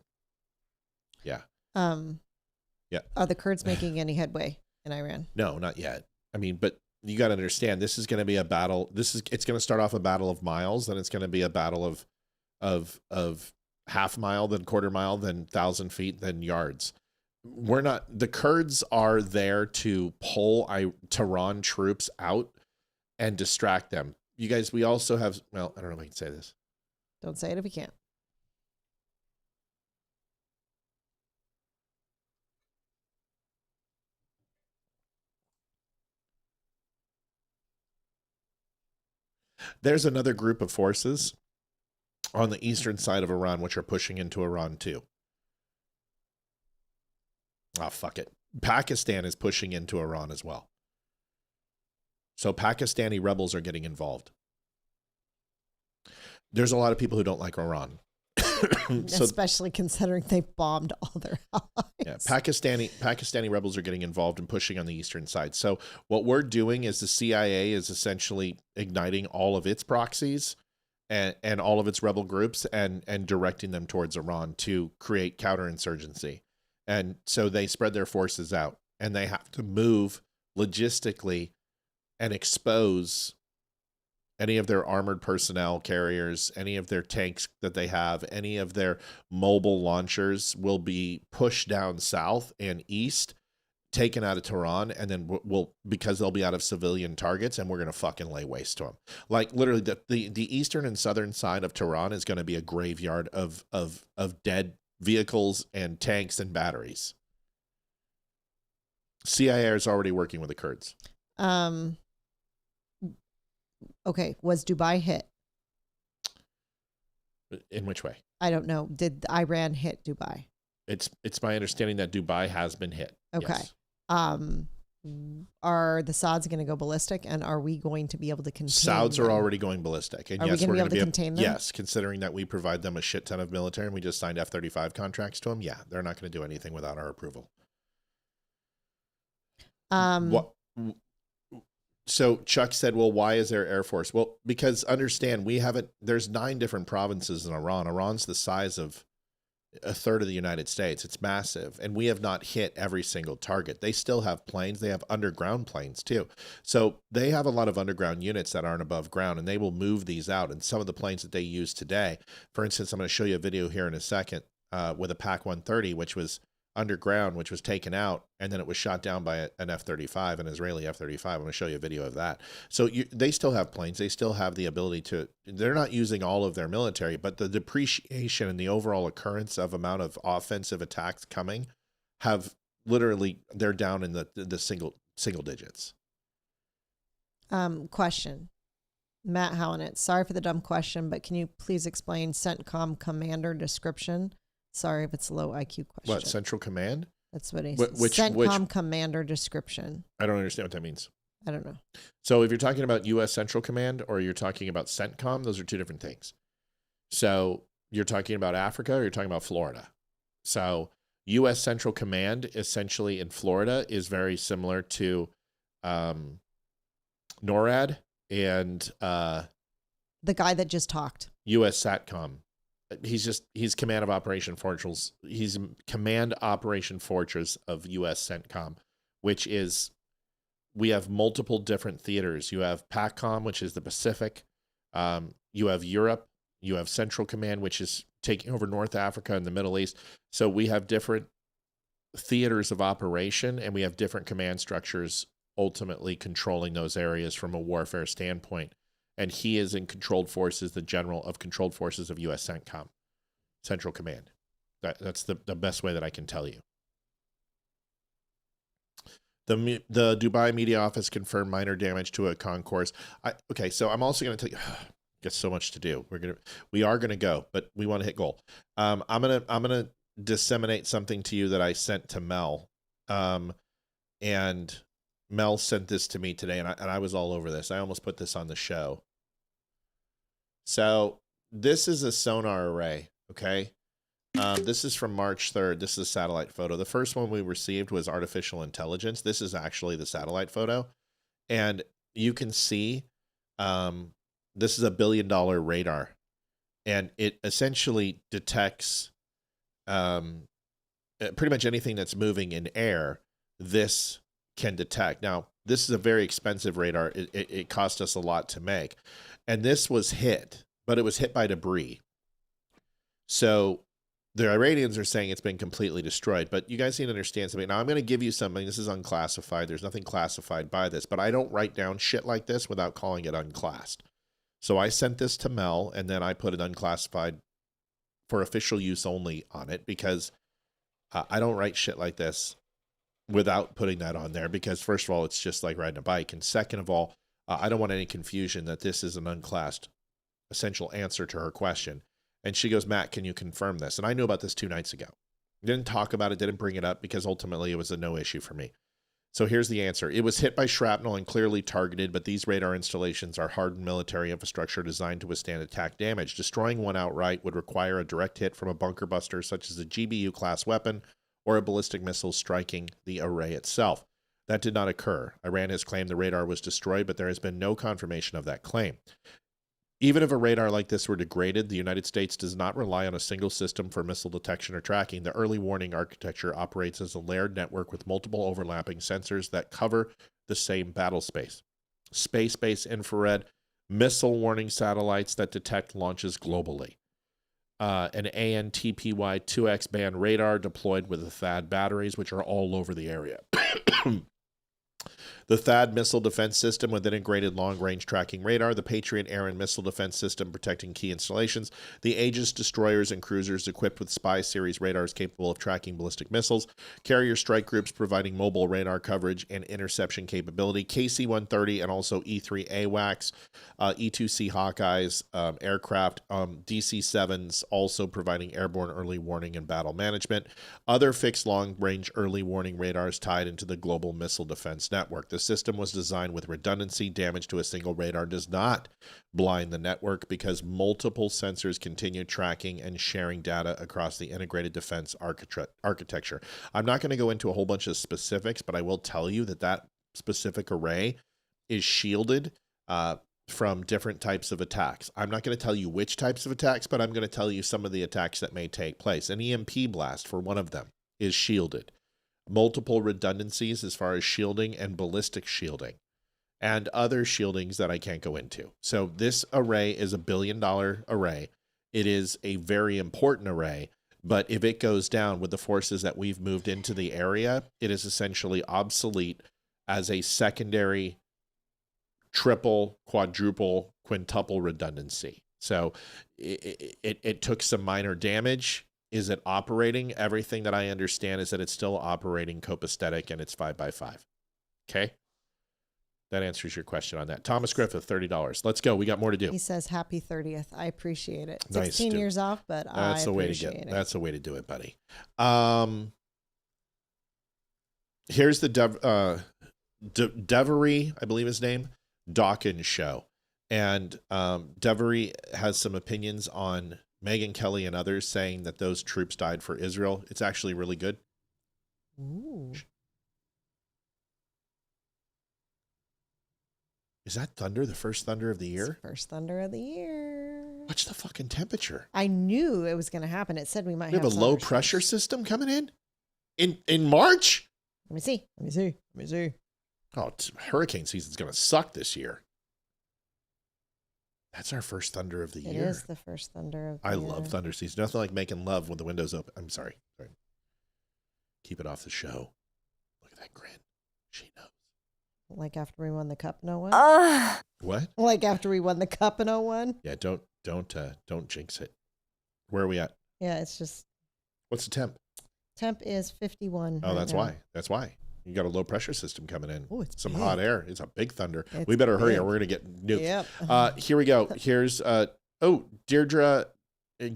H: Yeah. Yeah.
D: Are the Kurds making any headway in Iran?
H: No, not yet. I mean, but you got to understand, this is going to be a battle. It's going to start off a battle of miles, then it's going to be a battle of half mile, then quarter mile, then 1,000 feet, then yards. The Kurds are there to pull Tehran troops out and distract them. You guys, we also have, well, I don't know if I can say this.
D: Don't say it if you can't.
H: There's another group of forces on the eastern side of Iran which are pushing into Iran too. Oh, fuck it. Pakistan is pushing into Iran as well. So Pakistani rebels are getting involved. There's a lot of people who don't like Iran.
D: Especially considering they bombed all their allies.
H: Yeah, Pakistani rebels are getting involved and pushing on the eastern side. So what we're doing is the CIA is essentially igniting all of its proxies and all of its rebel groups and directing them towards Iran to create counterinsurgency. And so they spread their forces out, and they have to move logistically and expose any of their armored personnel carriers, any of their tanks that they have, any of their mobile launchers will be pushed down south and east, taken out of Tehran, and then we'll because they'll be out of civilian targets, and we're going to fucking lay waste to them. Like literally the eastern and southern side of Tehran is going to be a graveyard of dead vehicles and tanks and batteries. CIA is already working with the Kurds.
D: Okay, was Dubai hit?
H: In which way?
D: I don't know. Did Iran hit Dubai?
H: It's my understanding that Dubai has been hit.
D: Okay.
H: Yes.
D: Are the Sauds going to go ballistic, and are we going to be able to contain
H: Sauds
D: them?
H: are already going ballistic, and
D: Are
H: yes,
D: we
H: we're
D: going
H: going
D: to be able to contain them?
H: Yes, considering that we provide them a shit ton of military, and we just signed F-35 contracts to them. Yeah, they're not going to do anything without our approval. So Chuck said, well, why is there Air Force? Well, because understand, there's 9 different provinces in Iran. Iran's the size of a third of the United States. It's massive. And we have not hit every single target. They still have planes. They have underground planes too. So they have a lot of underground units that aren't above ground, and they will move these out. And some of the planes that they use today, for instance, I'm going to show you a video here in a second with a PAC-130, which was underground, which was taken out, and then it was shot down by an F-35, an Israeli F-35. I'm going to show you a video of that. So they still have planes. They still have the ability to, they're not using all of their military, but the depreciation and the overall occurrence of amount of offensive attacks coming have literally, they're down in the single digits.
D: Question. Matt Howinett, sorry for the dumb question, but can you please explain CENTCOM commander description? Sorry if it's a low IQ question.
H: What, Central Command?
D: That's what he said. CENTCOM commander description.
H: I don't understand what that means.
D: I don't know.
H: So if you're talking about U.S. Central Command or you're talking about CENTCOM, those are two different things. So you're talking about Africa or you're talking about Florida. So U.S. Central Command essentially in Florida is very similar to NORAD and
D: the guy that just talked.
H: U.S. SATCOM. He's Command of Operation Fortress. He's Command Operation Fortress of U.S. CENTCOM, which is, we have multiple different theaters. You have PACCOM, which is the Pacific. You have Europe. You have Central Command, which is taking over North Africa and the Middle East. So we have different theaters of operation, and we have different command structures ultimately controlling those areas from a warfare standpoint. And he is in controlled forces, the general of controlled forces of U.S. CENTCOM, Central Command. That's the best way that I can tell you. The Dubai media office confirmed minor damage to a concourse. Okay, so I'm also going to tell you, got so much to do. We are gonna go, but we want to hit goal. I'm gonna disseminate something to you that I sent to Mel, and Mel sent this to me today, and I was all over this. I almost put this on the show. So this is a sonar array, okay? This is from March 3rd. This is a satellite photo. The first one we received was artificial intelligence. This is actually the satellite photo. And you can see this is $1 billion radar. And it essentially detects pretty much anything that's moving in air. This can detect. Now, this is a very expensive radar. It cost us a lot to make. And this was hit, but it was hit by debris. So the Iranians are saying it's been completely destroyed, but you guys need to understand something. Now, I'm going to give you something. This is unclassified. There's nothing classified by this, but I don't write down shit like this without calling it unclassed. So I sent this to Mel, and then I put it unclassified for official use only on it, because I don't write shit like this without putting that on there, because first of all, it's just like riding a bike. And second of all, I don't want any confusion that this is an unclassed essential answer to her question. And she goes, Matt, can you confirm this? And I knew about this 2 nights ago. Didn't talk about it, didn't bring it up, because ultimately it was a no issue for me. So here's the answer. It was hit by shrapnel and clearly targeted, but these radar installations are hardened military infrastructure designed to withstand attack damage. Destroying one outright would require a direct hit from a bunker buster, such as a GBU class weapon or a ballistic missile striking the array itself. That did not occur. Iran has claimed the radar was destroyed, but there has been no confirmation of that claim. Even if a radar like this were degraded, the United States does not rely on a single system for missile detection or tracking. The early warning architecture operates as a layered network with multiple overlapping sensors that cover the same battle space. Space-based infrared missile warning satellites that detect launches globally, an ANTPY-2X band radar deployed with the THAAD batteries, which are all over the area. The THAAD missile defense system with integrated long-range tracking radar, the Patriot air and missile defense system protecting key installations, the Aegis destroyers and cruisers equipped with spy series radars capable of tracking ballistic missiles, carrier strike groups providing mobile radar coverage and interception capability, KC-130 and also E-3 AWACS, E-2C Hawkeyes, aircraft, DC-7s also providing airborne early warning and battle management, other fixed long-range early warning radars tied into the global missile defense network. The system was designed with redundancy. Damage to a single radar does not blind the network because multiple sensors continue tracking and sharing data across the integrated defense architecture. I'm not going to go into a whole bunch of specifics, but I will tell you that that specific array is shielded from different types of attacks. I'm not going to tell you which types of attacks, but I'm going to tell you some of the attacks that may take place. An EMP blast for one of them is shielded. Multiple redundancies as far as shielding and ballistic shielding and other shieldings that I can't go into. So this array is $1 billion array. It is a very important array, but if it goes down with the forces that we've moved into the area, it is essentially obsolete as a secondary triple, quadruple, quintuple redundancy. So it took some minor damage. Is it operating? Everything that I understand is that it's still operating copacetic and it's 5x5. Okay. That answers your question on that. Thomas Griffith, $30. Let's go. We got more to do.
D: He says happy 30th. I appreciate it.
H: Nice,
D: 16
H: dude.
D: years off, but
H: that's
D: I
H: the way to
D: appreciate
H: get.
D: it.
H: That's the way to do it, buddy. Here's the Devery, I believe his name, Dawkins show. And Devery has some opinions on Megyn Kelly and others saying that those troops died for Israel. It's actually really good.
D: Ooh.
H: Is that thunder, the first thunder of the year?
D: First thunder of the year.
H: What's the fucking temperature?
D: I knew it was going to happen. It said we might
H: We have a low pressure system coming in March?
D: Let me see.
H: Oh, hurricane season's going to suck this year. That's our first thunder of the year.
D: It is the first thunder of the year.
H: I love thunder season. Nothing like making love with the windows open. I'm sorry. Keep it off the show. Look at that grin. She knows.
D: Like after we won the cup in 01?
H: What?
D: Like after we won the cup in 01?
H: Yeah, don't jinx it. Where are we at?
D: Yeah, it's just.
H: What's the temp?
D: Temp is 51.
H: Oh,
D: right
H: that's
D: now.
H: why. That's why. You got a low pressure system coming in.
D: Oh, it's
H: some
D: big.
H: hot air. It's a big thunder.
D: It's
H: We better hurry
D: big.
H: or we're going to get nuked.
D: Yep.
H: Here we go. Here's, Deirdre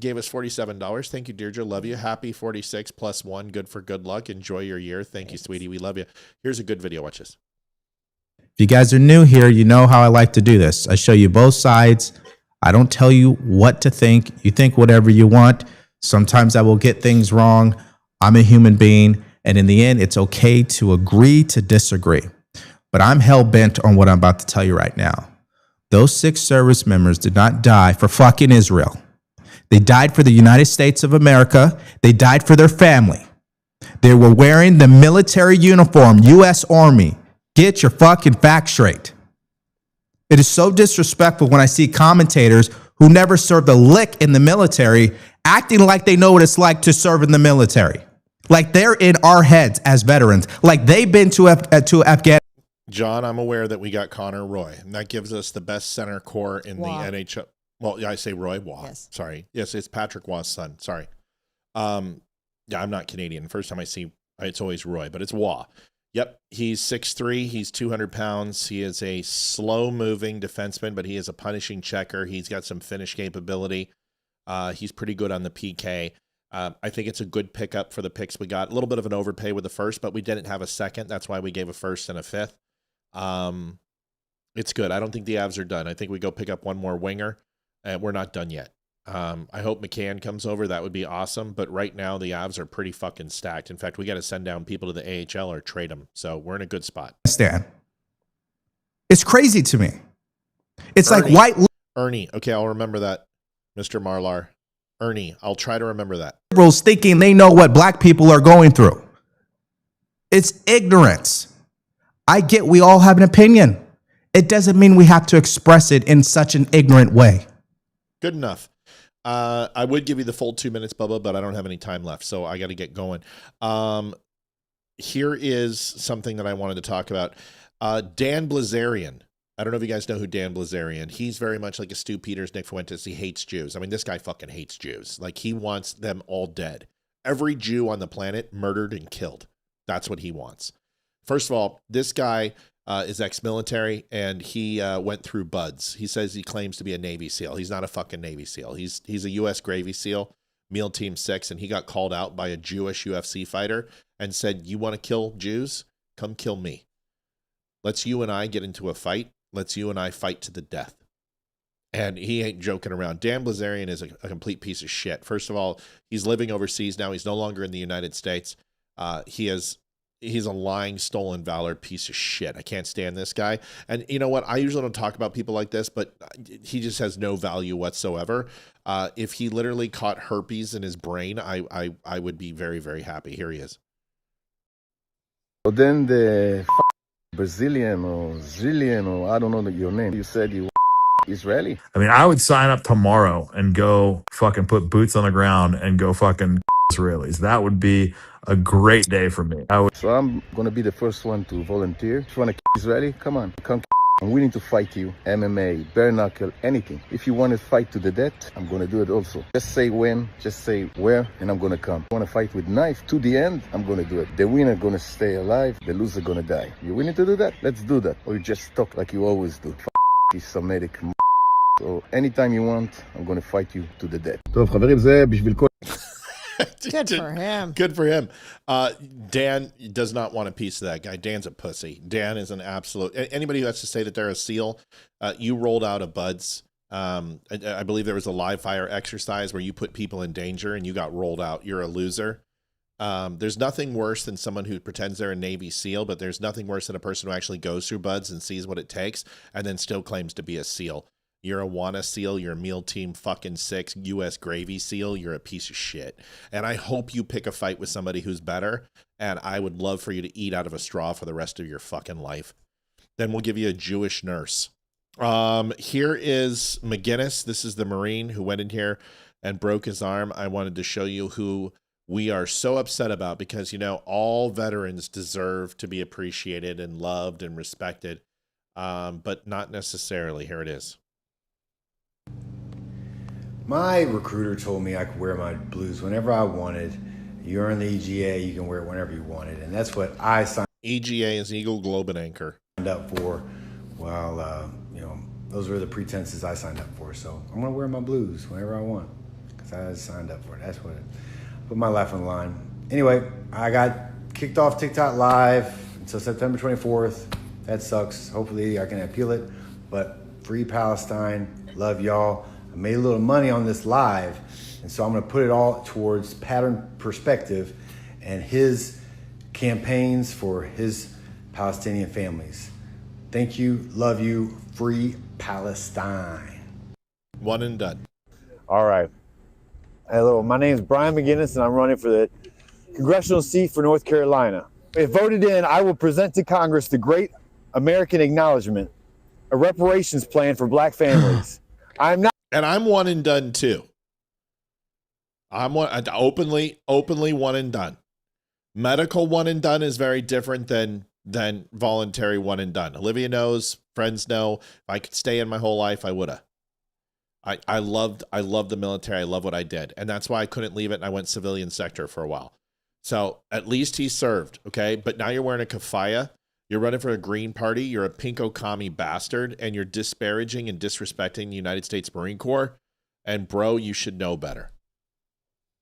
H: gave us $47. Thank you, Deirdre. Love you. Happy 46 plus 1. Good for good luck. Enjoy your year. Thank you, sweetie. We love you. Here's a good video. Watch this.
E: If you guys are new here, you know how I like to do this. I show you both sides. I don't tell you what to think. You think whatever you want. Sometimes I will get things wrong. I'm a human being. And in the end, it's okay to agree to disagree. But I'm hell-bent on what I'm about to tell you right now. Those 6 service members did not die for fucking Israel. They died for the United States of America. They died for their family. They were wearing the military uniform, U.S. Army. Get your fucking facts straight. It is so disrespectful when I see commentators who never served a lick in the military acting like they know what it's like to serve in the military. Like they're in our heads as veterans. Like they've been to Afghanistan.
H: John, I'm aware that we got Connor Roy, and that gives us the best center core in the NHL. Well, yeah, I say Roy Waugh.
D: Yes.
H: Sorry. Yes, it's Patrick Waugh's son. Sorry. Yeah, I'm not Canadian. First time I see, it's always Roy, but it's Waugh. Yep, he's 6'3", he's 200 pounds. He is a slow-moving defenseman, but he is a punishing checker. He's got some finish capability. He's pretty good on the PK. I think it's a good pickup for the picks we got. A little bit of an overpay with the first, but we didn't have a second. That's why we gave a first and a fifth. It's good. I don't think the Avs are done. I think we go pick up one more winger, and we're not done yet. I hope McCann comes over. That would be awesome. But right now, the Avs are pretty fucking stacked. In fact, we got to send down people to the AHL or trade them. So we're in a good spot.
E: It's crazy to me. It's
H: Ernie,
E: like white
H: Ernie. Okay, I'll remember that, Mr. Marlar. Ernie, I'll try to remember that.
E: liberals thinking they know what black people are going through. It's ignorance. I get we all have an opinion. it doesn't mean we have to express it in such an ignorant way.
H: Good enough. I would give you the full 2 minutes, Bubba, but I don't have any time left, so I got to get going. Here is something that I wanted to talk about. Dan Blazarian. I don't know if you guys know who Dan Blazarian. He's very much like a Stu Peters, Nick Fuentes. He hates Jews. I mean, this guy fucking hates Jews. Like, he wants them all dead. Every Jew on the planet murdered and killed. That's what he wants. First of all, this guy is ex-military, and he went through BUDS. He says he claims to be a Navy SEAL. He's not a fucking Navy SEAL. He's a U.S. Gravy SEAL, Meal Team 6, and he got called out by a Jewish UFC fighter and said, you want to kill Jews? Come kill me. Let's you and I get into a fight. Let's you and I fight to the death. And he ain't joking around. Dan Blazarian is a complete piece of shit. First of all, he's living overseas now. He's no longer in the United States. He's a lying, stolen valor piece of shit. I can't stand this guy. And you know what? I usually don't talk about people like this, but he just has no value whatsoever. If he literally caught herpes in his brain, I would be very, very happy. Here he is.
I: Well, then the Brazilian or Zillion, or I don't know your name, you said you Israeli.
L: I mean, I would sign up tomorrow and go fucking put boots on the ground and go fucking Israelis. That would be a great day for me.
I: So I'm going to be the first one to volunteer. If you want to Israeli, come on, come. I'm willing to fight you. MMA, bare knuckle, anything. If you want to fight to the death, I'm going to do it also. Just say when, just say where, and I'm going to come. Want to fight with knife to the end? I'm going to do it. The winner going to stay alive, the loser going to die. You willing to do that? Let's do that. Or you just talk like you always do. This Semitic. So anytime you want, I'm going to fight you to the death. טוב, חברים, זה בשביל כל...
D: Good for him.
H: Good for him. Dan does not want a piece of that guy. Dan's a pussy. Dan is an absolute... Anybody who has to say that they're a SEAL, you rolled out a BUDS. I believe there was a live fire exercise where you put people in danger and you got rolled out. You're a loser. There's nothing worse than someone who pretends they're a Navy SEAL, but there's nothing worse than a person who actually goes through BUDS and sees what it takes and then still claims to be a SEAL. You're a WANA SEAL. You're a Meal Team fucking 6 U.S. Gravy SEAL. You're a piece of shit. And I hope you pick a fight with somebody who's better. And I would love for you to eat out of a straw for the rest of your fucking life. Then we'll give you a Jewish nurse. Here is McGinnis. This is the Marine who went in here and broke his arm. I wanted to show you who we are so upset about because, you know, all veterans deserve to be appreciated and loved and respected, but not necessarily. Here it is.
V: My recruiter told me I could wear my blues whenever I wanted. You're in the EGA, you can wear it whenever you wanted. And that's what I signed
H: EGA is Eagle Globe and Anchor.
V: Up for. Well, you know, those were the pretenses I signed up for. So I'm going to wear my blues whenever I want because I signed up for it. That's what it put my life on the line. Anyway, I got kicked off TikTok Live until September 24th. That sucks. Hopefully I can appeal it. But free Palestine. Love y'all. I made a little money on this live, and so I'm going to put it all towards Pattern Perspective and his campaigns for his Palestinian families. Thank you. Love you. Free Palestine.
H: One and done.
I: All right. Hello, my name is Brian McGinnis, and I'm running for the Congressional seat for North Carolina. If voted in, I will present to Congress the Great American Acknowledgement, a reparations plan for black families. I'm
H: one and done too. I'm openly one and done. Medical one and done is very different than voluntary one and done. Olivia knows, friends know. If I could stay in my whole life, I woulda. I loved the military. I love what I did. And that's why I couldn't leave it. And I went civilian sector for a while. So at least he served. Okay. But now you're wearing a kafaya. You're running for a Green Party. You're a pinko commie bastard, and you're disparaging and disrespecting the United States Marine Corps. And bro, you should know better.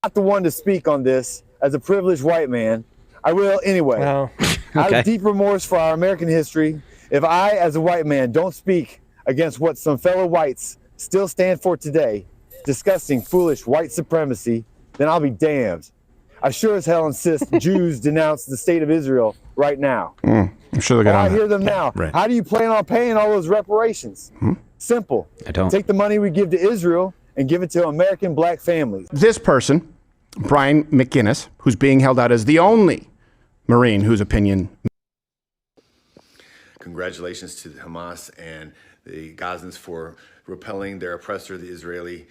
I: Not the one to speak on this as a privileged white man. I will anyway.
X: Well,
I: Out
X: okay.
I: of deep remorse for our American history, if I, as a white man, don't speak against what some fellow whites still stand for today, discussing foolish white supremacy, then I'll be damned. I sure as hell insist Jews denounce the state of Israel right now.
X: I'm sure they're
I: I
X: going
I: hear them now.
X: Right.
I: How do you plan on paying all those reparations? Simple.
X: I don't.
I: Take the money we give to Israel and give it to American black families.
Y: This person, Brian McGinnis, who's being held out as the only Marine whose opinion
V: Congratulations to Hamas and the Gazans for repelling their oppressor, the Israelis,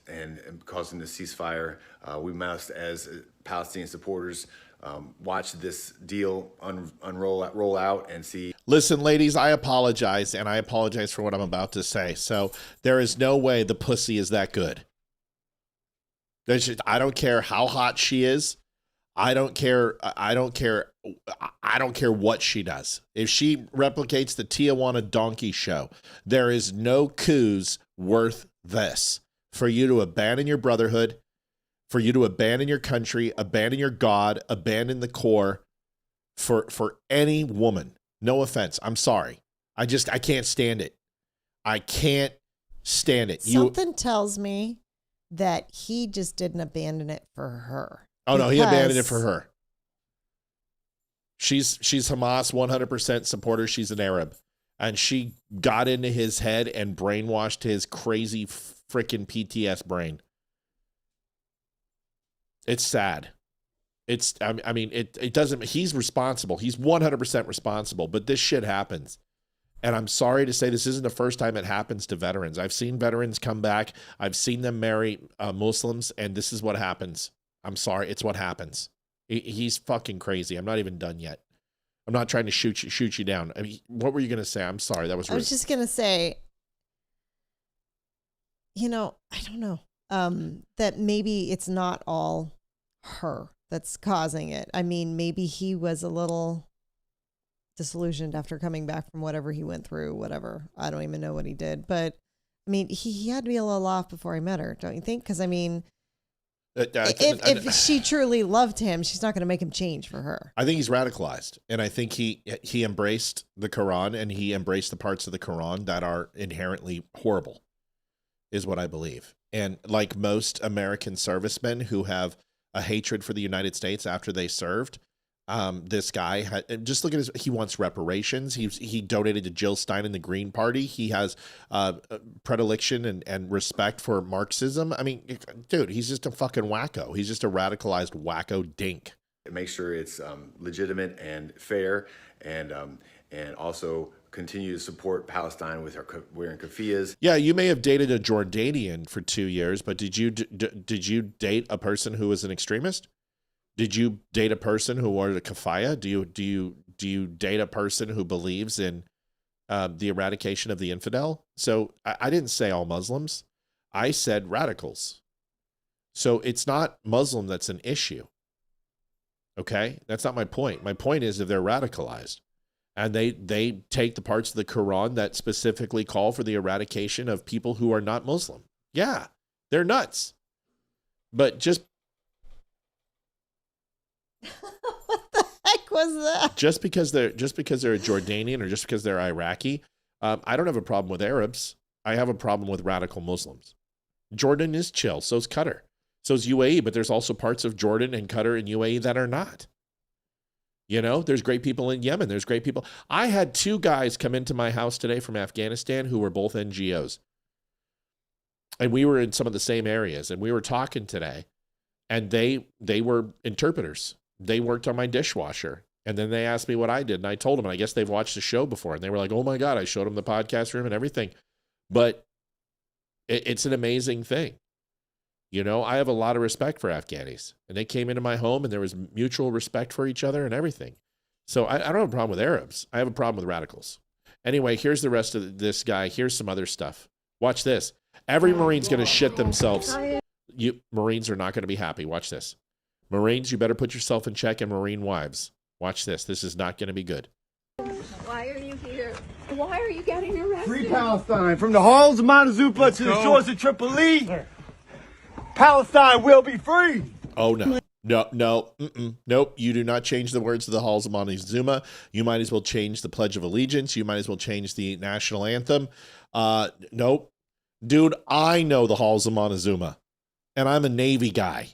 V: and causing the ceasefire. We must, as Palestinian supporters, watch this deal roll out and see.
H: Listen, ladies, I apologize, and I apologize for what I'm about to say. So there is no way the pussy is that good. I don't care how hot she is. I don't care what she does. If she replicates the Tijuana donkey show, there is no coups worth this. For you to abandon your brotherhood, for you to abandon your country, abandon your God, abandon the core for any woman. No offense. I'm sorry. I can't stand it. I can't stand it.
D: Something tells me that he just didn't abandon it for her.
H: Oh, no, he abandoned it for her. She's Hamas 100% supporter. She's an Arab. And she got into his head and brainwashed his crazy freaking PTS brain. It's sad. It doesn't, he's responsible. He's 100% responsible, but this shit happens. And I'm sorry to say this isn't the first time it happens to veterans. I've seen veterans come back. I've seen them marry Muslims, and this is what happens. I'm sorry. It's what happens. He's fucking crazy. I'm not even done yet. I'm not trying to shoot you down. I mean, what were you going to say? I'm sorry. That was rude.
D: I was just going to say, I don't know, that maybe it's not all her that's causing it. I mean, maybe he was a little disillusioned after coming back from whatever he went through, whatever. I don't even know what he did. But, I mean, he had to be a little off before he met her, don't you think? Because, I mean, if she truly loved him, she's not going to make him change for her.
H: I think he's radicalized, and I think he embraced the Quran, and he embraced the parts of the Quran that are inherently horrible, is what I believe. And like most American servicemen who have a hatred for the United States after they served, this guy had, just look at he wants reparations. He donated to Jill Stein and the Green Party. He has predilection and respect for Marxism. I mean, dude, he's just a fucking wacko. He's just a radicalized wacko dink.
V: Make sure it's legitimate and fair, and also continue to support Palestine with her wearing keffiyehs.
H: Yeah, you may have dated a Jordanian for 2 years, but did you date a person who was an extremist? Did you date a person who wore a keffiyeh? Do you date a person who believes in the eradication of the infidel? So I didn't say all Muslims. I said radicals. So it's not Muslim that's an issue. Okay? That's not my point. My point is if they're radicalized and they take the parts of the Quran that specifically call for the eradication of people who are not Muslim. Yeah, they're nuts. But just
D: what the heck was that?
H: Just because they're a Jordanian or just because they're Iraqi, I don't have a problem with Arabs. I have a problem with radical Muslims. Jordan is chill. So's Qatar. So's UAE, but there's also parts of Jordan and Qatar and UAE that are not. There's great people in Yemen. There's great people. I had 2 guys come into my house today from Afghanistan who were both NGOs. And we were in some of the same areas. And we were talking today. And they were interpreters. They worked on my dishwasher. And then they asked me what I did. And I told them, and I guess they've watched the show before. And they were like, oh my God, I showed them the podcast room and everything. But it's an amazing thing. I have a lot of respect for Afghanis. And they came into my home and there was mutual respect for each other and everything. So I don't have a problem with Arabs. I have a problem with radicals. Anyway, here's the rest of this guy. Here's some other stuff. Watch this. Every Marine's going to shit themselves. Marines are not going to be happy. Watch this. Marines, you better put yourself in check, and Marine wives. Watch this. This is not going to be good.
R: Why are you here? Why are you getting arrested?
Y: Free Palestine, from the halls of Montezuma to the shores of Tripoli. Palestine will be free.
H: Oh, no. Nope. You do not change the words of the halls of Montezuma. You might as well change the Pledge of Allegiance. You might as well change the national anthem. Nope. Dude, I know the halls of Montezuma, and I'm a Navy guy.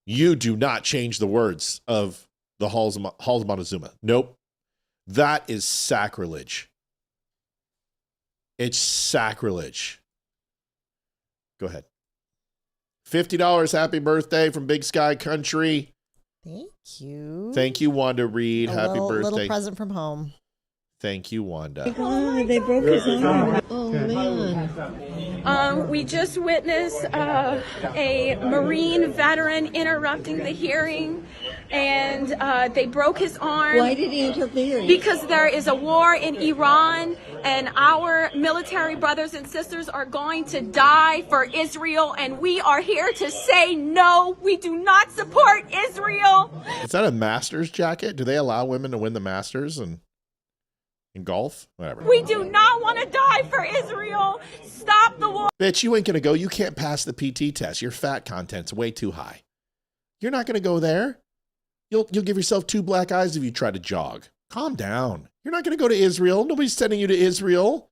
H: You do not change the words of the halls of Montezuma. Nope. That is sacrilege. It's sacrilege. Go ahead. $50 happy birthday from Big Sky Country.
D: Thank you.
H: Thank you, Wanda Reed. Happy birthday.
D: Little present from home.
H: Thank you, Wanda.
F: Oh, they broke his arm. Oh, man.
J: We just witnessed a Marine veteran interrupting the hearing, and they broke his arm.
F: Why did he interrupt the hearing?
J: Because there is a war in Iran, and our military brothers and sisters are going to die for Israel, and we are here to say no, we do not support Israel.
H: Is that a Masters jacket? Do they allow women to win the Masters and in golf? Whatever.
J: We do not want to die for Israel. Stop the war.
H: Bitch, you ain't gonna go. You can't pass the PT test. Your fat content's way too high. You're not gonna go there. You'll give yourself 2 black eyes if you try to jog. Calm down. You're not gonna go to Israel. Nobody's sending you to Israel.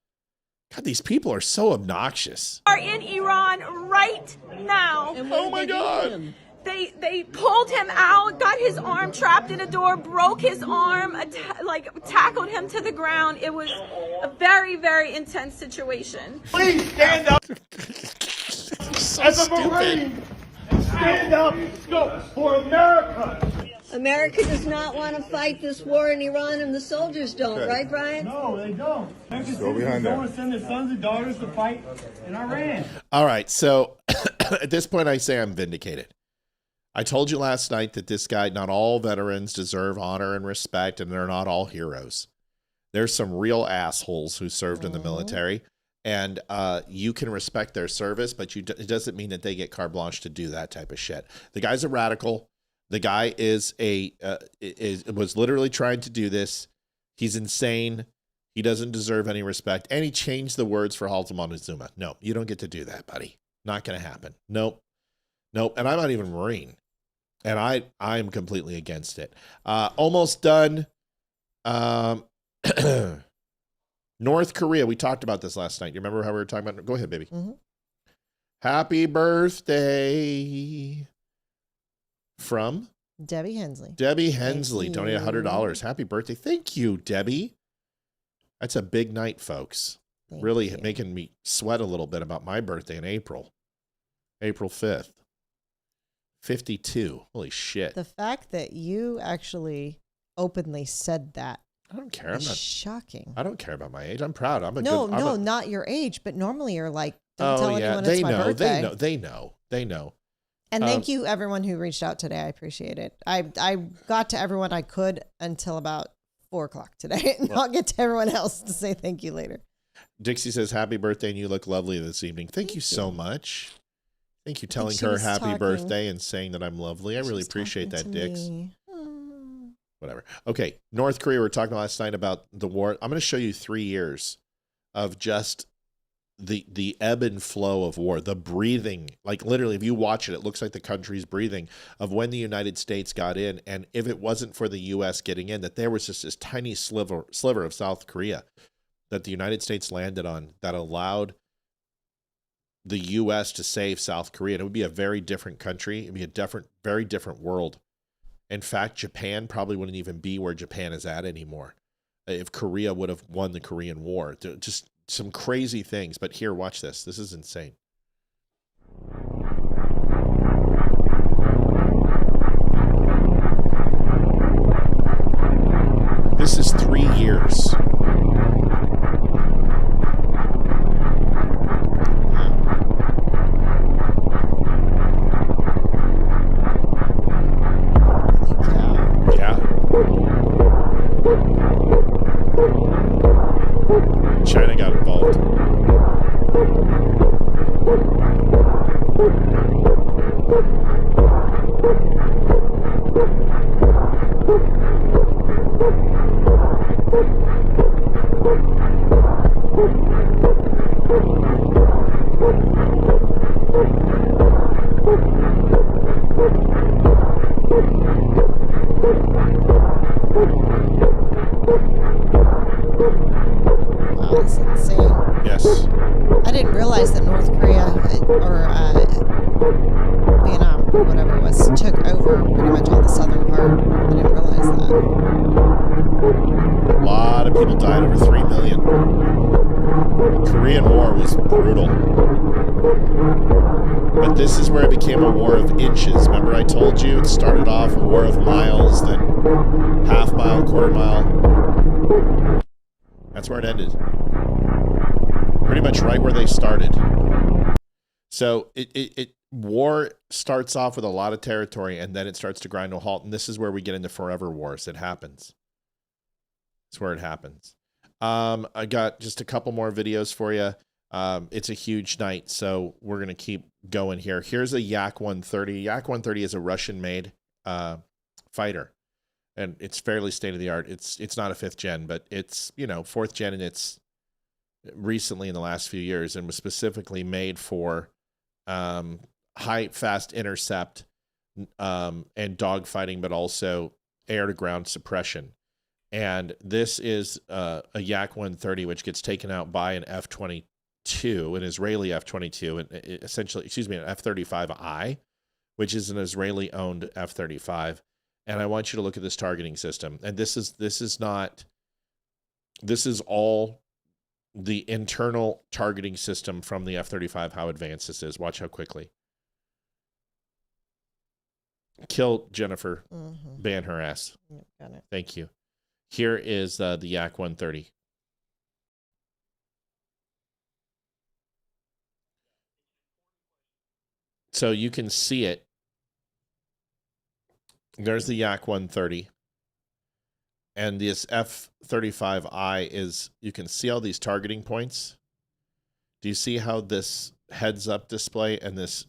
H: God, these people are so obnoxious.
J: Are in Iran right now.
H: Oh my God.
J: They pulled him out, got his arm trapped in a door, broke his arm, tackled him to the ground. It was a very, very intense situation.
Y: Please stand up.
H: So
Y: As a
H: stupid.
Y: Marine, stand up for America.
F: America does not want to fight this war in Iran, and the soldiers don't, right, Brian?
Y: No, they don't.
V: Go behind
Y: They
V: that.
Y: want to send their sons and daughters to fight in Iran.
H: All right, so at this point, I say I'm vindicated. I told you last night that this guy, not all veterans deserve honor and respect, and they're not all heroes. There's some real assholes who served in the military, and you can respect their service, but it doesn't mean that they get carte blanche to do that type of shit. The guy's a radical. The guy was literally trying to do this. He's insane. He doesn't deserve any respect, and he changed the words for Halton Montezuma. No, you don't get to do that, buddy. Not going to happen. Nope. And I'm not even a Marine. And I'm completely against it. Almost done. North Korea. We talked about this last night. You remember how we were talking about? Go ahead, baby.
D: Mm-hmm.
H: Happy birthday from
D: Debbie Hensley.
H: Debbie Hensley donated $100. Happy birthday. Thank you, Debbie. That's a big night, folks. Really making me sweat a little bit about my birthday in April 5th. 52. Holy shit.
D: The fact that you actually openly said that.
H: I don't care.
D: Is shocking.
H: I don't care about my age. I'm proud.
D: Not your age, but normally you're like, don't tell anyone
H: they
D: it's my
H: know.
D: birthday.
H: They know.
D: And thank you everyone who reached out today. I appreciate it. I got to everyone I could until about 4:00 today. And I'll get to everyone else to say thank you later.
H: Dixie says, happy birthday, and you look lovely this evening. Thank you so much. Thank you telling her happy birthday and saying that I'm lovely. I really appreciate that, Dix. Whatever. Okay, North Korea, we were talking last night about the war. I'm going to show you 3 years of just the ebb and flow of war, the breathing. Like literally, if you watch it, it looks like the country's breathing of when the United States got in. And if it wasn't for the U.S. getting in, that there was just this tiny sliver of South Korea that the United States landed on that allowed the U.S. to save South Korea. And it would be a very different country. It'd be a very different world. In fact, Japan probably wouldn't even be where Japan is at anymore if Korea would have won the Korean War. Just some crazy things. But here, watch this. This is insane. This is 3 years. China got involved.
D: Wow, that's insane.
H: Yes.
D: I didn't realize that North Korea or Vietnam, or whatever it was, took over pretty much all the southern part. I didn't realize that.
H: A lot of people died, over 3 million. The Korean War was brutal. But this is where it became a war of inches. Remember I told you it started off a war of miles, then half mile, quarter mile. That's where it ended. Pretty much right where they started. So war starts off with a lot of territory, and then it starts to grind to a halt. And this is where we get into forever wars. It happens. It's where it happens. I got just a couple more videos for you. It's a huge night, so we're going to keep going here. Here's a Yak 130. Yak 130 is a Russian-made fighter, and it's fairly state-of-the-art. It's not a 5th gen, but it's, 4th gen, and it's recently in the last few years, and was specifically made for high, fast intercept and dogfighting, but also air-to-ground suppression. And this is a Yak 130, which gets taken out by an F-22, an Israeli F-22, and essentially, an F-35I, which is an Israeli-owned F-35. And I want you to look at this targeting system. And this is all the internal targeting system from the F-35, how advanced this is. Watch how quickly. Kill Jennifer. Ban her ass.
D: Got it.
H: Thank you. Here is the Yak 130. So you can see it. There's the Yak 130. And this F-35I is, you can see all these targeting points. Do you see how this heads-up display and this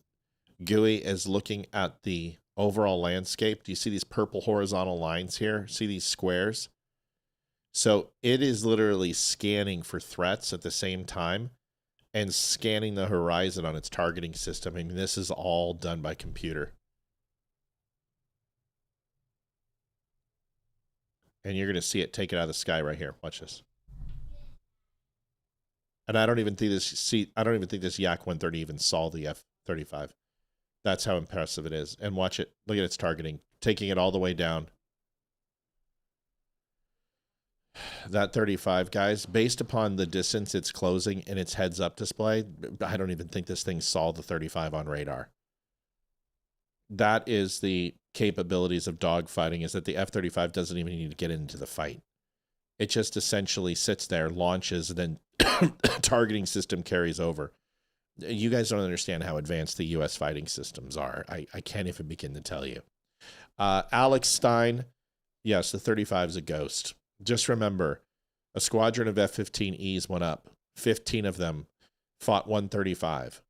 H: GUI is looking at the overall landscape? Do you see these purple horizontal lines here? See these squares? So it is literally scanning for threats at the same time and scanning the horizon on its targeting system. I mean, this is all done by computer. And you're going to see it take it out of the sky right here. Watch this. And I don't even think this Yak 130 even saw the F-35. That's how impressive it is. And watch it. Look at its targeting. Taking it all the way down. That 35, guys, based upon the distance it's closing in its heads-up display, I don't even think this thing saw the 35 on radar. That is the capabilities of dogfighting, is that the F-35 doesn't even need to get into the fight. It just essentially sits there, launches, and then targeting system carries over. You guys don't understand how advanced the U.S. fighting systems are. I can't even begin to tell you. Alex Stein, yes, the 35 is a ghost. Just remember, a squadron of F-15Es went up. 15 of them fought 135.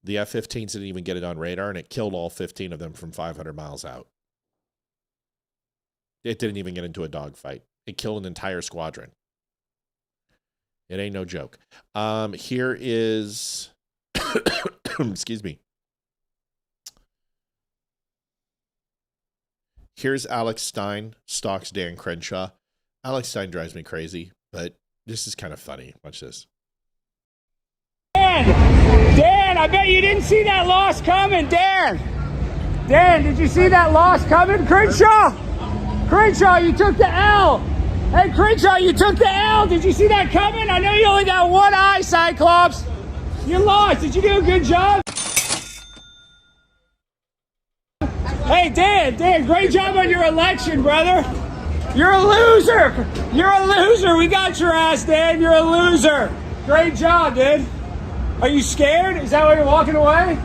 H: The F-15s didn't even get it on radar, and it killed all 15 of them from 500 miles out. It didn't even get into a dogfight. It killed an entire squadron. It ain't no joke. Here is, excuse me. Here's Alex Stein, stalks Dan Crenshaw. Alex Stein drives me crazy, but this is kind of funny. Watch this.
Y: Dan, I bet you didn't see that loss coming, Dan, did you see that loss coming? Crenshaw, you took the L. Hey, Crenshaw, you took the L. Did you see that coming? I know you only got one eye, Cyclops. You lost. Did you do a good job? Hey, Dan, great job on your election, brother. You're a loser. We got your ass, Dan. You're a loser. Great job, dude. Are you scared? Is that why you're walking away?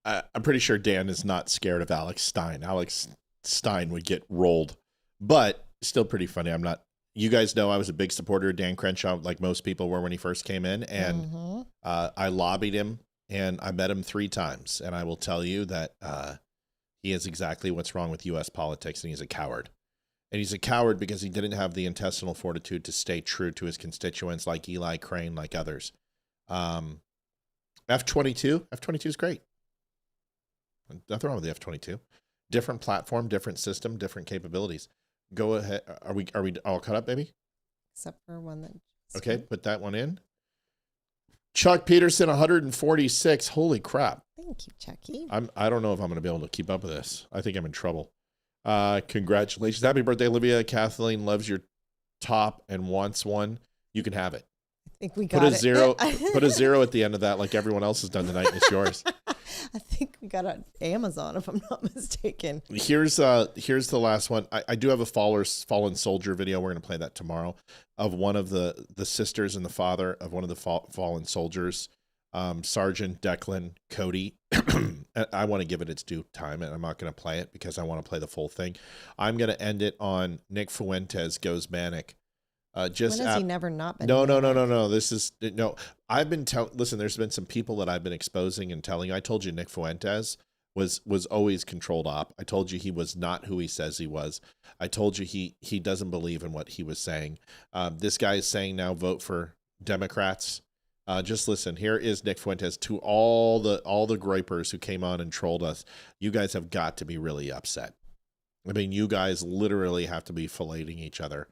H: I'm pretty sure Dan is not scared of Alex Stein. Alex Stein would get rolled, but still pretty funny. You guys know I was a big supporter of Dan Crenshaw, like most people were when he first came in, and I lobbied him, and I met him 3 times, and I will tell you that he is exactly what's wrong with U.S. politics, and he's a coward. And he's a coward because he didn't have the intestinal fortitude to stay true to his constituents, like Eli Crane, like others. F-22 is great. Nothing wrong with the F-22. Different platform, different system, different capabilities. Go ahead. Are we all caught up, baby?
D: Except for one that.
H: Okay, put that one in. Chuck Peterson, 146. Holy crap!
D: Thank you, Chucky.
H: I don't know if I'm going to be able to keep up with this. I think I'm in trouble. Congratulations, happy birthday, Olivia. Kathleen loves your top and wants one. You can have it.
D: I think we got
H: put a 0 at the end of that, like everyone else has done tonight, and it's yours.
D: I think we got on Amazon, if I'm not mistaken.
H: Here's the last one. I do have a fallen soldier video. We're going to play that tomorrow, of one of the sisters and the father of one of the fallen soldiers, Sergeant Declan Cody. I want to give it its due time, and I'm not going to play it because I want to play the full thing. I'm going to end it on Nick Fuentes goes manic.
D: When has he never not been?
H: No. This is no. I've been listen. There's been some people that I've been exposing and telling you. I told you Nick Fuentes was always controlled op. I told you he was not who he says he was. I told you he doesn't believe in what he was saying. This guy is saying now vote for Democrats. Just listen. Here is Nick Fuentes to all the groypers who came on and trolled us. You guys have got to be really upset. I mean, you guys literally have to be filleting each other,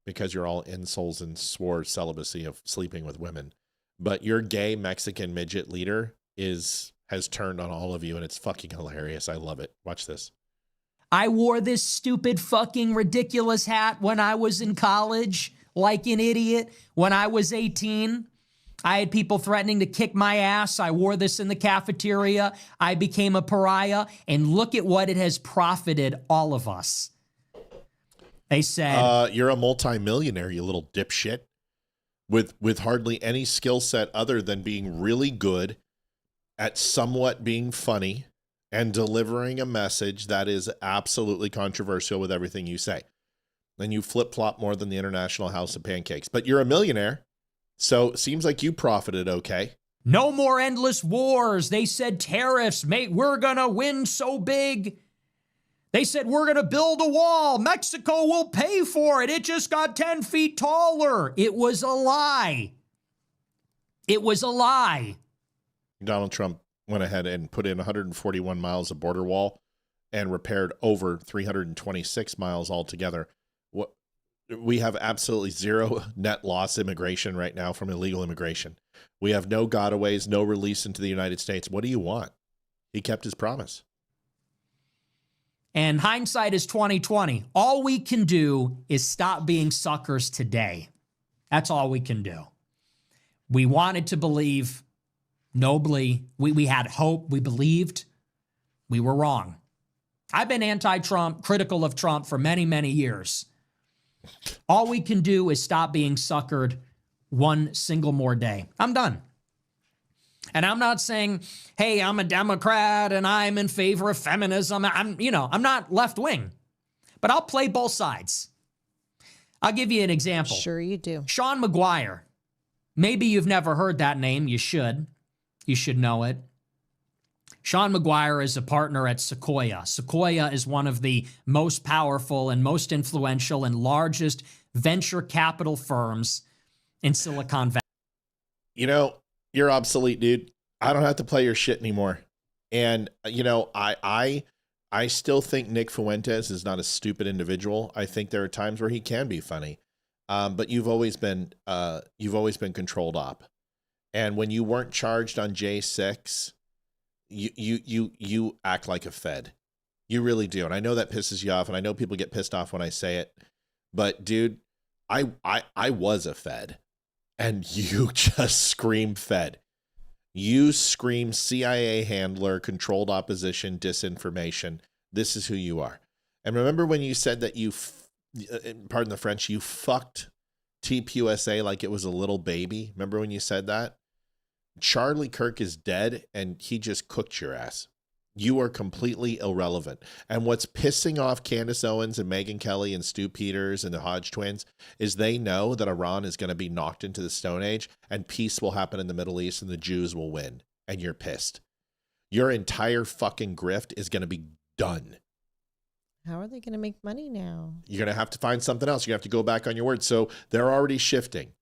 H: because you're all insoles and swore celibacy of sleeping with women. But your gay Mexican midget leader has turned on all of you, and it's fucking hilarious. I love it. Watch this.
A: I wore this stupid fucking ridiculous hat when I was in college, like an idiot. When I was 18, I had people threatening to kick my ass. I wore this in the cafeteria. I became a pariah, and look at what it has profited all of us. They said,
H: you're a multimillionaire, you little dipshit, with hardly any skill set other than being really good at somewhat being funny and delivering a message that is absolutely controversial with everything you say. And you flip-flop more than the International House of Pancakes. But you're a millionaire, so it seems like you profited okay.
A: No more endless wars. They said tariffs, mate, we're going to win so big. They said, we're going to build a wall. Mexico will pay for it. It just got 10 feet taller. It was a lie. It was a lie.
H: Donald Trump went ahead and put in 141 miles of border wall and repaired over 326 miles altogether. We have absolutely zero net loss immigration right now from illegal immigration. We have no gotaways, no release into the United States. What do you want? He kept his promise.
A: And hindsight is 20/20. All we can do is stop being suckers today. That's all we can do. We wanted to believe nobly. We had hope. We believed. We were wrong. I've been anti-Trump, critical of Trump for many, many years. All we can do is stop being suckered one single more day. I'm done. And I'm not saying, hey, I'm a Democrat and I'm in favor of feminism. I'm not left wing, but I'll play both sides. I'll give you an example.
D: Sure you do.
A: Sean McGuire. Maybe you've never heard that name. You should. You should know it. Sean McGuire is a partner at Sequoia. Sequoia is one of the most powerful and most influential and largest venture capital firms in Silicon Valley.
H: You know, you're obsolete, dude. I don't have to play your shit anymore. And, you know, I still think Nick Fuentes is not a stupid individual. I think there are times where he can be funny. But you've always been controlled op. And when you weren't charged on J6, you act like a Fed. You really do. And I know that pisses you off, and I know people get pissed off when I say it. But dude, I was a Fed. And you just scream Fed. You scream CIA handler, controlled opposition, disinformation. This is who you are. And remember when you said that pardon the French, you fucked TPUSA like it was a little baby? Remember when you said that? Charlie Kirk is dead, and he just cooked your ass. You are completely irrelevant. And what's pissing off Candace Owens and Megyn Kelly and Stu Peters and the Hodge twins is they know that Iran is going to be knocked into the Stone Age and peace will happen in the Middle East and the Jews will win. And you're pissed. Your entire fucking grift is going to be done.
D: How are they going to make money now?
H: You're going to have to find something else. You have to go back on your word. So they're already shifting.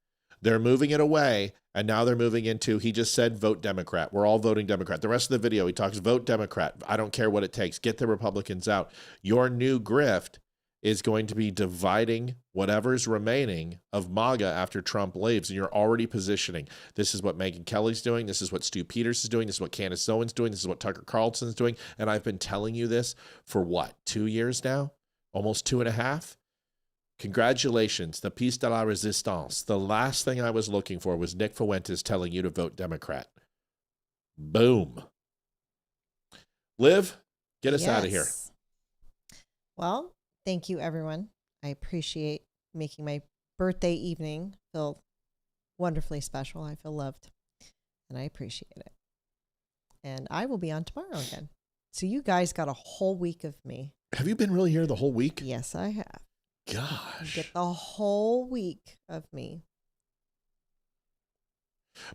H: They're moving it away, and now they're moving into, he just said, vote Democrat. We're all voting Democrat. The rest of the video, he talks, vote Democrat. I don't care what it takes. Get the Republicans out. Your new grift is going to be dividing whatever's remaining of MAGA after Trump leaves, and you're already positioning. This is what Megyn Kelly's doing. This is what Stu Peters is doing. This is what Candace Owens is doing. This is what Tucker Carlson's doing. And I've been telling you this for what, 2 years now? Almost 2.5? Congratulations, the piece de la resistance. The last thing I was looking for was Nick Fuentes telling you to vote Democrat. Boom. Liv, get us out of here.
D: Well, thank you, everyone. I appreciate making my birthday evening feel wonderfully special. I feel loved, and I appreciate it. And I will be on tomorrow again. So you guys got a whole week of me.
H: Have you been really here the whole week?
D: Yes, I have.
H: Gosh.
D: You get the whole week of me.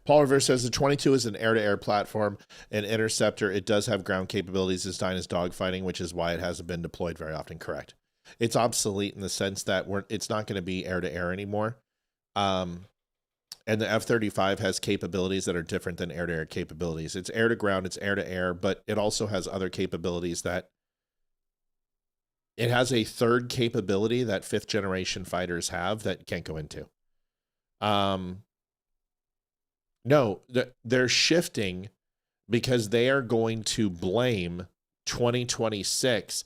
H: Paul Revere says the 22 is an air-to-air platform. An interceptor, it does have ground capabilities as Stein is dogfighting, which is why it hasn't been deployed very often. Correct. It's obsolete in the sense that it's not going to be air-to-air anymore. And the F-35 has capabilities that are different than air-to-air capabilities. It's air-to-ground, it's air-to-air, but it also has other capabilities that it has a third capability that 5th generation fighters have that you can't go into. No, they're shifting because they are going to blame 2026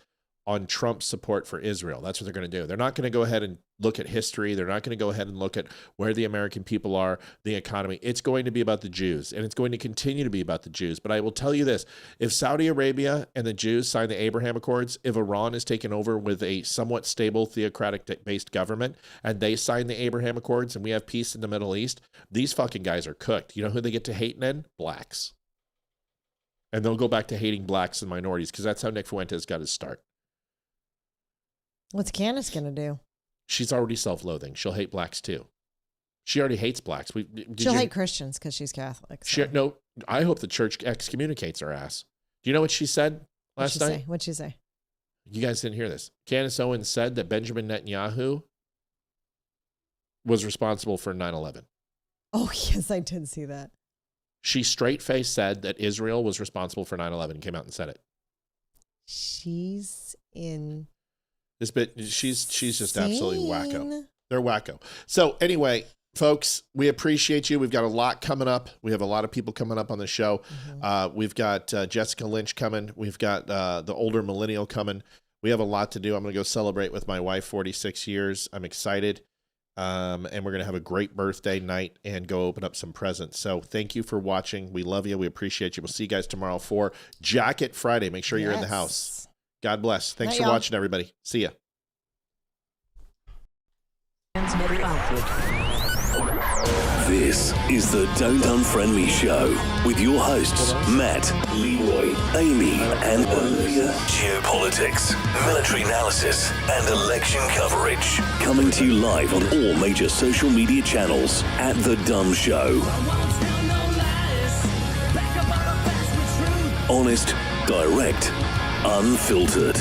H: on Trump's support for Israel. That's what they're going to do. They're not going to go ahead and look at history. They're not going to go ahead and look at where the American people are, the economy. It's going to be about the Jews, and it's going to continue to be about the Jews. But I will tell you this, if Saudi Arabia and the Jews sign the Abraham Accords, if Iran is taken over with a somewhat stable theocratic-based government, and they sign the Abraham Accords, and we have peace in the Middle East, these fucking guys are cooked. You know who they get to hate then? Blacks. And they'll go back to hating blacks and minorities, because that's how Nick Fuentes got his start.
D: What's Candace going to do?
H: She's already self-loathing. She'll hate blacks too. She already hates blacks.
D: She'll hate Christians because she's Catholic. So.
H: No, I hope the church excommunicates her ass. Do you know what she said last night?
D: What'd she say?
H: You guys didn't hear this. Candace Owens said that Benjamin Netanyahu was responsible for 9/11.
D: Oh, yes, I did see that.
H: She straight-faced said that Israel was responsible for 9/11 and came out and said it.
D: She's in...
H: This bit, she's just absolutely wacko. They're wacko. So anyway, folks, we appreciate you. We've got a lot coming up. We have a lot of people coming up on the show. We've got Jessica Lynch coming. We've got the older millennial coming. We have a lot to do. I'm going to go celebrate with my wife, 46 years. I'm excited. And we're going to have a great birthday night and go open up some presents. So thank you for watching. We love you. We appreciate you. We'll see you guys tomorrow for Jacket Friday. Make sure you're in the house. God bless. Thanks for watching, everybody. See ya.
K: This is the Don't Unfriend Me show with your hosts, Matt, Leroy, Amy, and Olivia. Geopolitics, military analysis, and election coverage. Coming to you live on all major social media channels at The Dumb Show. Honest, direct, unfiltered.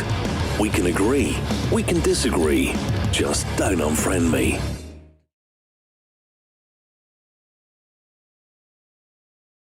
K: We can agree, we can disagree. Just don't unfriend me.